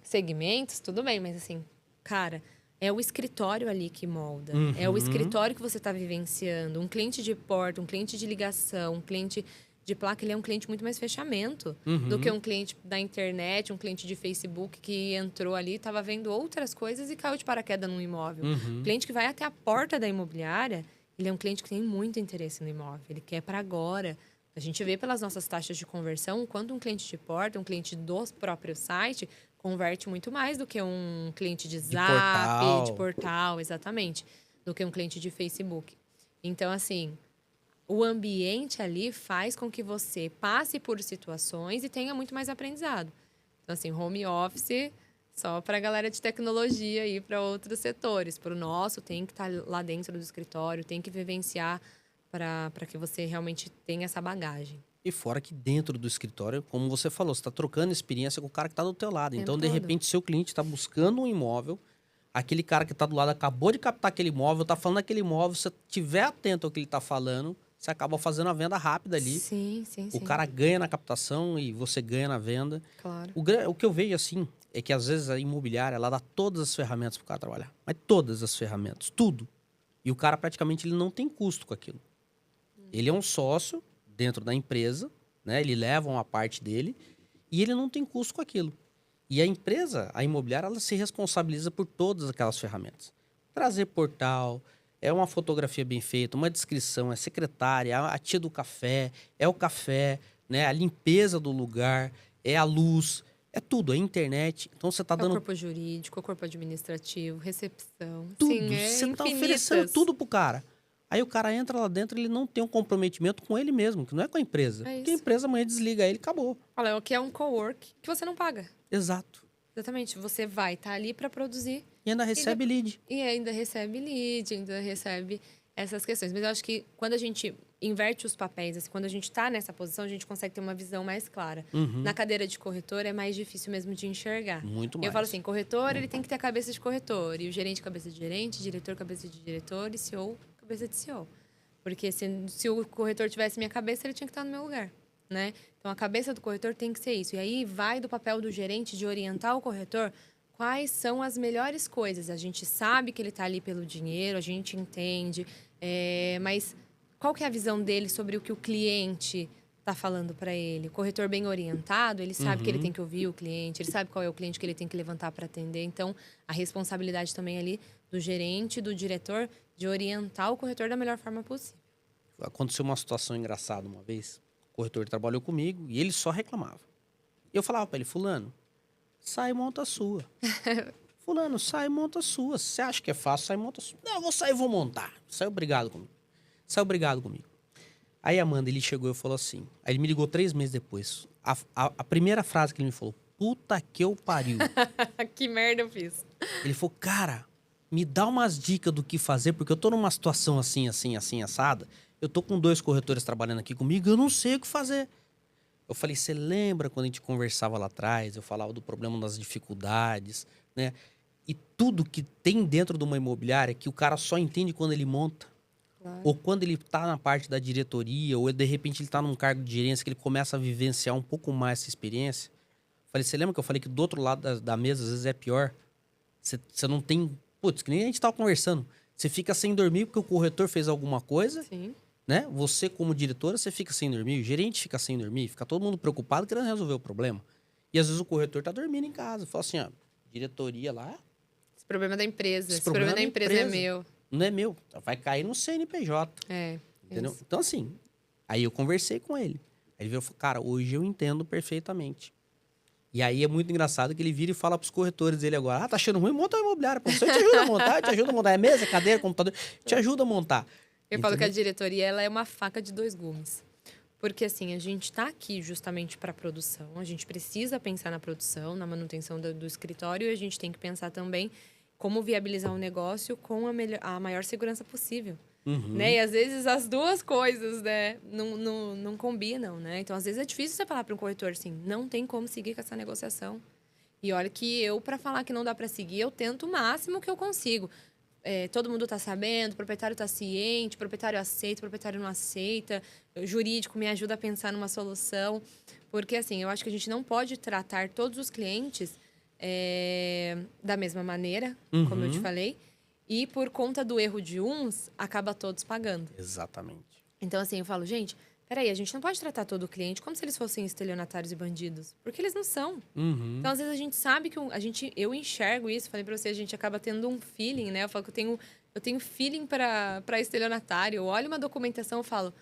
segmentos, tudo bem, mas assim, cara, é o escritório ali que molda. É o escritório que você está vivenciando. Um cliente de porta, um cliente de ligação, um cliente de placa, ele é um cliente muito mais fechamento do que um cliente da internet, um cliente de Facebook que entrou ali, estava vendo outras coisas e caiu de paraquedas num imóvel. O cliente que vai até a porta da imobiliária, ele é um cliente que tem muito interesse no imóvel. Ele quer para agora. A gente vê pelas nossas taxas de conversão, quando um cliente de porta, um cliente do próprio site, converte muito mais do que um cliente de Zap, de portal, exatamente, do que um cliente de Facebook. Então, assim, o ambiente ali faz com que você passe por situações e tenha muito mais aprendizado. Então, assim, home office só para a galera de tecnologia e para outros setores. Para o nosso, tem que estar lá dentro do escritório, tem que vivenciar para que você realmente tenha essa bagagem. E fora que dentro do escritório, como você falou, você está trocando experiência com o cara que está do teu lado. Então, de repente, seu cliente está buscando um imóvel, aquele cara que está do lado acabou de captar aquele imóvel, está falando daquele imóvel, se você estiver atento ao que ele está falando, você acaba fazendo a venda rápida ali. Sim. O cara ganha na captação e você ganha na venda. Claro. O que eu vejo, assim, é que às vezes a imobiliária, ela dá todas as ferramentas para o cara trabalhar. Mas todas as ferramentas, tudo. E o cara, praticamente, ele não tem custo com aquilo. Ele é um sócio dentro da empresa, né? Ele leva uma parte dele e ele não tem custo com aquilo. E a empresa, a imobiliária, ela se responsabiliza por todas aquelas ferramentas. Trazer portal, é uma fotografia bem feita, uma descrição, é secretária, a tia do café, é o café, né? A limpeza do lugar, é a luz, é tudo, é a internet. Então você está É dando o corpo jurídico, o corpo administrativo, recepção. tudo, Sim, você está infinitas. oferecendo tudo pro cara. Aí o cara entra lá dentro, ele não tem um comprometimento com ele mesmo, que não é com a empresa. É Porque a isso. empresa amanhã desliga ele e acabou. Olha, o que é um co-work que você não paga. Exato. Exatamente. Você vai estar ali para produzir. E ainda recebe lead. E ainda recebe lead, ainda recebe essas questões. Mas eu acho que quando a gente inverte os papéis, assim, quando a gente está nessa posição, a gente consegue ter uma visão mais clara. Na cadeira de corretor é mais difícil mesmo de enxergar. Muito mais. Eu falo assim, corretor, ele tem que ter a cabeça de corretor. E o gerente, cabeça de gerente, diretor, cabeça de diretor e CEO, cabeça de CEO. Porque se o corretor tivesse minha cabeça, ele tinha que estar no meu lugar, né? Então, a cabeça do corretor tem que ser isso. E aí, vai do papel do gerente de orientar o corretor quais são as melhores coisas. A gente sabe que ele está ali pelo dinheiro, a gente entende. Mas qual que é a visão dele sobre o que o cliente está falando para ele? O corretor bem orientado, ele sabe que ele tem que ouvir o cliente, ele sabe qual é o cliente que ele tem que levantar para atender. Então, a responsabilidade também ali do gerente, do diretor, de orientar o corretor da melhor forma possível. Aconteceu uma situação engraçada uma vez. O corretor trabalhou comigo e ele só reclamava. E eu falava para ele, fulano, sai e monta a sua. Fulano, sai e monta a sua. Se você acha que é fácil, sai e monta a sua. Não, eu vou sair e vou montar. Sai obrigado comigo. Sai obrigado comigo. Aí, Amanda, ele chegou e falou assim. Aí ele me ligou 3 meses depois. A primeira frase que ele me falou, puta que eu pariu. Que merda eu fiz. Ele falou, cara, me dá umas dicas do que fazer, porque eu tô numa situação assim, assada. Eu tô com 2 corretores trabalhando aqui comigo, eu não sei o que fazer. Eu falei, você lembra quando a gente conversava lá atrás? Eu falava do problema das dificuldades, né? E tudo que tem dentro de uma imobiliária que o cara só entende quando ele monta. Claro. Ou quando ele tá na parte da diretoria, ou de repente ele tá num cargo de gerência que ele começa a vivenciar um pouco mais essa experiência. Eu falei, você lembra que eu falei que do outro lado da mesa às vezes é pior? Você não tem... Putz, que nem a gente tava conversando. Você fica sem dormir porque o corretor fez alguma coisa. Sim. Né? Você, como diretora, você fica sem dormir. O gerente fica sem dormir. Fica todo mundo preocupado querendo resolver o problema. E às vezes o corretor tá dormindo em casa. Fala assim, ó, diretoria lá... Esse problema é da empresa. Esse problema da empresa é meu. Não é meu. Vai cair no CNPJ. Entendeu? Isso. Então, assim, aí eu conversei com ele. Aí ele veio e falou, cara, hoje eu entendo perfeitamente. E aí é muito engraçado que ele vira e fala pros corretores dele agora, tá achando ruim? Monta uma imobiliária. Pô, você te ajuda a montar, te ajuda a montar. É mesa, cadeira, computador, te ajuda a montar. Eu falo que a diretoria ela é uma faca de 2 gumes. Porque, assim, a gente está aqui justamente para a produção. A gente precisa pensar na produção, na manutenção do escritório. E a gente tem que pensar também como viabilizar um negócio com a maior segurança possível. Né? E, às vezes, as duas coisas, né, não combinam, né? Então, às vezes, é difícil você falar para um corretor assim, não tem como seguir com essa negociação. E olha que eu, para falar que não dá para seguir, eu tento o máximo que eu consigo. todo mundo está sabendo, o proprietário está ciente, o proprietário aceita, o proprietário não aceita, o jurídico me ajuda a pensar numa solução. Porque, assim, eu acho que a gente não pode tratar todos os clientes da mesma maneira, como eu te falei. E por conta do erro de uns, acaba todos pagando. Exatamente. Então, assim, eu falo, gente, peraí, a gente não pode tratar todo o cliente como se eles fossem estelionatários e bandidos. Porque eles não são. Então, às vezes, a gente sabe que eu enxergo isso, falei pra você, a gente acaba tendo um feeling, né? Eu falo que eu tenho feeling pra estelionatário. Eu olho uma documentação e falo,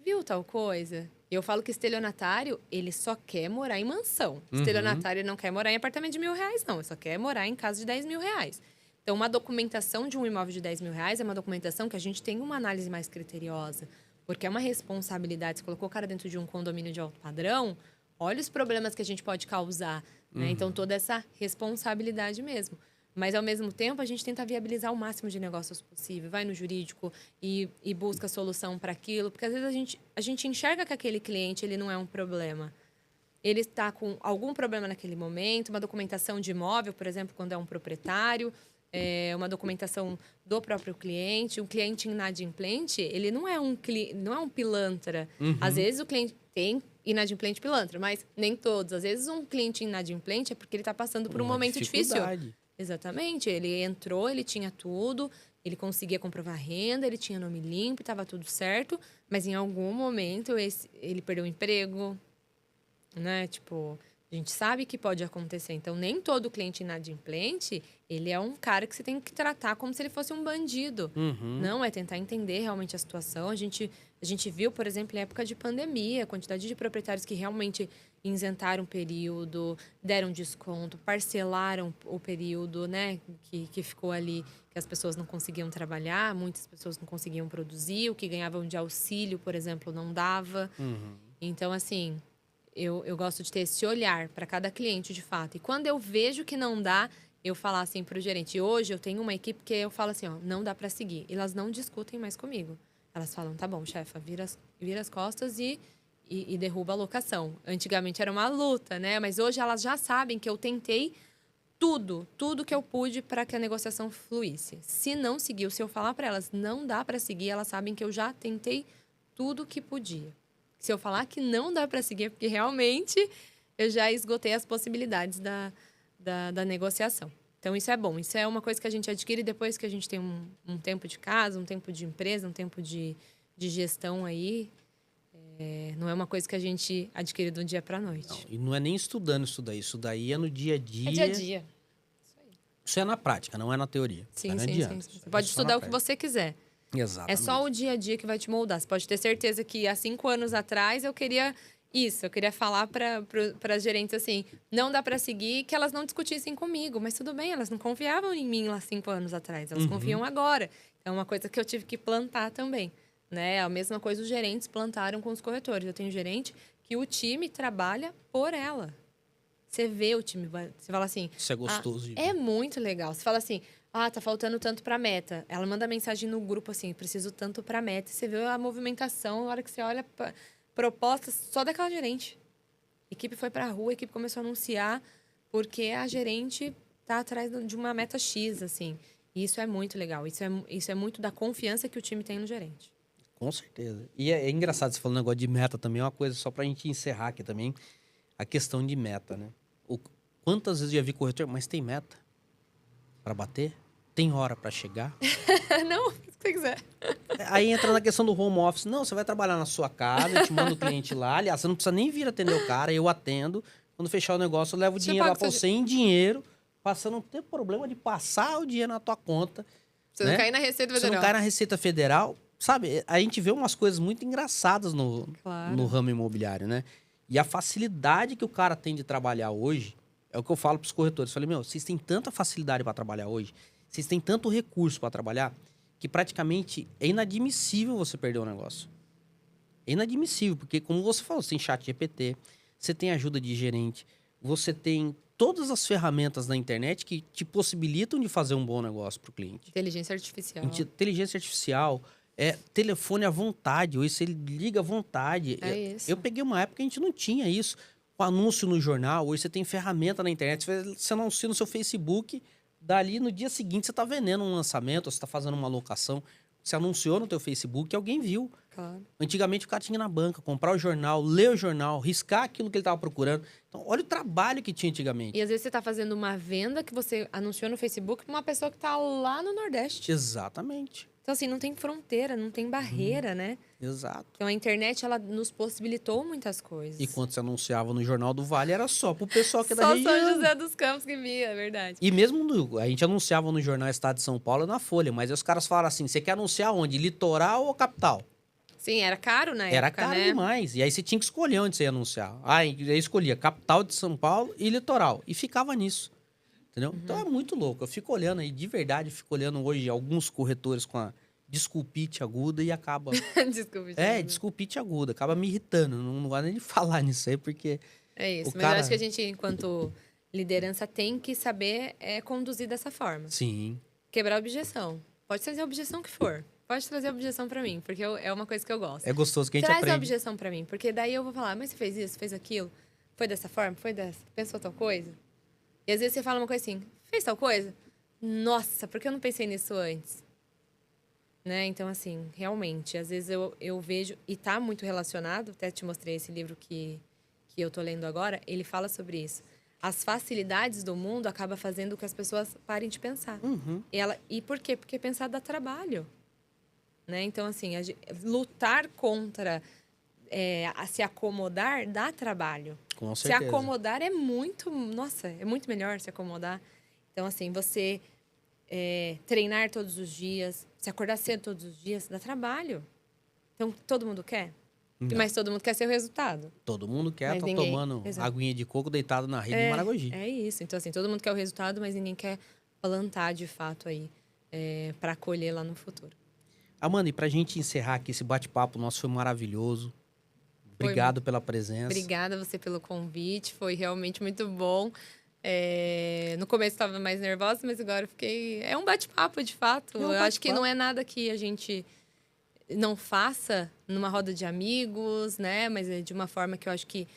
viu tal coisa? Eu falo que estelionatário, ele só quer morar em mansão. Estelionatário, ele não quer morar em apartamento de R$ 1.000, não. Ele só quer morar em casa de R$ 10.000. Então, uma documentação de um imóvel de R$ 10.000 é uma documentação que a gente tem uma análise mais criteriosa. Porque é uma responsabilidade. Você colocou o cara dentro de um condomínio de alto padrão, olha os problemas que a gente pode causar. Né? Então, toda essa responsabilidade mesmo. Mas, ao mesmo tempo, a gente tenta viabilizar o máximo de negócios possível. Vai no jurídico e busca solução para aquilo. Porque, às vezes, a gente enxerga que aquele cliente ele não é um problema. Ele está com algum problema naquele momento, uma documentação de imóvel, por exemplo, quando é um proprietário, uma documentação do próprio cliente. Um cliente inadimplente, ele não é um pilantra. Às vezes, o cliente tem inadimplente pilantra, mas nem todos. Às vezes, um cliente inadimplente é porque ele está passando por um momento difícil. Exatamente. Ele entrou, ele tinha tudo, ele conseguia comprovar renda, ele tinha nome limpo, estava tudo certo, mas em algum momento ele perdeu o emprego, né? Tipo, a gente sabe que pode acontecer. Então, nem todo cliente inadimplente, ele é um cara que você tem que tratar como se ele fosse um bandido. Não, é tentar entender realmente a situação. A gente viu, por exemplo, em época de pandemia, a quantidade de proprietários que realmente isentaram o período, deram desconto, parcelaram o período, né? Que ficou ali, que as pessoas não conseguiam trabalhar, muitas pessoas não conseguiam produzir, o que ganhavam de auxílio, por exemplo, não dava. Então, assim... Eu gosto de ter esse olhar para cada cliente, de fato. E quando eu vejo que não dá, eu falar assim para o gerente. Hoje eu tenho uma equipe que eu falo assim, ó, não dá para seguir. E elas não discutem mais comigo. Elas falam, tá bom, chefa, vira as costas e derruba a locação. Antigamente era uma luta, né? Mas hoje elas já sabem que eu tentei tudo que eu pude para que a negociação fluísse. Se não seguiu, se eu falar para elas, não dá para seguir, elas sabem que eu já tentei tudo que podia. Se eu falar que não dá para seguir, é porque realmente eu já esgotei as possibilidades da negociação. Então, isso é bom. Isso é uma coisa que a gente adquire depois que a gente tem um tempo de casa, um tempo de empresa, um tempo de gestão aí. Não é uma coisa que a gente adquire do dia para a noite. Não, e não é nem estudando isso daí. Isso daí é no dia a dia. É dia a dia. Isso é na prática, não é na teoria. Sim. Você pode estudar o que você quiser. Exatamente. É só o dia a dia que vai te moldar. Você pode ter certeza que há 5 anos atrás eu queria isso. Eu queria falar para as gerentes assim, não dá para seguir, que elas não discutissem comigo. Mas tudo bem, elas não confiavam em mim lá 5 anos atrás. Elas confiam agora. É uma coisa que eu tive que plantar também. Né? A mesma coisa os gerentes plantaram com os corretores. Eu tenho gerente que o time trabalha por ela. Você vê o time, você fala assim... Isso é gostoso. É muito legal. Você fala assim... tá faltando tanto pra meta. Ela manda mensagem no grupo assim, preciso tanto pra meta. Você vê a movimentação, na hora que você olha propostas só daquela gerente. A equipe foi pra rua, a equipe começou a anunciar, porque a gerente tá atrás de uma meta X, assim. E isso é muito legal. Isso é muito da confiança que o time tem no gerente. Com certeza. E é engraçado você falando negócio de meta também, é uma coisa só pra gente encerrar aqui também. A questão de meta, né? Quantas vezes eu já vi corretor, mas tem meta pra bater? Tem hora para chegar? Não, se você quiser. Aí entra na questão do home office. Não, você vai trabalhar na sua casa, eu te mando o cliente lá. Aliás, você não precisa nem vir atender o cara, eu atendo. Quando fechar o negócio, eu levo o dinheiro lá para você em dinheiro, passando, não tem problema de passar o dinheiro na tua conta. Você não cair na Receita Federal. Você não cai na Receita Federal. Sabe, a gente vê umas coisas muito engraçadas no ramo imobiliário, né? E a facilidade que o cara tem de trabalhar hoje, é o que eu falo para os corretores. Eu falei, vocês têm tanta facilidade para trabalhar hoje, vocês têm tanto recurso para trabalhar, que praticamente é inadmissível você perder o negócio. É inadmissível, porque como você falou, você tem chat GPT, você tem ajuda de gerente, você tem todas as ferramentas na internet que te possibilitam de fazer um bom negócio para o cliente. Inteligência artificial. Inteligência artificial, telefone à vontade, hoje você liga à vontade. Isso. Eu peguei uma época que a gente não tinha isso. O anúncio no jornal, hoje você tem ferramenta na internet, você anuncia no seu Facebook, Dali, no dia seguinte, você tá vendendo um lançamento, você tá fazendo uma locação, você anunciou no teu Facebook e alguém viu. Claro. Antigamente, o cara tinha que ir na banca, comprar o jornal, ler o jornal, riscar aquilo que ele tava procurando. Então, olha o trabalho que tinha antigamente. E às vezes você tá fazendo uma venda que você anunciou no Facebook pra uma pessoa que tá lá no Nordeste. Exatamente. Então, assim, não tem fronteira, não tem barreira, né? Exato. Então, a internet, ela nos possibilitou muitas coisas. E quando você anunciava no Jornal do Vale, era só pro pessoal que é da Só região. São José dos Campos que via, é verdade. E mesmo a gente anunciava no Jornal Estado de São Paulo e na Folha, mas aí os caras falaram assim, você quer anunciar onde? Litoral ou capital? Sim, era caro na Era época, caro né? demais. E aí você tinha que escolher onde você ia anunciar. Aí eu escolhia capital de São Paulo e litoral. E ficava nisso. Entendeu? Então é muito louco. Eu fico olhando aí, de verdade, eu fico olhando hoje alguns corretores com a desculpite aguda e acaba... Desculpa. desculpite aguda. Acaba me irritando. Não gosto nem de falar nisso aí, porque... É isso. O Mas cara- eu acho que a gente, enquanto liderança, tem que saber conduzir dessa forma. Sim. Quebrar a objeção. Pode trazer a objeção que for. Pode trazer a objeção pra mim, porque é uma coisa que eu gosto. É gostoso que a gente Traz a aprende. objeção pra mim, porque daí eu vou falar, mas você fez isso, fez aquilo? Foi dessa forma? Foi dessa? Pensou tal coisa? E às vezes você fala uma coisa assim, fez tal coisa? Nossa, por que eu não pensei nisso antes? Né? Então, assim, realmente, às vezes eu vejo, e tá muito relacionado, até te mostrei esse livro que eu tô lendo agora, ele fala sobre isso. As facilidades do mundo acabam fazendo com que as pessoas parem de pensar. Uhum. E por quê? Porque pensar dá trabalho. Né? Então, assim, lutar contra se acomodar dá trabalho. Com Se certeza. acomodar é muito... Nossa, é muito melhor se acomodar. Então, assim, você treinar todos os dias, se acordar cedo todos os dias, dá trabalho. Então, todo mundo quer? Não. Mas todo mundo quer ser o resultado. Todo mundo quer, Mas tá ninguém- tomando Exato. aguinha de coco deitado na rede de Maragogi. É isso. Então, assim, todo mundo quer o resultado, mas ninguém quer plantar, de fato, aí, para colher lá no futuro. Amanda, e pra gente encerrar aqui esse bate-papo nosso foi maravilhoso. Obrigado pela presença. Obrigada a você pelo convite, foi realmente muito bom. No começo estava mais nervosa, mas agora eu fiquei... É um bate-papo, de fato. É um Eu acho que bate-papo. não é nada que a gente não faça numa roda de amigos, né? Mas é de uma forma que eu acho que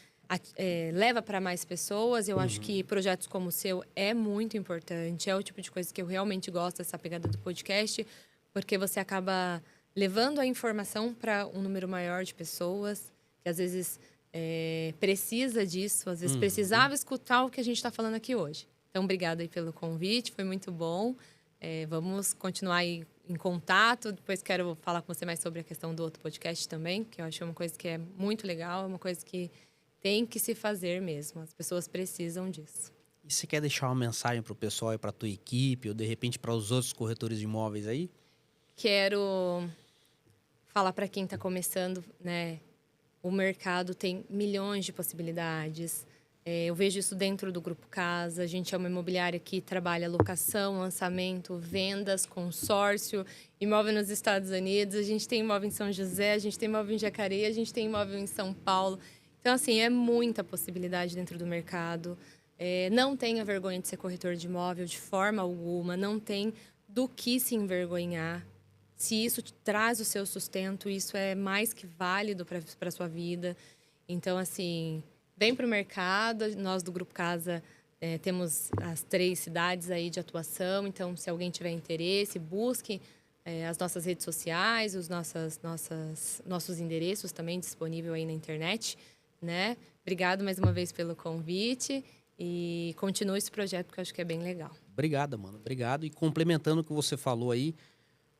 leva para mais pessoas. Eu acho que projetos como o seu é muito importante. É o tipo de coisa que eu realmente gosto, essa pegada do podcast, porque você acaba levando a informação para um número maior de pessoas, que às vezes precisa disso, às vezes precisava escutar o que a gente está falando aqui hoje. Então, obrigada aí pelo convite, foi muito bom. Vamos continuar aí em contato. Depois quero falar com você mais sobre a questão do outro podcast também, que eu acho uma coisa que é muito legal, é uma coisa que tem que se fazer mesmo. As pessoas precisam disso. E você quer deixar uma mensagem pro pessoal e pra tua equipe, ou de repente para os outros corretores de imóveis aí? Quero falar para quem está começando, né? O mercado tem milhões de possibilidades. Eu vejo isso dentro do Grupo Casa. A gente é uma imobiliária que trabalha locação, lançamento, vendas, consórcio, imóvel nos Estados Unidos. A gente tem imóvel em São José, a gente tem imóvel em Jacareí, a gente tem imóvel em São Paulo. Então, assim, é muita possibilidade dentro do mercado. Não tenha vergonha de ser corretor de imóvel de forma alguma. Não tem do que se envergonhar. Se isso te traz o seu sustento, isso é mais que válido para a sua vida. Então, assim, vem para o mercado. Nós, do Grupo Casa, temos as 3 cidades aí de atuação. Então, se alguém tiver interesse, busque as nossas redes sociais, os nossos endereços também disponíveis aí na internet, né? Obrigado mais uma vez pelo convite e continue esse projeto, que eu acho que é bem legal. Obrigado, mano. Obrigado. E complementando o que você falou aí,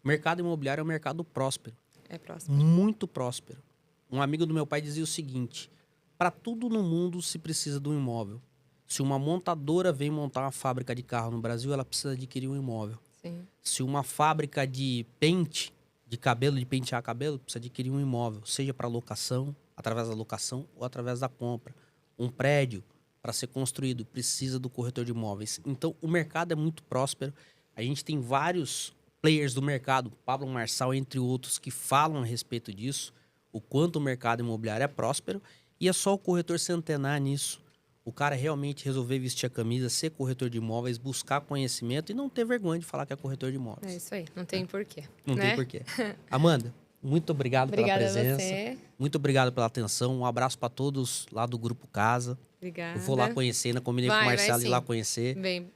o mercado imobiliário é um mercado próspero. É próximo. Muito próspero. Um amigo do meu pai dizia o seguinte: para tudo no mundo se precisa de um imóvel. Se uma montadora vem montar uma fábrica de carro no Brasil, ela precisa adquirir um imóvel. Sim. Se uma fábrica de pente, de cabelo, de pentear cabelo, precisa adquirir um imóvel, seja para locação, através da locação ou através da compra. Um prédio, para ser construído, precisa do corretor de imóveis. Então, o mercado é muito próspero. A gente tem vários players do mercado, Pablo Marçal, entre outros, que falam a respeito disso, o quanto o mercado imobiliário é próspero, e é só o corretor se antenar nisso. O cara realmente resolver vestir a camisa, ser corretor de imóveis, buscar conhecimento e não ter vergonha de falar que é corretor de imóveis. É isso aí. Não tem porquê. Não né? tem porquê. Amanda, muito obrigado Obrigada pela a presença. você. Muito obrigado pela atenção. Um abraço para todos lá do Grupo Casa. Obrigada. Eu vou lá conhecer, ainda combinei com o Vai Marcelo ir sim. lá conhecer. Bem,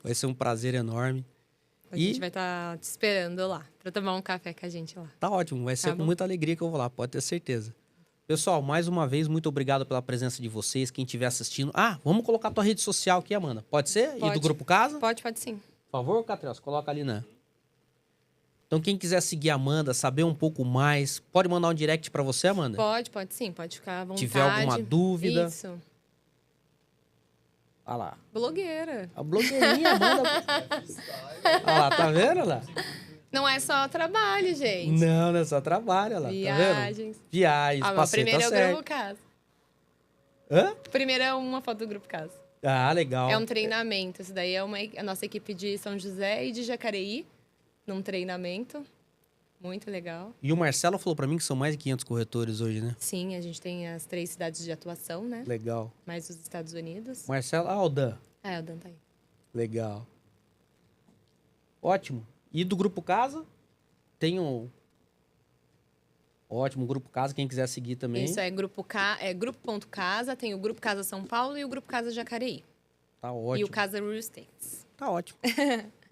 Vai ser um prazer enorme. A gente vai estar te esperando lá, para tomar um café com a gente lá. Tá ótimo, vai ser Tá com bom. muita alegria que eu vou lá, pode ter certeza. Pessoal, mais uma vez, muito obrigado pela presença de vocês, quem estiver assistindo. Ah, vamos colocar a tua rede social aqui, Amanda. Pode ser? E Pode. do Grupo Casa? Pode sim. Por favor, Catrios, coloca ali, né? Então, quem quiser seguir a Amanda, saber um pouco mais, pode mandar um direct pra você, Amanda? Pode sim, pode ficar à vontade. Tiver alguma dúvida. Isso. Olha lá. Blogueira. A blogueirinha Amanda. Olha lá, tá vendo, olha lá? Não é só trabalho, gente. Não, é só trabalho, olha lá. Tá vendo? Viagens. Viagens, Mas passeio, primeiro tá é o certo. Grupo Casa. Hã? Primeiro é uma foto do Grupo Casa. Ah, legal. É um treinamento. Isso daí é a nossa equipe de São José e de Jacareí, num treinamento. Muito legal. E o Marcelo falou pra mim que são mais de 500 corretores hoje, né? Sim, a gente tem as 3 cidades de atuação, né? Legal. Mais os Estados Unidos. Marcelo, o Dan. O Dan tá aí. Legal. Ótimo. E do Grupo Casa? Tem um... Ótimo, Grupo Casa, quem quiser seguir também. Isso é grupo.casa, tem o Grupo Casa São Paulo e o Grupo Casa Jacareí. Tá ótimo. E o Casa Real Estates. Tá ótimo.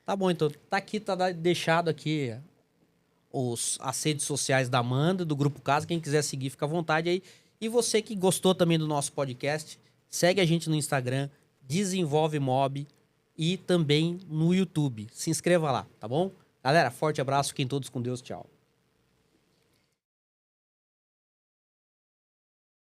Tá bom, então. Tá aqui, tá deixado aqui as redes sociais da Amanda, do Grupo Casa. Quem quiser seguir, fica à vontade aí. E você que gostou também do nosso podcast, segue a gente no Instagram, Desenvolve Mob, e também no YouTube. Se inscreva lá, tá bom? Galera, forte abraço, fiquem todos com Deus, tchau.